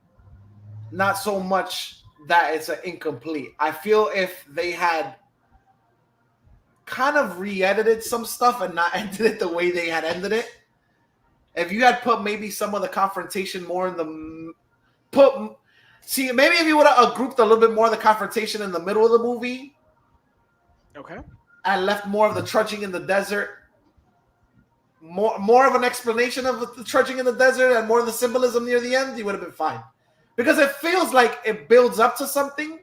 not so much that it's an incomplete. I feel if they had kind of re-edited some stuff and not ended it the way they had ended it, if you had put maybe some of the confrontation more in the maybe if you would have grouped a little bit more of the confrontation in the middle of the movie, and left more of the trudging in the desert, more of an explanation of the trudging in the desert and more of the symbolism near the end, you would have been fine. Because it feels like it builds up to something,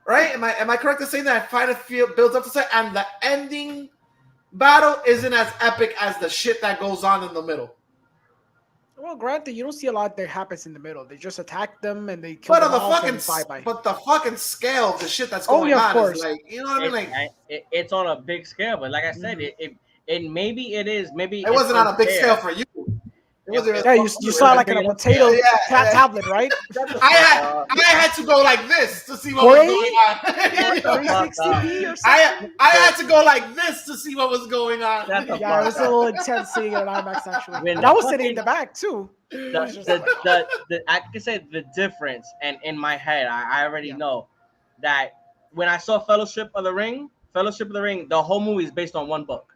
right? Am I correct in saying that? I find it builds up to something, and the ending battle isn't as epic as the shit that goes on in the middle. Well, granted, you don't see a lot that happens in the middle. They just attack them and they kill them all. But the fucking scale of the shit that's going on is like, you know what I mean? Like, it's on a big scale, but like I said, it maybe it is. Maybe it wasn't on a big scale for you. You saw it like in a potato tablet, right? I had to go like this to see what was going on. 360p or something? I had to go like this to see what was going on. Yeah, it was a little intense seeing it on IMAX actually. And I was sitting in the back too. I can say the difference, and in my head, I already know that when I saw Fellowship of the Ring, the whole movie is based on one book.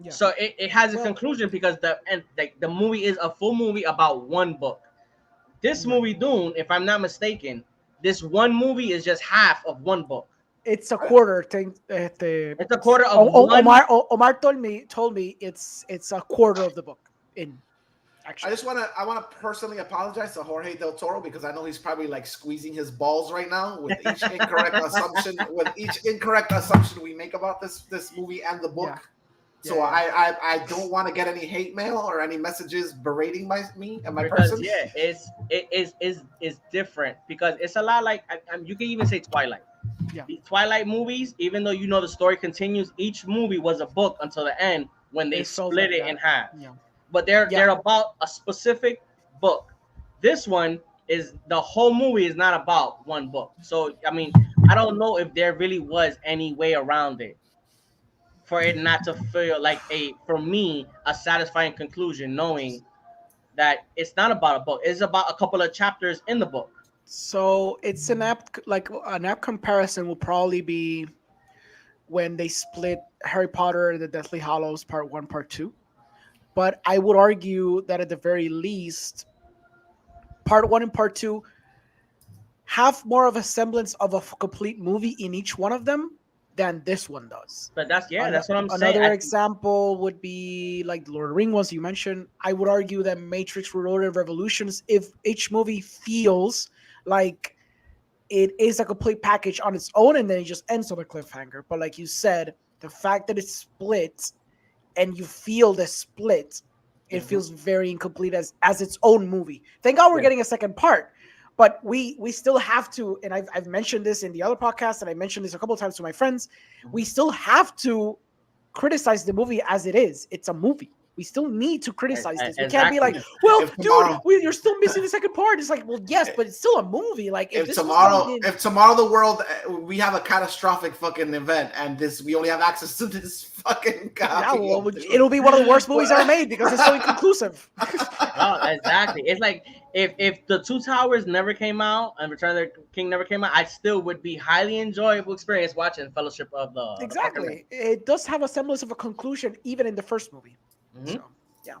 Yeah. So it has a conclusion because the movie is a full movie about one book. This movie, Dune, if I'm not mistaken, this one movie is just half of one book. It's a quarter thing. It's a quarter of one. Omar told me it's a quarter of the book. Actually, I want to personally apologize to Jorge Del Toro because I know he's probably like squeezing his balls right now with each incorrect assumption we make about this movie and the book. Yeah. So I don't want to get any hate mail or any messages berating me and my person. Yeah, it's different because it's a lot like you can even say Twilight. Yeah. The Twilight movies, even though you know the story continues, each movie was a book until the end when they split it in half. Yeah. But they're about a specific book. This one is the whole movie is not about one book. So I mean, I don't know if there really was any way around it for it not to feel like for me, a satisfying conclusion, knowing that it's not about a book. It's about a couple of chapters in the book. So it's an app comparison will probably be when they split Harry Potter and the Deathly Hallows Part 1, Part 2. But I would argue that at the very least, Part 1 and Part 2 have more of a semblance of a complete movie in each one of them than this one does. But that's what I'm saying. Another example would be like the Lord of the Rings ones you mentioned. I would argue that Matrix Reloaded, Revolutions, if each movie feels like it is a complete package on its own and then it just ends on a cliffhanger. But like you said, the fact that it's split and you feel the split, it feels very incomplete as its own movie. Thank God we're getting a second part. But we still have to, and I've mentioned this in the other podcast, and I mentioned this a couple of times to my friends, we still have to criticize the movie as it is. It's a movie. We still need to criticize this. We can't be like, well, dude, you're still missing the second part. It's like, well, yes, but it's still a movie. Like, if tomorrow the world, we have a catastrophic fucking event, and we only have access to this fucking copy. Yeah, well, it'll be one of the worst movies ever made because it's so inconclusive. No, exactly. It's like if the Two Towers never came out and Return of the King never came out, I still would be highly enjoyable experience watching Fellowship of the Exactly. It does have a semblance of a conclusion even in the first movie. Mm-hmm. So, yeah,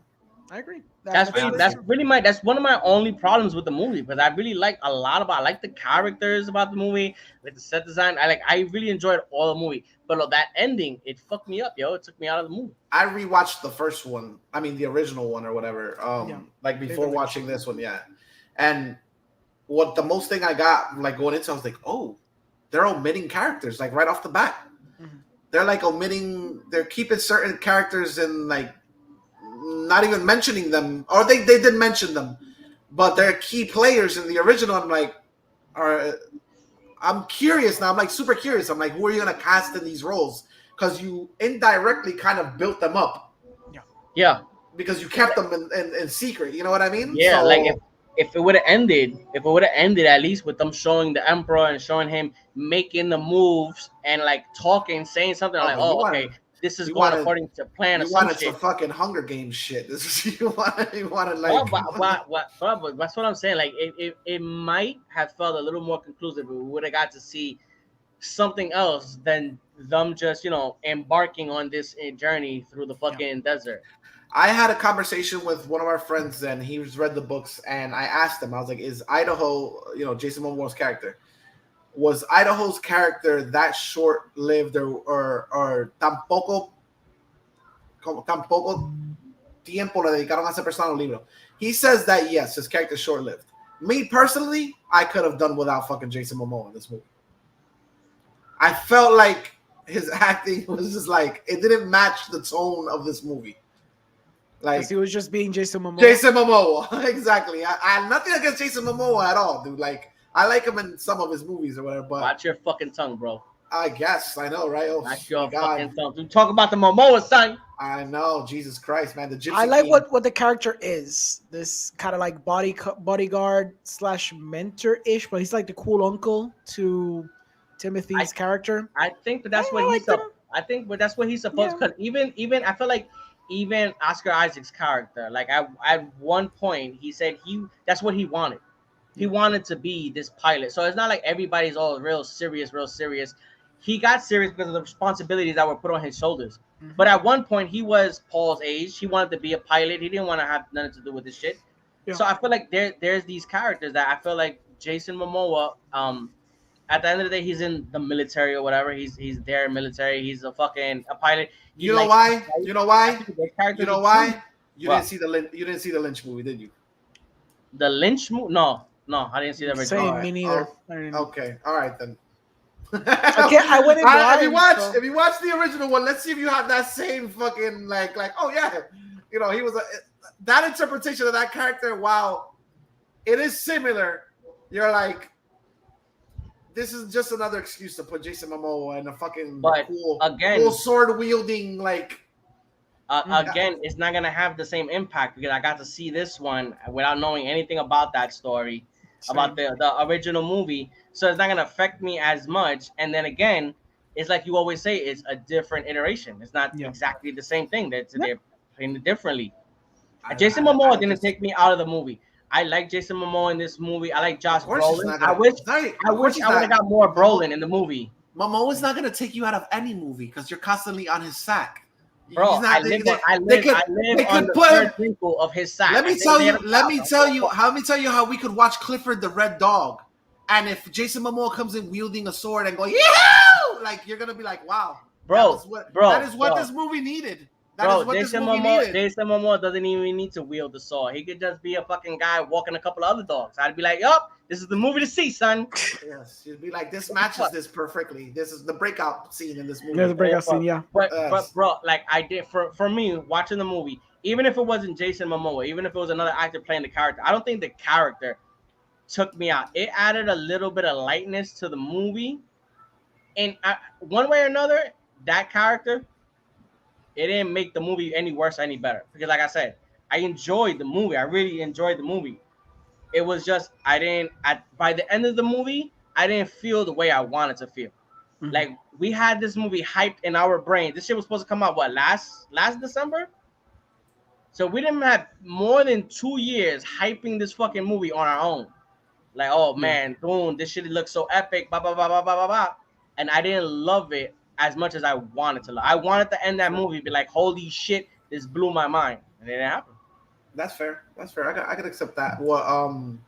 I agree. That's one of my only problems with the movie, because I really like a lot about. I like the characters about the movie, like the set design. I really enjoyed all the movie, but that ending, it fucked me up, yo. It took me out of the movie. I rewatched the first one. I mean, the original one or whatever. Like before watching this one, yeah. And what the most thing I got like going into, I was like, oh, they're omitting characters like right off the bat. Mm-hmm. They're like they're keeping certain characters and like not even mentioning them, or they did mention them, but they're key players in the original. I'm like, I'm curious now. I'm like super curious. I'm like, who are you gonna cast in these roles? Because you indirectly kind of built them up. Yeah. Because you kept them in secret. You know what I mean? Yeah. So, like if it would have ended, at least with them showing the Emperor and showing him making the moves and like talking, saying something okay. This is going according to plan. You wanted some fucking Hunger Games shit. This is you wanted like. But that's what I'm saying. Like it might have felt a little more conclusive. We would have got to see something else than them just embarking on this journey through the fucking desert. I had a conversation with one of our friends, and he's read the books, and I asked him, I was like, "Is Idaho, Jason Momoa's character?" Was Idaho's character that short-lived or tampoco tiempo le dedicaron a esa persona al libro? He says that yes, his character's short-lived. Me personally, I could have done without fucking Jason Momoa in this movie. I felt like his acting was just like it didn't match the tone of this movie. Like he was just being Jason Momoa. Jason Momoa, exactly. I have nothing against Jason Momoa at all, dude. Like. I like him in some of his movies or whatever, but watch your fucking tongue, bro. I guess I know, right? Watch your fucking tongue. You talk about the Momoa, son. I know, Jesus Christ, man. The Gypsy I like what the character is. This kind of like bodyguard / mentor-ish, but he's like the cool uncle to Timothy's character. I think that's what he's. I think, but that's what he's supposed. Because even I feel like even Oscar Isaac's character, like at one point he said that's what he wanted. He wanted to be this pilot. So it's not like everybody's all real serious. He got serious because of the responsibilities that were put on his shoulders. Mm-hmm. But at one point, he was Paul's age. He wanted to be a pilot. He didn't want to have nothing to do with this shit. Yeah. So I feel like there's these characters that I feel like Jason Momoa, at the end of the day, he's in the military or whatever. He's there military. He's a pilot. You know why? You know why? You didn't see the Lynch movie, did you? The Lynch movie? No, I didn't see that. Same, me neither. Okay, all right then. I went in blind, if you watch the original one, let's see if you have that same fucking like oh yeah, he was that interpretation of that character. Wow, it is similar. You're like, this is just another excuse to put Jason Momoa in a fucking cool sword wielding like. Again, it's not gonna have the same impact because I got to see this one without knowing anything about that story. About the original movie, so it's not gonna affect me as much. And then again, it's like you always say, it's a different iteration. It's not exactly the same thing. They're playing it differently. Jason Momoa didn't take me out of the movie. I like Jason Momoa in this movie. I like Josh Of course he's Brolin. not I gonna- wish Sorry, I of course wish he's I would have not- got more Brolin in the movie. Momoa's not gonna take you out of any movie because you're constantly on his sack. Bro, He's not- I live they on could the put him- third wrinkle of his side. Let me tell you how we could watch Clifford the Red Dog, and if Jason Momoa comes in wielding a sword and going, yeah, like you're gonna be like, wow, Bro, that is what this movie needed. Jason Momoa doesn't even need to wield the sword. He could just be a fucking guy walking a couple of other dogs. I'd be like, yup, this is the movie to see, son. Yes, you'd be like, this matches this perfectly. This is the breakout scene in this movie. Yeah, the breakout scene, yeah. But bro, like I did for me watching the movie, even if it wasn't Jason Momoa, even if it was another actor playing the character, I don't think the character took me out. It added a little bit of lightness to the movie, and one way or another, that character, it didn't make the movie any worse or any better. Because like I said, I enjoyed the movie. I really enjoyed the movie. It was just by the end of the movie, I didn't feel the way I wanted to feel. Mm-hmm. Like we had this movie hyped in our brain. This shit was supposed to come out last December? So we didn't have more than 2 years hyping this fucking movie on our own. Like, oh man, Dune, this shit looks so epic, blah blah blah blah blah blah blah. And I didn't love it as much as I wanted to. I wanted to end that movie be like, holy shit, this blew my mind, and it didn't happen. That's fair. I could accept that. Well,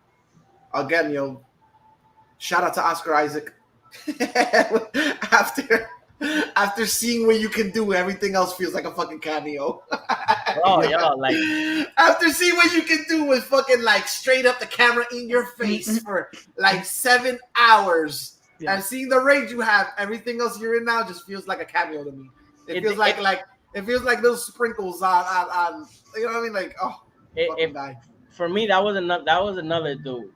again, shout out to Oscar Isaac. After seeing what you can do, everything else feels like a fucking cameo. Oh, yo, like after seeing what you can do with fucking like straight up the camera in your face for like 7 hours. Yeah. And seeing the range you have, everything else you're in now just feels like a cameo to me. It feels like those sprinkles on you know what I mean? Like, oh, for me, that was another dude.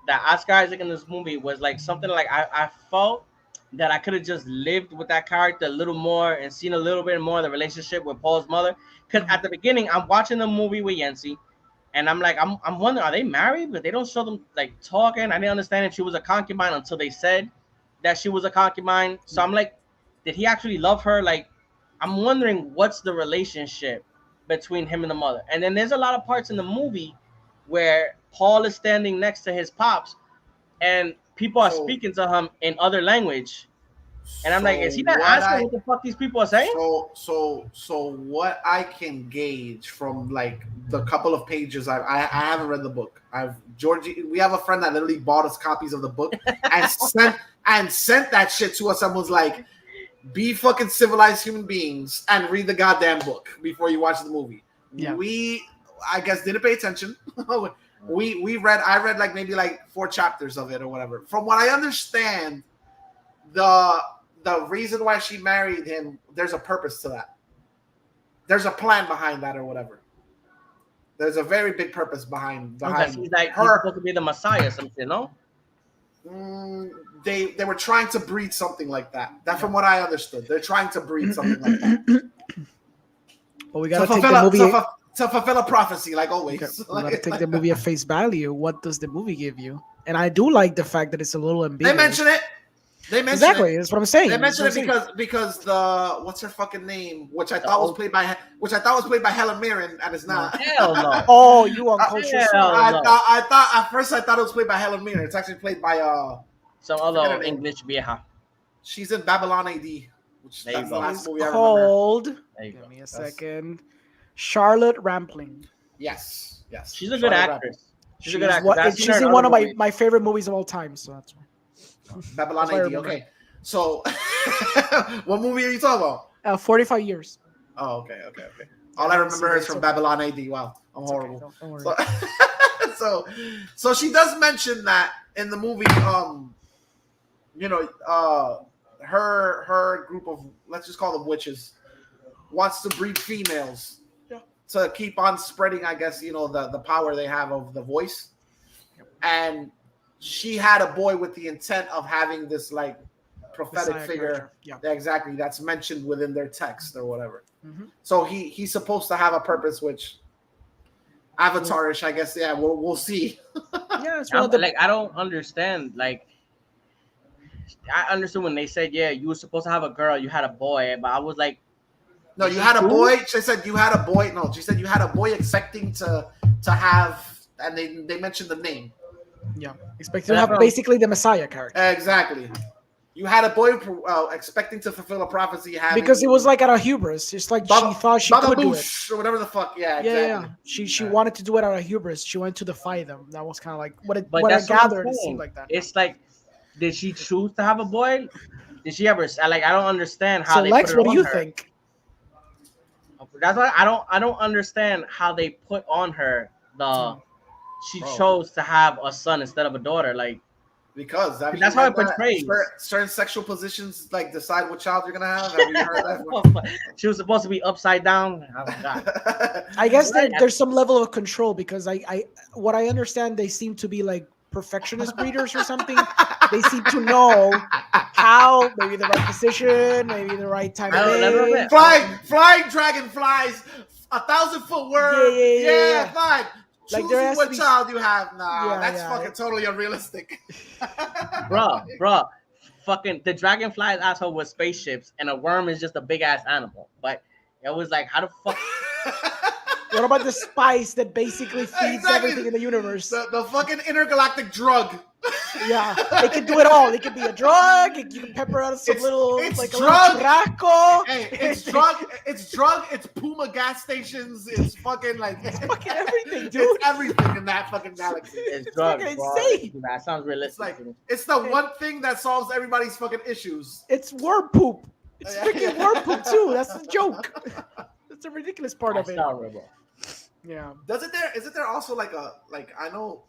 That Oscar Isaac in this movie was like something like I felt that I could have just lived with that character a little more and seen a little bit more of the relationship with Paul's mother. Because at the beginning, I'm watching the movie with Yancy, and I'm like, I'm wondering, are they married? But they don't show them like talking. I didn't understand if she was a concubine until they said that she was a concubine. So I'm like, did he actually love her? Like, I'm wondering what's the relationship between him and the mother. And then there's a lot of parts in the movie where Paul is standing next to his pops and people are speaking to him in other language. And I'm like, is he not asking what the fuck these people are saying? So what I can gauge from like the couple of pages, I haven't read the book. We have a friend that literally bought us copies of the book and sent that shit to us and was like, be fucking civilized human beings and read the goddamn book before you watch the movie. Yeah. We, I guess, didn't pay attention. I read like maybe like 4 chapters of it or whatever. From what I understand, the reason why she married him, there's a purpose to that. There's a plan behind that or whatever. There's a very big purpose behind he's like her. He's supposed to be the Messiah or something, no? They were trying to breed something like that. That's from what I understood. They're trying to breed something like that. But we gotta take the movie to fulfill a prophecy, like always. Okay, we gotta take the movie at face value. What does the movie give you? And I do like the fact that it's a little ambiguous. They mention it. Exactly. That's what I'm saying. They mentioned it because the what's her fucking name, which I thought was played by Helen Mirren, and it's not. Hell no. Oh, you uncultured. I thought at first it was played by Helen Mirren. It's actually played by some other English vieja. She's in Babylon AD, which that's the last movie I remember. Called. Give me a second. Charlotte Rampling. Yes. She's a good actress. She's a good actress. She's in one of my favorite movies of all time, so that's why. Babylon AD. Okay, so what movie are you talking about? 45 years. Oh, okay. All I remember is from Babylon AD. Wow, I'm horrible. Okay, don't worry. So she does mention that in the movie. Her group of, let's just call them witches, wants to breed females to keep on spreading, I guess, the power they have of the voice. And she had a boy with the intent of having this like prophetic figure. Yeah, exactly. That's mentioned within their text or whatever. Mm-hmm. So he's supposed to have a purpose, which Avatar-ish, I guess. Yeah, we'll see. Yeah, it's like I don't understand. Like, I understood when they said, yeah, you were supposed to have a girl, you had a boy, but I was like, no, you had a boy. She said you had a boy. No, she said you had a boy expecting to have and they mentioned the name. Yeah, expecting to have basically the Messiah character. Exactly. You had a boy expecting to fulfill a prophecy, because it was like out of hubris. It's like she thought she could do it, or whatever the fuck. Yeah, exactly. Yeah. She wanted to do it out of hubris. She wanted to defy them. That was kind of like what I that's gathered. It seemed like that. It's like, did she choose to have a boy? Did she ever? Like, I don't understand how. So they Lex, put it what do you her. think? That's why I don't understand how they put on her she chose to have a son instead of a daughter. Like, because that's how it portrays. Certain sexual positions like decide what child you're gonna have. Have you heard that? She was supposed to be upside down. Oh my God. I guess there's some level of control because what I understand, they seem to be like perfectionist breeders or something. They seem to know how, maybe the right position, maybe the right time of day. Flying dragonflies, 1,000-foot worm. Yeah, fine. Like choosing what child you have. Nah, that's fucking totally unrealistic. Bruh. Fucking the dragonfly's asshole was spaceships and a worm is just a big ass animal. But it was like, how the fuck? What about the spice that basically feeds everything in the universe? The fucking intergalactic drug. Yeah, it can do it all. It can be a drug. You can pepper out some little churrasco. Hey, it's drug. It's Puma gas stations. It's fucking like it's fucking everything, dude. It's everything in that fucking galaxy. It's drugs, fucking bro. insane. That sounds realistic. It's the one thing that solves everybody's fucking issues. It's worm poop. It's freaking worm poop too. That's the joke. That's the ridiculous part of it. Yeah. Isn't there also like I know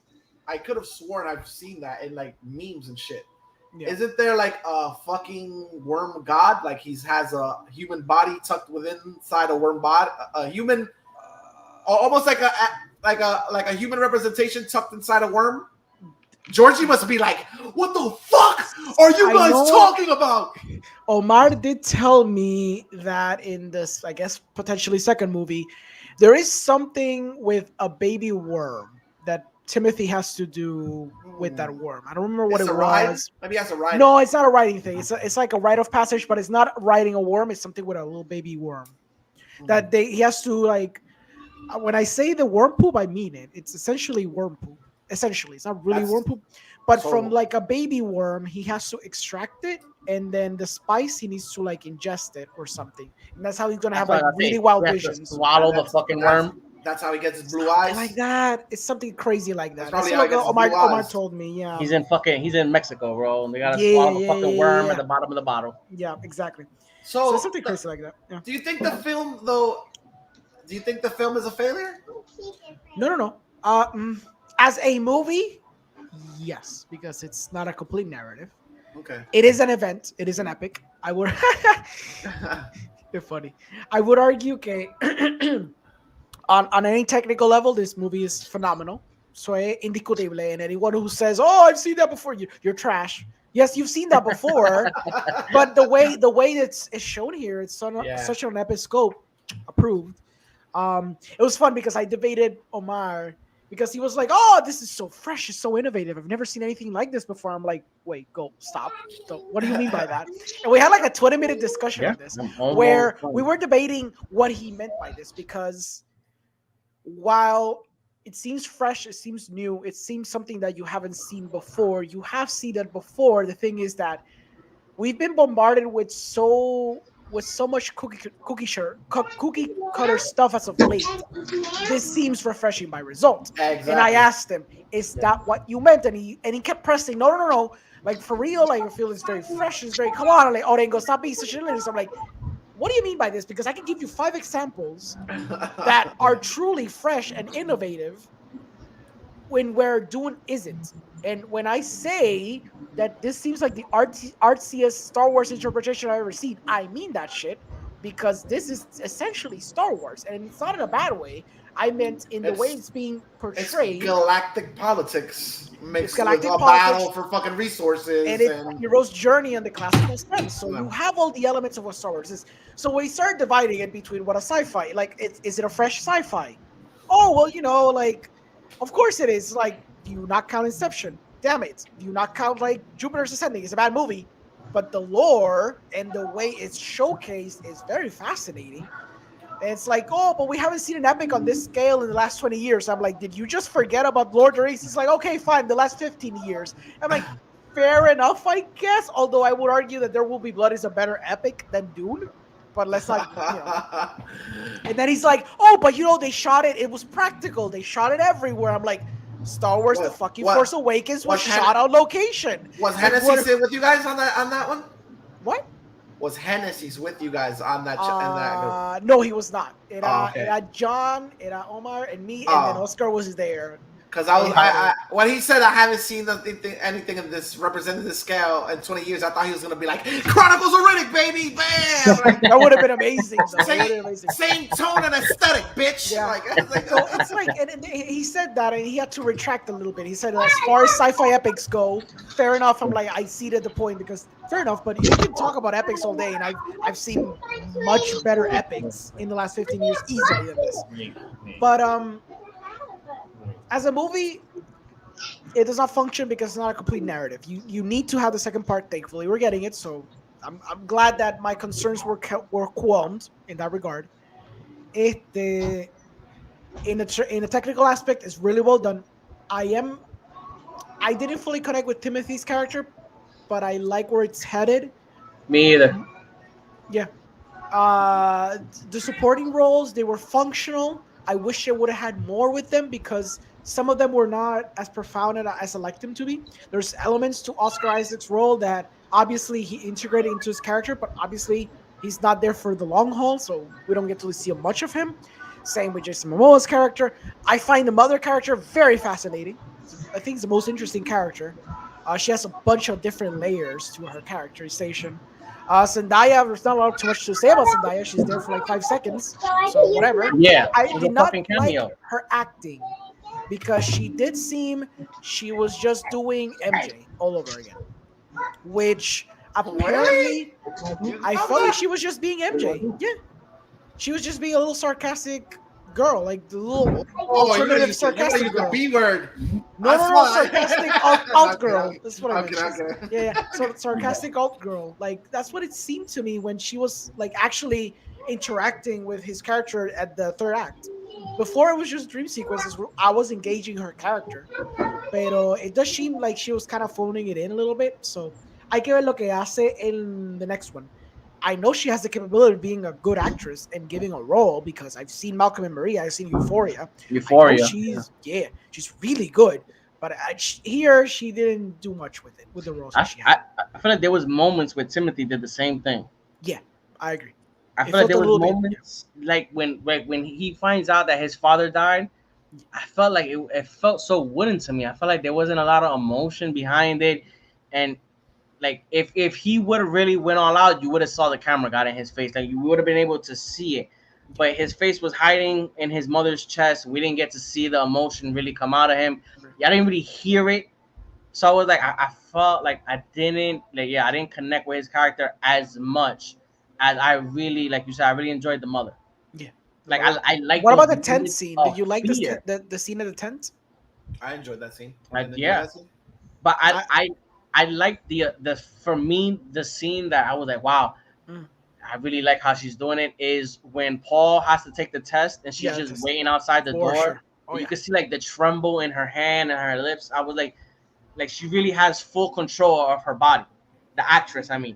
I could have sworn I've seen that in like memes and shit. Yeah. Isn't there like a fucking worm god? Like he has a human body tucked inside a worm body, a human, almost like a human representation tucked inside a worm. Georgie must be like, what the fuck are you guys talking about? Omar did tell me that in this, I guess, potentially second movie, there is something with a baby worm that Timothy has to do with that worm. I don't remember what it was. Ride? Maybe he has a ride. No, it's not a riding thing. It's like a rite of passage, but it's not riding a worm. It's something with a little baby worm that he has to like. When I say the worm poop, I mean it. It's essentially worm poop. Essentially, it's not really worm poop, but from like a baby worm, he has to extract it, and then the spice he needs to like ingest it or something, and that's how he's gonna have like really wild visions. Swallow the fucking worm. That's how he gets his blue eyes. Like that. It's something crazy like that. That's what Omar told me. Yeah. He's in Mexico, bro. And they gotta swallow the fucking worm at the bottom of the bottle. Yeah, exactly. So something crazy like that. Yeah. Do you think the film though? Do you think the film is a failure? No. As a movie, yes, because it's not a complete narrative. Okay. It is an event. It is an epic. I would. You're funny. I would argue, okay. On any technical level, this movie is phenomenal. So indiscutible. And anyone who says, "Oh, I've seen that before," you're trash. Yes, you've seen that before, but the way it's shown here, it's such an epic scope. Approved. It was fun because I debated Omar because he was like, "Oh, this is so fresh, it's so innovative. I've never seen anything like this before." I'm like, "Wait, stop. What do you mean by that?" And we had like a 20-minute discussion on this where we were debating what he meant by this because while it seems fresh, it seems new, it seems something that you haven't seen before. You have seen it before. The thing is that we've been bombarded with so much cookie cutter stuff as of late. This seems refreshing by result. Exactly. And I asked him, "Is that what you meant?" And he kept pressing, no. Like for real, like I feel it's very fresh, it's very come on. I'm like, Orengo, stop being such an idiot. I'm like, what do you mean by this? Because I can give you 5 examples that are truly fresh and innovative where Dune isn't. And when I say that this seems like the artsiest Star Wars interpretation I've ever seen, I mean that shit because this is essentially Star Wars. And it's not in a bad way. I meant in the way it's being portrayed. It's galactic politics mixed with a battle for fucking resources. And it's a hero's journey in the classical sense. So you have all the elements of what Star Wars is. So we start dividing it between what a sci-fi, like, is it a fresh sci-fi? Oh, well, like, of course it is. Like, do you not count Inception? Damn it. Do you not count, like, Jupiter's Ascending? It's a bad movie. But the lore and the way it's showcased is very fascinating. And it's like, oh, but we haven't seen an epic on this scale in the last 20 years. I'm like, did you just forget about Lord of the Rings? He's like, okay, fine, the last 15 years. I'm like, fair enough, I guess. Although I would argue that There Will Be Blood is a better epic than Dune. But let's not, And then he's like, oh, but they shot it. It was practical. They shot it everywhere. I'm like, Star Wars: The fucking Force Awakens was shot on location. Was Hennessy sit with you guys on that one? What? Was Hennessy's with you guys on that? No, he was not. It okay. had John, it had Omar, and me, and then Oscar was there. Because I when he said I haven't seen anything of this represented this scale in 20 years, I thought he was gonna be like Chronicles of Riddick, baby, bam! That would have been amazing. Same tone and aesthetic, bitch. Yeah. So it's like, and he said that, and he had to retract a little bit. He said, as far as sci-fi epics go, fair enough. I'm like, I ceded the point because fair enough, but you can talk about epics all day, and I've seen much better epics in the last 15 years easily than this. But as a movie, it does not function because it's not a complete narrative. You need to have the second part. Thankfully, we're getting it, so I'm glad that my concerns were qualmed in that regard. In a technical aspect, it's really well done. I didn't fully connect with Timothy's character, but I like where it's headed. Me either. Yeah. The supporting roles, they were functional. I wish I would have had more with them because some of them were not as profound as I liked them to be. There's elements to Oscar Isaac's role that obviously he integrated into his character, but obviously he's not there for the long haul, so we don't get to see much of him. Same with Jason Momoa's character. I find the mother character very fascinating. I think it's the most interesting character. She has a bunch of different layers to her characterization. Zendaya, there's not too much to say about Zendaya. She's there for like 5 seconds, so whatever. Yeah, I did not like her acting because she did seem she was just doing MJ all over again, which apparently I felt like she was just being MJ. Yeah, she was just being a little sarcastic girl, like the little alternative sarcastic girl. The B word. No, sarcastic alt girl. That's what I meant. Okay. Yeah. So sarcastic alt girl. Like that's what it seemed to me when she was like actually interacting with his character at the third act. Before it was just dream sequences where I was engaging her character. Pero it does seem like she was kind of phoning it in a little bit. So hay que ver lo que hace in the next one. I know she has the capability of being a good actress and giving a role because I've seen Malcolm and Maria. I've seen Euphoria. She's really good. But here she didn't do much with it, with the roles that she had. I feel like there was moments where Timothy did the same thing. Yeah, I agree. I feel like there was moments like when he finds out that his father died, I felt like it felt so wooden to me. I felt like there wasn't a lot of emotion behind it. And like if he would have really went all out, you would have saw the camera got in his face. Like you would have been able to see it. But his face was hiding in his mother's chest. We didn't get to see the emotion really come out of him. I didn't really hear it. So I was like, I felt like I didn't connect with his character as much as I really, like you said, I really enjoyed the mother. Yeah. Like I like. What about the tent scene? Did you like the scene of the tent? I enjoyed that scene. Yeah. But I like the for me the scene that I was like, wow, I really like how she's doing it is when Paul has to take the test and she's just waiting outside the door. Sure. You can see like the tremble in her hand and her lips. I was like she really has full control of her body. The actress, I mean.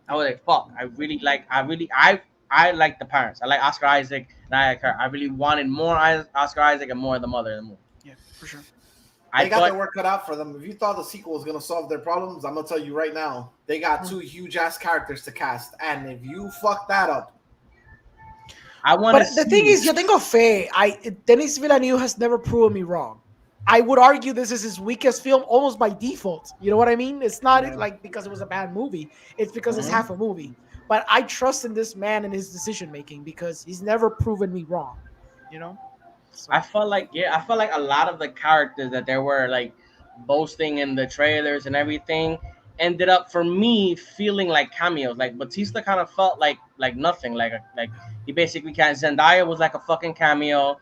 I was like, fuck. I like the parents. I like Oscar Isaac and I like her. I really wanted more Oscar Isaac and more of the mother in the movie. Yeah, for sure. They got their work cut out for them. If you thought the sequel was gonna solve their problems, I'm gonna tell you right now, they got 2 huge ass characters to cast, and if you fuck that up, But the thing is, yo tengo fe. Denis Villeneuve has never proven me wrong. I would argue this is his weakest film almost by default. You know what I mean? It's not like because it was a bad movie. It's because it's half a movie. But I trust in this man and his decision making because he's never proven me wrong. You know? So. I felt like a lot of the characters that they were like boasting in the trailers and everything ended up for me feeling like cameos. Like Batista kind of felt like nothing. Like he basically can't. Zendaya was like a fucking cameo.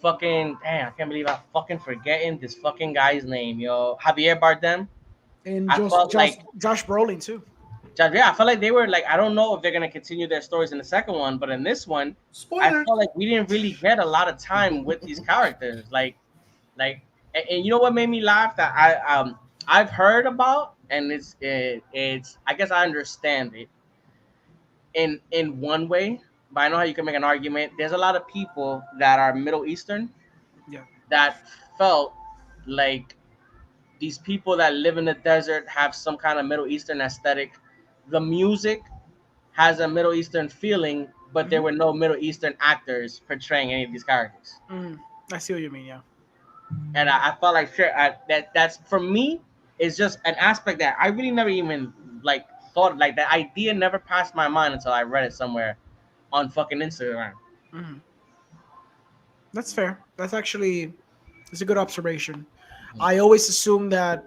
Fucking damn, I can't believe I'm fucking forgetting this fucking guy's name, yo. Javier Bardem. And Josh Brolin too. Yeah, I felt like they were like, I don't know if they're gonna continue their stories in the second one, but in this one, I Spoiler. felt like we didn't really get a lot of time with these characters. And you know what made me laugh that I've heard about, and it's I guess I understand it in one way, but I know how you can make an argument. There's a lot of people that are Middle Eastern, Yeah. that felt like these people that live in the desert have some kind of Middle Eastern aesthetic. The music has a Middle Eastern feeling, but there were no Middle Eastern actors portraying any of these characters. I see what you mean. Yeah. And I felt like that's for me is just an aspect that I really never even like thought, like that idea never passed my mind until I read it somewhere on fucking Instagram. That's fair. That's a good observation. I always assume that,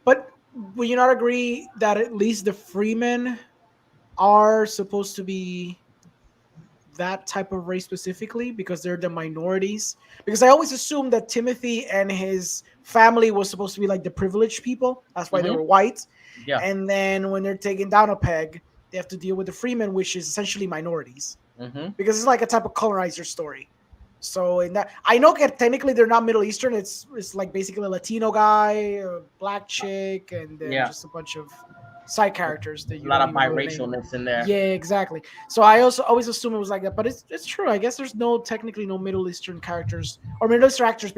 but will you not agree that at least the Freemen are supposed to be that type of race specifically because they're the minorities? Because I always assumed that Timothy and his family was supposed to be like the privileged people. That's why they were white. Yeah. And then when they're taken down a peg, they have to deal with the Freemen, which is essentially minorities. Because it's like a type of colonizer story. So in that, I know that technically they're not Middle Eastern. It's like basically a Latino guy, a black chick, and then just a bunch of side characters that you a lot of biracialness in there. Yeah, exactly. So I also always assume it was like that, but it's true. I guess there's technically no Middle Eastern characters or Middle Eastern actors,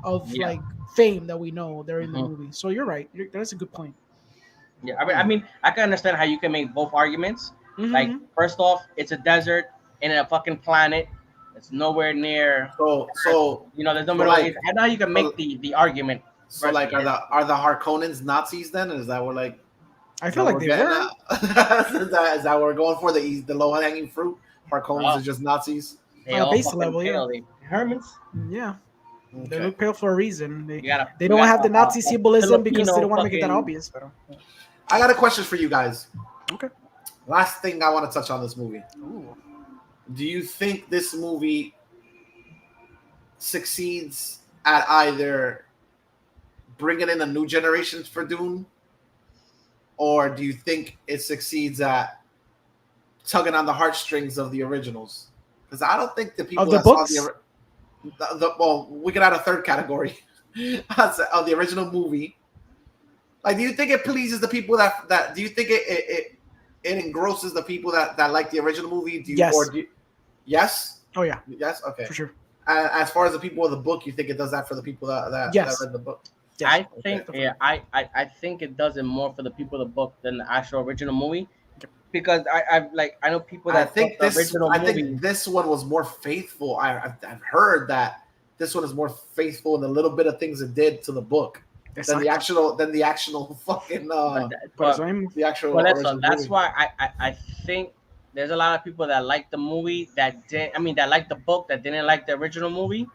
of like fame that we know they're in the movie. So you're right. That's a good point. Yeah, I mean, I can understand how you can make both arguments. Like, first off, it's a desert in a fucking planet. It's nowhere near. So you know, there's no Middle East. I know you can make the argument. So like, are the Harkonnens Nazis then? Is that what like? I feel like they were. Is that what we're going for? The low hanging fruit? Harkonnens are just Nazis? On a base level, yeah. Hermans? Yeah. Okay. They look pale for a reason. They You don't have the Nazi symbolism because they Filipino don't want to make it that obvious. But I got a question for you guys. Okay. Last thing I want to touch on this movie. Ooh. Do you think this movie succeeds at either bringing in a new generation for Dune, or do you think it succeeds at tugging on the heartstrings of the originals? Because I don't think the people of the that books? saw well, we could add a third category of the original movie. Like, do you think it pleases the people that do you think it engrosses the people that like the original movie? Yes. Yes? Oh yeah. Yes? Okay. For sure. As far as the people of the book, you think it does that for the people that read the book? Yes. I think I think it does it more for the people of the book than the actual original movie. Because I know people that I think the original movie. think this one was more faithful. I've heard that this one is more faithful in the little bit of things it did to the book than the actual fucking the actual. Well, that's why I think there's a lot of people that like the movie that like the book that didn't like the original movie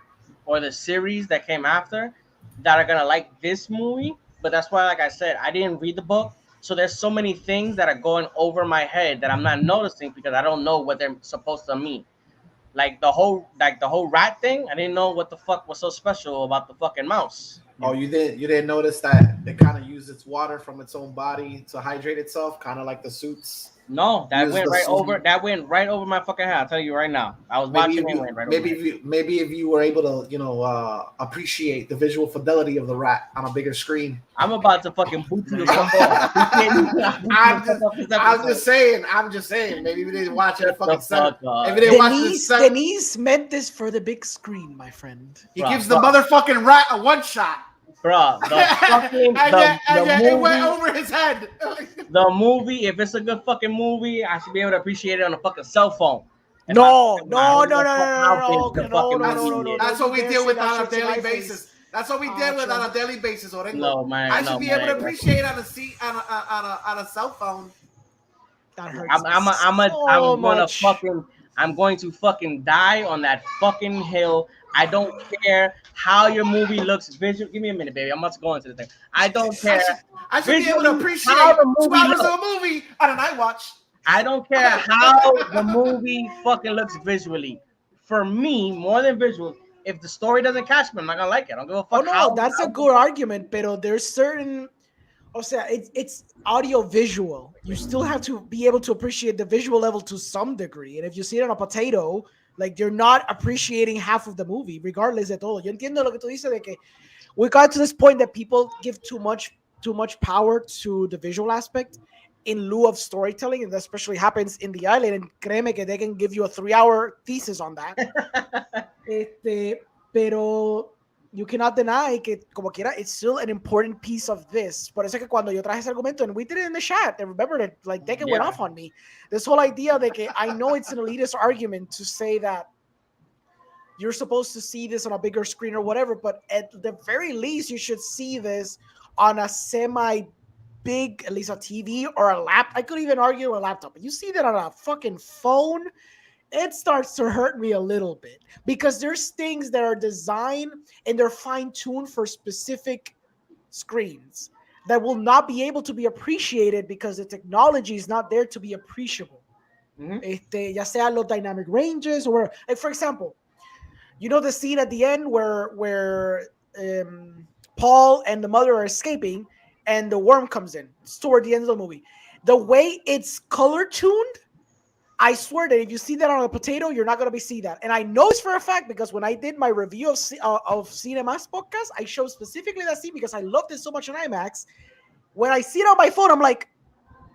or the series that came after, that are gonna like this movie. But that's why, like I said, I didn't read the book. So there's so many things that are going over my head that I'm not noticing because I don't know what they're supposed to mean. Like the whole rat thing, I didn't know what the fuck was so special about the fucking mouse. Oh, you didn't notice that it kind of used its water from its own body to hydrate itself, kind of like the suits. No, that went right over my fucking head. I'll tell you right now. I was watching it. Maybe if you were able to, appreciate the visual fidelity of the rat on a bigger screen. I'm about to fucking boot you the fuck I'm just saying. Maybe we didn't watch it. Denise meant this for the big screen, my friend. He gives the motherfucking rat a one shot. Bro, it went over his head. The movie, if it's a good fucking movie, I should be able to appreciate it on a fucking cell phone. No. That's what we deal with on a daily basis. That's what we deal with on a daily basis, Orengo. No, man. I should be able to appreciate it on a cell phone. That hurts. I'm going to fucking die on that fucking hill. I don't care how your movie looks visual. Give me a minute, baby. I'm about to go into the thing. I don't care. I should be able to appreciate 2 hours of a movie on a night watch. I don't care how the movie fucking looks visually. For me, more than visual, if the story doesn't catch me, I'm not gonna like it. I don't give a fuck. Oh no, that's a good argument, but there's certain. O sea, it's audio visual. You still have to be able to appreciate the visual level to some degree. And if you see it on a potato, like you're not appreciating half of the movie, regardless de todo. Yo entiendo lo que tú dices de que we got to this point that people give too much power to the visual aspect in lieu of storytelling, and that especially happens in The Island. And créeme que they can give you a 3-hour thesis on that. Pero you cannot deny que, como quiera, it's still an important piece of this. Por eso que cuando yo traje ese argumento, and we did it in the chat, and remember that, like, they went off on me. This whole idea de que I know it's an elitist argument to say that you're supposed to see this on a bigger screen or whatever, but at the very least, you should see this on a semi-big, at least a TV or a laptop. I could even argue a laptop. But you see that on a fucking phone, it starts to hurt me a little bit because there's things that are designed and they're fine-tuned for specific screens that will not be able to be appreciated because the technology is not there to be appreciable. Ya sea los dynamic ranges or, like, for example, you know the scene at the end where Paul and the mother are escaping and the worm comes in. It's toward the end of the movie. The way it's color tuned, I swear that if you see that on a potato, you're not going to see that. And I know it's for a fact because when I did my review of Cinema's podcast, I showed specifically that scene because I loved it so much on IMAX. When I see it on my phone, I'm like,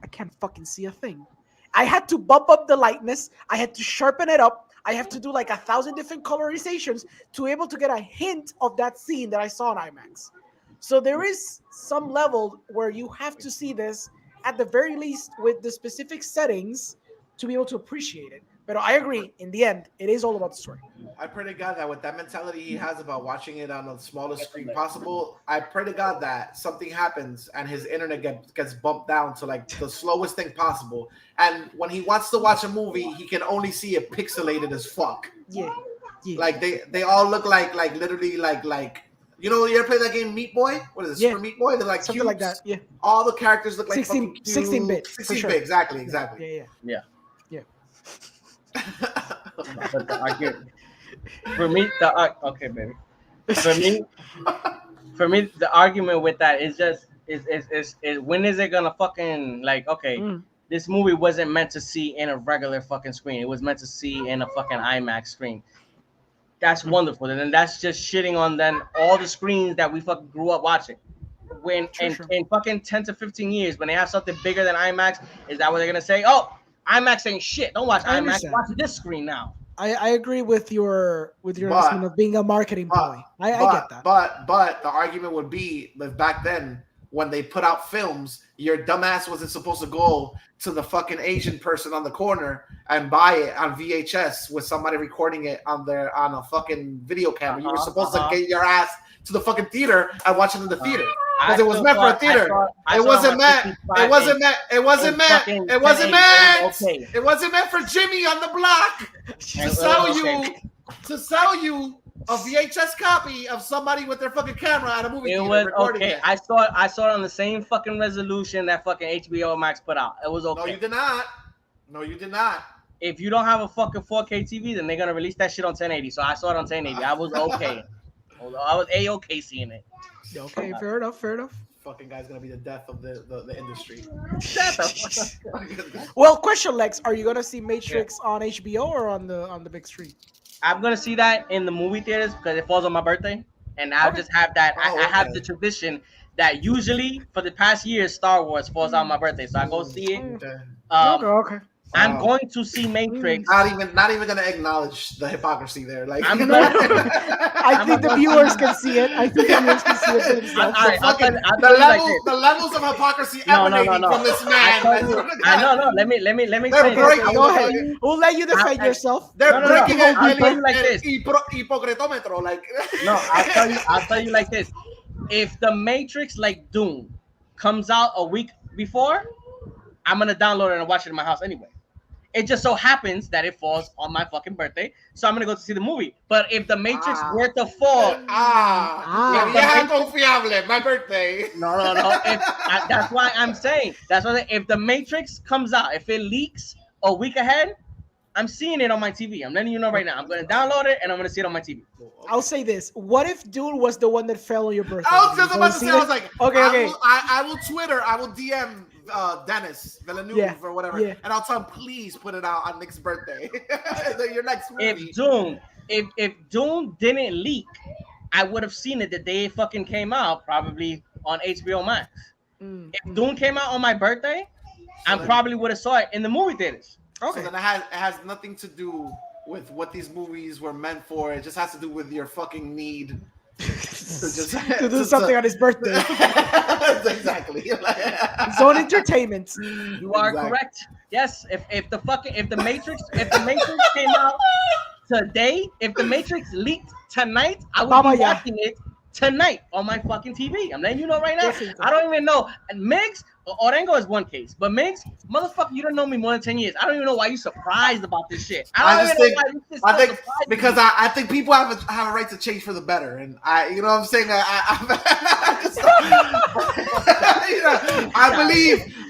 I can't fucking see a thing. I had to bump up the lightness. I had to sharpen it up. I have to do like 1,000 different colorizations to be able to get a hint of that scene that I saw on IMAX. So there is some level where you have to see this at the very least with the specific settings to be able to appreciate it. But I agree, in the end, it is all about the story. I pray to God that with that mentality he has about watching it on the smallest screen possible, I pray to God that something happens and his internet gets bumped down to like the slowest thing possible. And when he wants to watch a movie, he can only see it pixelated as fuck. Yeah. Like they all look like literally like you know, you ever play that game Meat Boy? What is it? Yeah. Super Meat Boy? They're like something cubes. like that. Yeah. All the characters look like 16-bit. 16-bit, Sure. exactly. Yeah. But the argument for me, okay, baby. For me, the argument with that is just is when is it gonna fucking like this movie wasn't meant to see in a regular fucking screen. It was meant to see in a fucking IMAX screen. That's wonderful. And then that's just shitting on then all the screens that we fucking grew up watching. When in fucking 10 to 15 years, when they have something bigger than IMAX, is that what they're gonna say? Oh, IMAX ain't shit. Don't watch IMAX. Watch this screen now. I agree with your assessment of being a marketing ploy. I get that. But the argument would be that back then when they put out films, your dumbass wasn't supposed to go to the fucking Asian person on the corner and buy it on VHS with somebody recording it on a fucking video camera. You were supposed to get your ass to the fucking theater and watch it in the theater. Because it was meant for a theater. It wasn't meant for Jimmy on the block to sell you a VHS copy of somebody with their fucking camera at a movie theater. It was okay. I saw it on the same fucking resolution that fucking HBO Max put out. It was okay. No, you did not. If you don't have a fucking 4K TV, then they're gonna release that shit on 1080. So I saw it on 1080. I was okay. I was A-okay seeing it. Okay, fair enough. Fucking guy's gonna be the death of the industry. Well, question, Lex, are you gonna see Matrix on HBO or on the big screen? I'm gonna see that in the movie theaters because it falls on my birthday, and I'll just have that. I have the tradition that usually for the past years Star Wars falls on my birthday, so I go see it. Okay. I'm going to see Matrix. Not even gonna acknowledge the hypocrisy there. Like I think the viewers can see it. I think the viewers can see it for themselves. The levels of hypocrisy emanating from this man. Let me Go ahead. We'll let you defend yourself. They're breaking it like this. Hipocretómetro, like No, I'll tell you like this. If the Matrix like Dune comes out a week before, I'm gonna download it and watch it in my house anyway. It just so happens that it falls on my fucking birthday, so I'm gonna go to see the movie. But if the Matrix were to fall, confiable, my birthday. No. That's why I'm saying. That's why if the Matrix comes out, if it leaks a week ahead, I'm seeing it on my TV. I'm letting you know right now. I'm gonna download it and I'm gonna see it on my TV. I'll say this: what if Dune was the one that fell on your birthday? I was just about to say, I was like, okay. I will Twitter, I will DM Dennis Villeneuve or whatever, and I'll tell him, please put it out on Nick's birthday. Your next movie. If Dune didn't leak, I would have seen it the day it fucking came out, probably on HBO Max. If Dune came out on my birthday, I probably would have saw it in the movie theaters. Okay. So then it has nothing to do with what these movies were meant for. It just has to do with your fucking need to do something on his birthday. Exactly. His own entertainment. You are correct. Yes. If the Matrix came out today, if the Matrix leaked tonight, I would be watching it tonight on my fucking TV. I'm letting you know right now. I don't even know. And Migs, Orengo is one case, but Migs, motherfucker, you don't know me more than 10 years. I don't even know why you surprised about this shit. I think because I think people have a right to change for the better, and you know what I'm saying.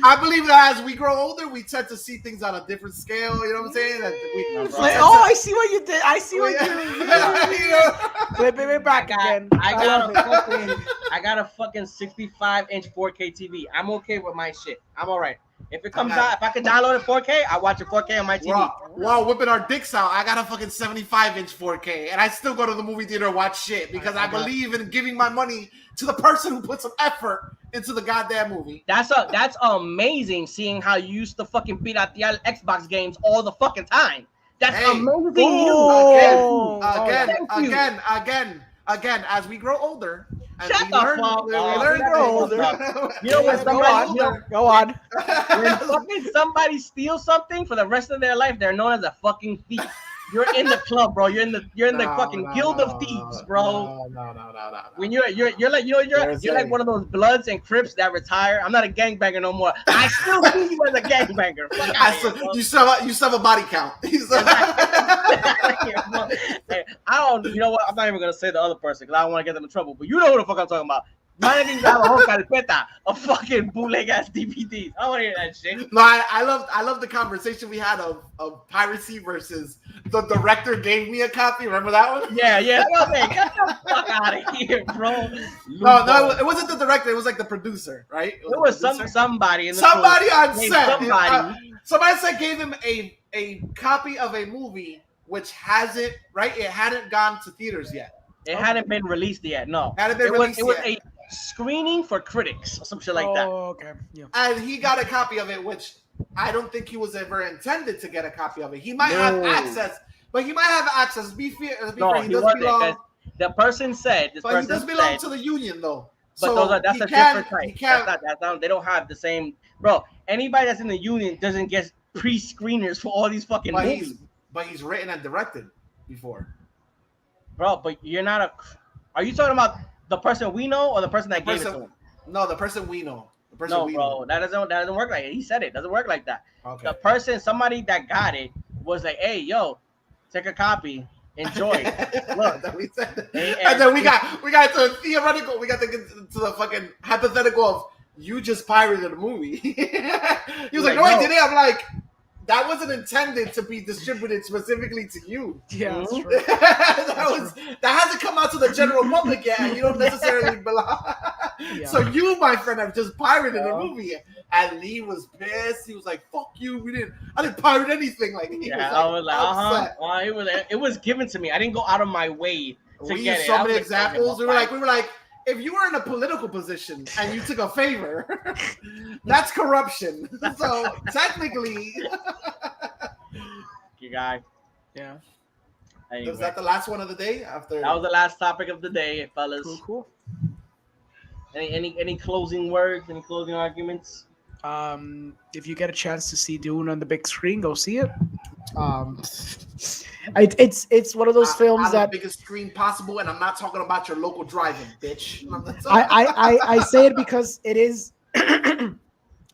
I believe that as we grow older, we tend to see things on a different scale. You know what I'm saying? I see what you did. I see what you did. Flip it back again. I got a fucking 65-inch 4K TV. I'm okay with my shit. I'm all right. If it comes out, if I can download it 4K, I watch it 4K on my TV. While whipping our dicks out, I got a fucking 75-inch 4K, and I still go to the movie theater and watch shit because I believe in giving my money to the person who put some effort into the goddamn movie. That's amazing, seeing how you used to fucking beat out the Xbox games all the fucking time. That's amazing. Again, as we grow older, shut the fuck up. You know what? Go on. When fucking somebody steals something for the rest of their life, they're known as a fucking thief. You're in the club, bro. You're in the fucking guild of thieves, bro. No. When you're like one of those Bloods and Crips that retire. I'm not a gangbanger no more. I still see you as a gangbanger. You still have a body count. I don't. You know what? I'm not even gonna say the other person because I don't want to get them in trouble. But you know who the fuck I'm talking about. My niggas have a whole carpeta of fucking bootleg ass DVDs. I want to hear that shit. No, I love the conversation we had of piracy versus the director gave me a copy. Remember that one? Yeah. No, man, get the fuck out of here, bro. No, it wasn't the director. It was like the producer, right? It was somebody in the somebody on set. Somebody said gave him a copy of a movie which hasn't It hadn't gone to theaters yet. It hadn't been released yet. No, it was a screening for critics or some shit like that. Oh, okay. Yeah. And he got a copy of it, which I don't think he was ever intended to get a copy of it. He might have access, but he might have access. He does belong. The person said this. But he does belong to the union, though. But so that's a different type. They don't have the same. Bro, anybody that's in the union doesn't get pre-screeners for all these fucking movies. But he's written and directed before. Bro, but you're not a. Are you talking about the person we know or the person that gave it to him? No, the person we know. That doesn't work like it. He said it doesn't work like that. Okay. The person, somebody that got it, was like, "Hey, yo, take a copy, enjoy." Look, and then we got to the theoretical. We got to get to the fucking hypothetical of you just pirated a movie. He was like, "No, I didn't." I'm like, that wasn't intended to be distributed specifically to you. Yeah, that's true. that hasn't come out to the general public yet, and you don't necessarily belong. Yeah. So you, my friend, have just pirated a movie. And Lee was pissed. He was like, "Fuck you! I didn't pirate anything." Like, I was like, it was given to me. I didn't go out of my way to get it. So many examples. We were like, if you were in a political position and you took a favor, that's corruption. So technically, you guy. Yeah. Anyway. Was that the last one of the day? That was the last topic of the day, fellas. Cool. Any closing words? Any closing arguments? If you get a chance to see Dune on the big screen, go see it. It's one of those films that the biggest screen possible, and I'm not talking about your local drive-in, bitch. I say it because it is it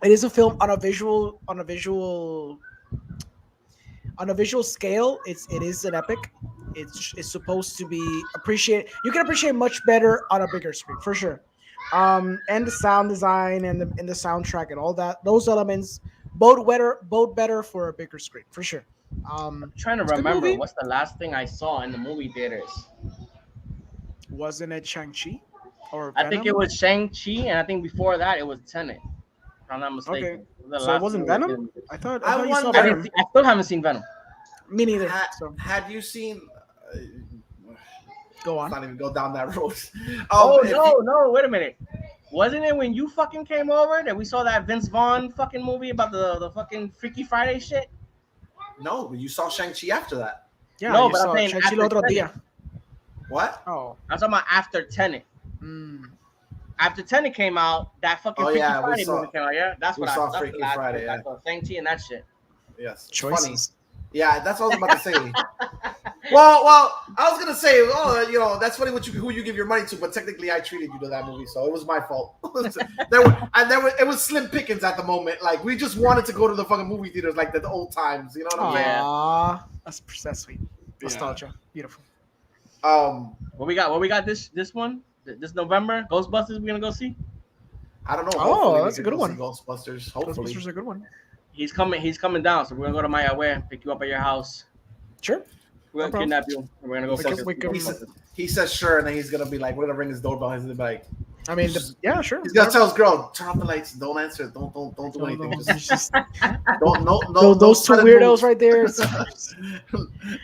is a film on a visual scale. It is an epic. It's supposed to be appreciated. You can appreciate much better on a bigger screen for sure. And the sound design and the soundtrack and all that, those elements bode better for a bigger screen for sure. Trying to it's a good remember movie. what's the last thing I saw in the movie theaters. Wasn't it Shang-Chi or I think Venom? it was Shang-Chi, and I think before that it was Tenet. If I'm not mistaken. Okay. The So it last wasn't movie I Venom? did. I thought I you saw wonder- Venom. I still haven't seen Venom. Me neither. So Had you seen? go Let's on. not even go down that road. Oh if no, wait a minute. Wasn't it when you fucking came over that we saw that Vince Vaughn fucking movie about the fucking Freaky Friday shit? No, but you saw Shang-Chi after that. Yeah, No, you but I'm saw saying Shang-Chi after el otro Tenet. día. What? Oh. I'm talking about after Tenet. After Tenet came out, that fucking Oh, Freaky yeah, we Friday saw- movie came out. Yeah, that's we what I saw saw. Freaky Friday, I yeah. saw Shang-Chi and that shit. Yes. It's Choices. funny. Yeah, that's what I was about to say. well, I was gonna say, that's funny who you give your money to, but technically I treated you to that movie, so it was my fault. It was slim pickings at the moment. Like we just wanted to go to the fucking movie theaters like the old times. You know what I'm saying? Aww. That's sweet. Nostalgia. Beautiful. What we got this November? Ghostbusters we gonna go see? I don't know. Oh, Hopefully we that's a can good go one. see Ghostbusters. Hopefully. Ghostbusters are a good one. He's coming down, so we're gonna go to Maya Ware, pick you up at your house. Sure. We're No gonna kidnap you. And we're gonna go We can- He says sure, and then he's gonna be like, we're gonna ring his doorbell. He's gonna be like, I mean, yeah, sure. he's gonna tell his girl, turn off the lights, don't answer, don't do anything. Just, don't no those two sudden weirdos moves. right there.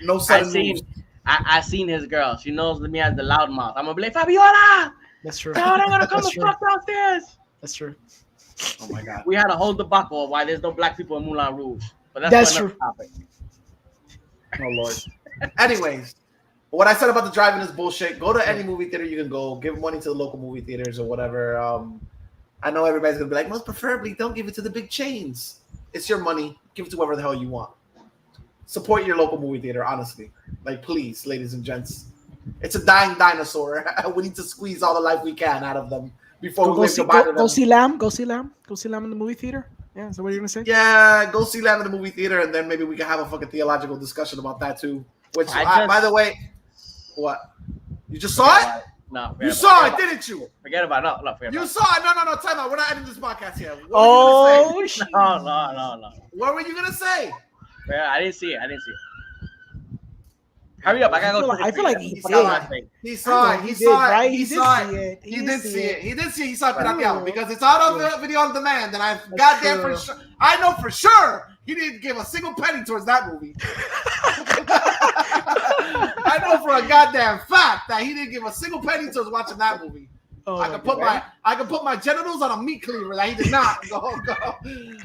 No sudden moves. I seen his girl. She knows me as the loudmouth. I'm gonna be like, Fabiola! That's true. Tell her I'm gonna come That's the true. fuck downstairs. That's true. Oh my god. We had a whole debacle of why there's no black people in Moulin Rouge. But That's another true. topic. Oh lord. Anyways, what I said about the driving is bullshit. Go to any movie theater you can go. Give money to the local movie theaters or whatever. I know everybody's gonna be like, most preferably don't give it to the big chains. It's your money. Give it to whoever the hell you want. Support your local movie theater, honestly. Like, please, ladies and gents. It's a dying dinosaur. We need to squeeze all the life we can out of them before we wave goodbye to them. Go see Lamb. Go see Lamb in the movie theater. Yeah, is that what you're gonna say? Yeah, go see Lamb in the movie theater, and then maybe we can have a fucking theological discussion about that too. Which, by the way, what? You just saw it? No, You saw it, didn't you? Forget about it. No, forget You about saw it. No, time out. We're not ending this podcast here. What Oh, were you shit. gonna say? No. What were you gonna say? Yeah, I didn't see it. Hurry up! I gotta go. I feel like he saw did. it. He saw it. He did, saw it. right? He He did saw see it. it. He did see it. He did see it. He saw it Right. pirateado because it's out of video on demand, and I goddamn for sure. I know for sure he didn't give a single penny towards that movie. I know for a goddamn fact that he didn't give a single penny towards watching that movie. Oh, I can put my genitals on a meat cleaver that he did not. Go.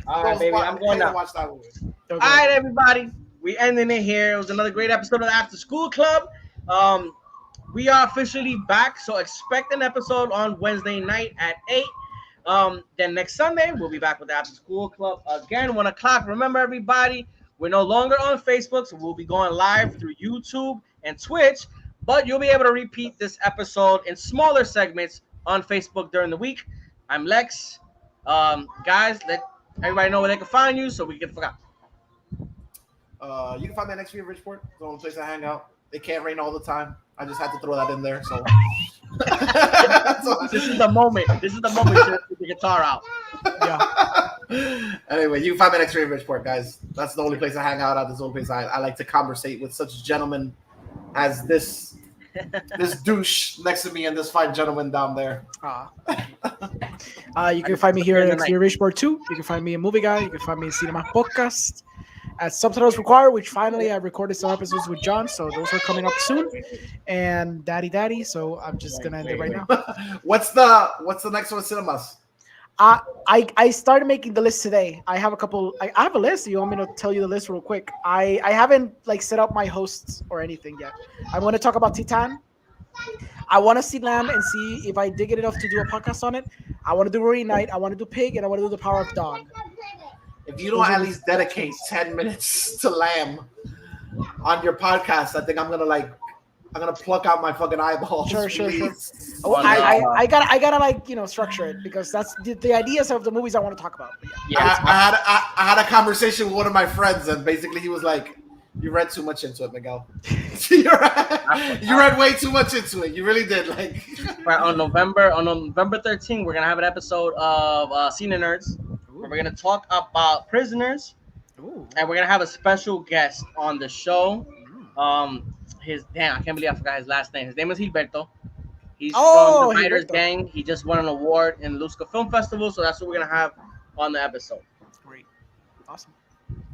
All right, baby, I'm going now. Watch that movie. All right, everybody, we ending it here. It was another great episode of the After School Club. We are officially back, so expect an episode on Wednesday night at 8. Then next Sunday we'll be back with the After School Club again, 1 o'clock. Remember, everybody, we're no longer on Facebook, so we'll be going live through YouTube and Twitch. But you'll be able to repeat this episode in smaller segments on Facebook during the week. I'm Lex. Guys, let everybody know where they can find you so we can forget. You can find me next week in Bridgeport. It's the only place I hang out. It can't rain all the time. I just had to throw that in there. So This is the moment. To get the guitar out. Yeah. Anyway, you can find me next week in Bridgeport, guys. That's the only place I hang out at. That's the only place I like to conversate with such gentlemen as this douche next to me and this fine gentleman down there. You can find me here at Exterior Bridgeport 2. You can find me in Movie Guy. You can find me in Cinema Podcast. At Subtitles Required, which finally I recorded some episodes with John, so those are coming up soon. And Daddy, so I'm just gonna end it right now. What's the next one? Cinemas. I started making the list today. I have a couple. I have a list. You want me to tell you the list real quick? I haven't set up my hosts or anything yet. I want to talk about Titan. I want to see Lamb and see if I dig it enough to do a podcast on it. I want to do Rory Night. I want to do Pig, and I want to do The Power of Dog. If you don't at least dedicate 10 minutes to Lamb on your podcast, I think I'm gonna pluck out my fucking eyeballs. Sure. Please. Oh, I gotta structure it because that's the ideas of the movies I want to talk about. Yeah. I had a conversation with one of my friends, and basically he was like, "You read too much into it, Miguel. you read way too much into it. You really did." Right, on November 13th, we're gonna have an episode of Cine Nerds. Where we're gonna talk about Prisoners, Ooh. and we're gonna have a special guest on the show. I can't believe I forgot his last name. His name is Gilberto. He's from the Writers Gilberto. Gang. He just won an award in Lusca Film Festival, so that's what we're gonna have on the episode. Great. Awesome.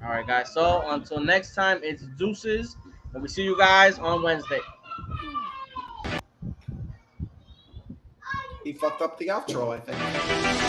All right, guys. So until next time, it's deuces, and we see you guys on Wednesday. He fucked up the outro, I think.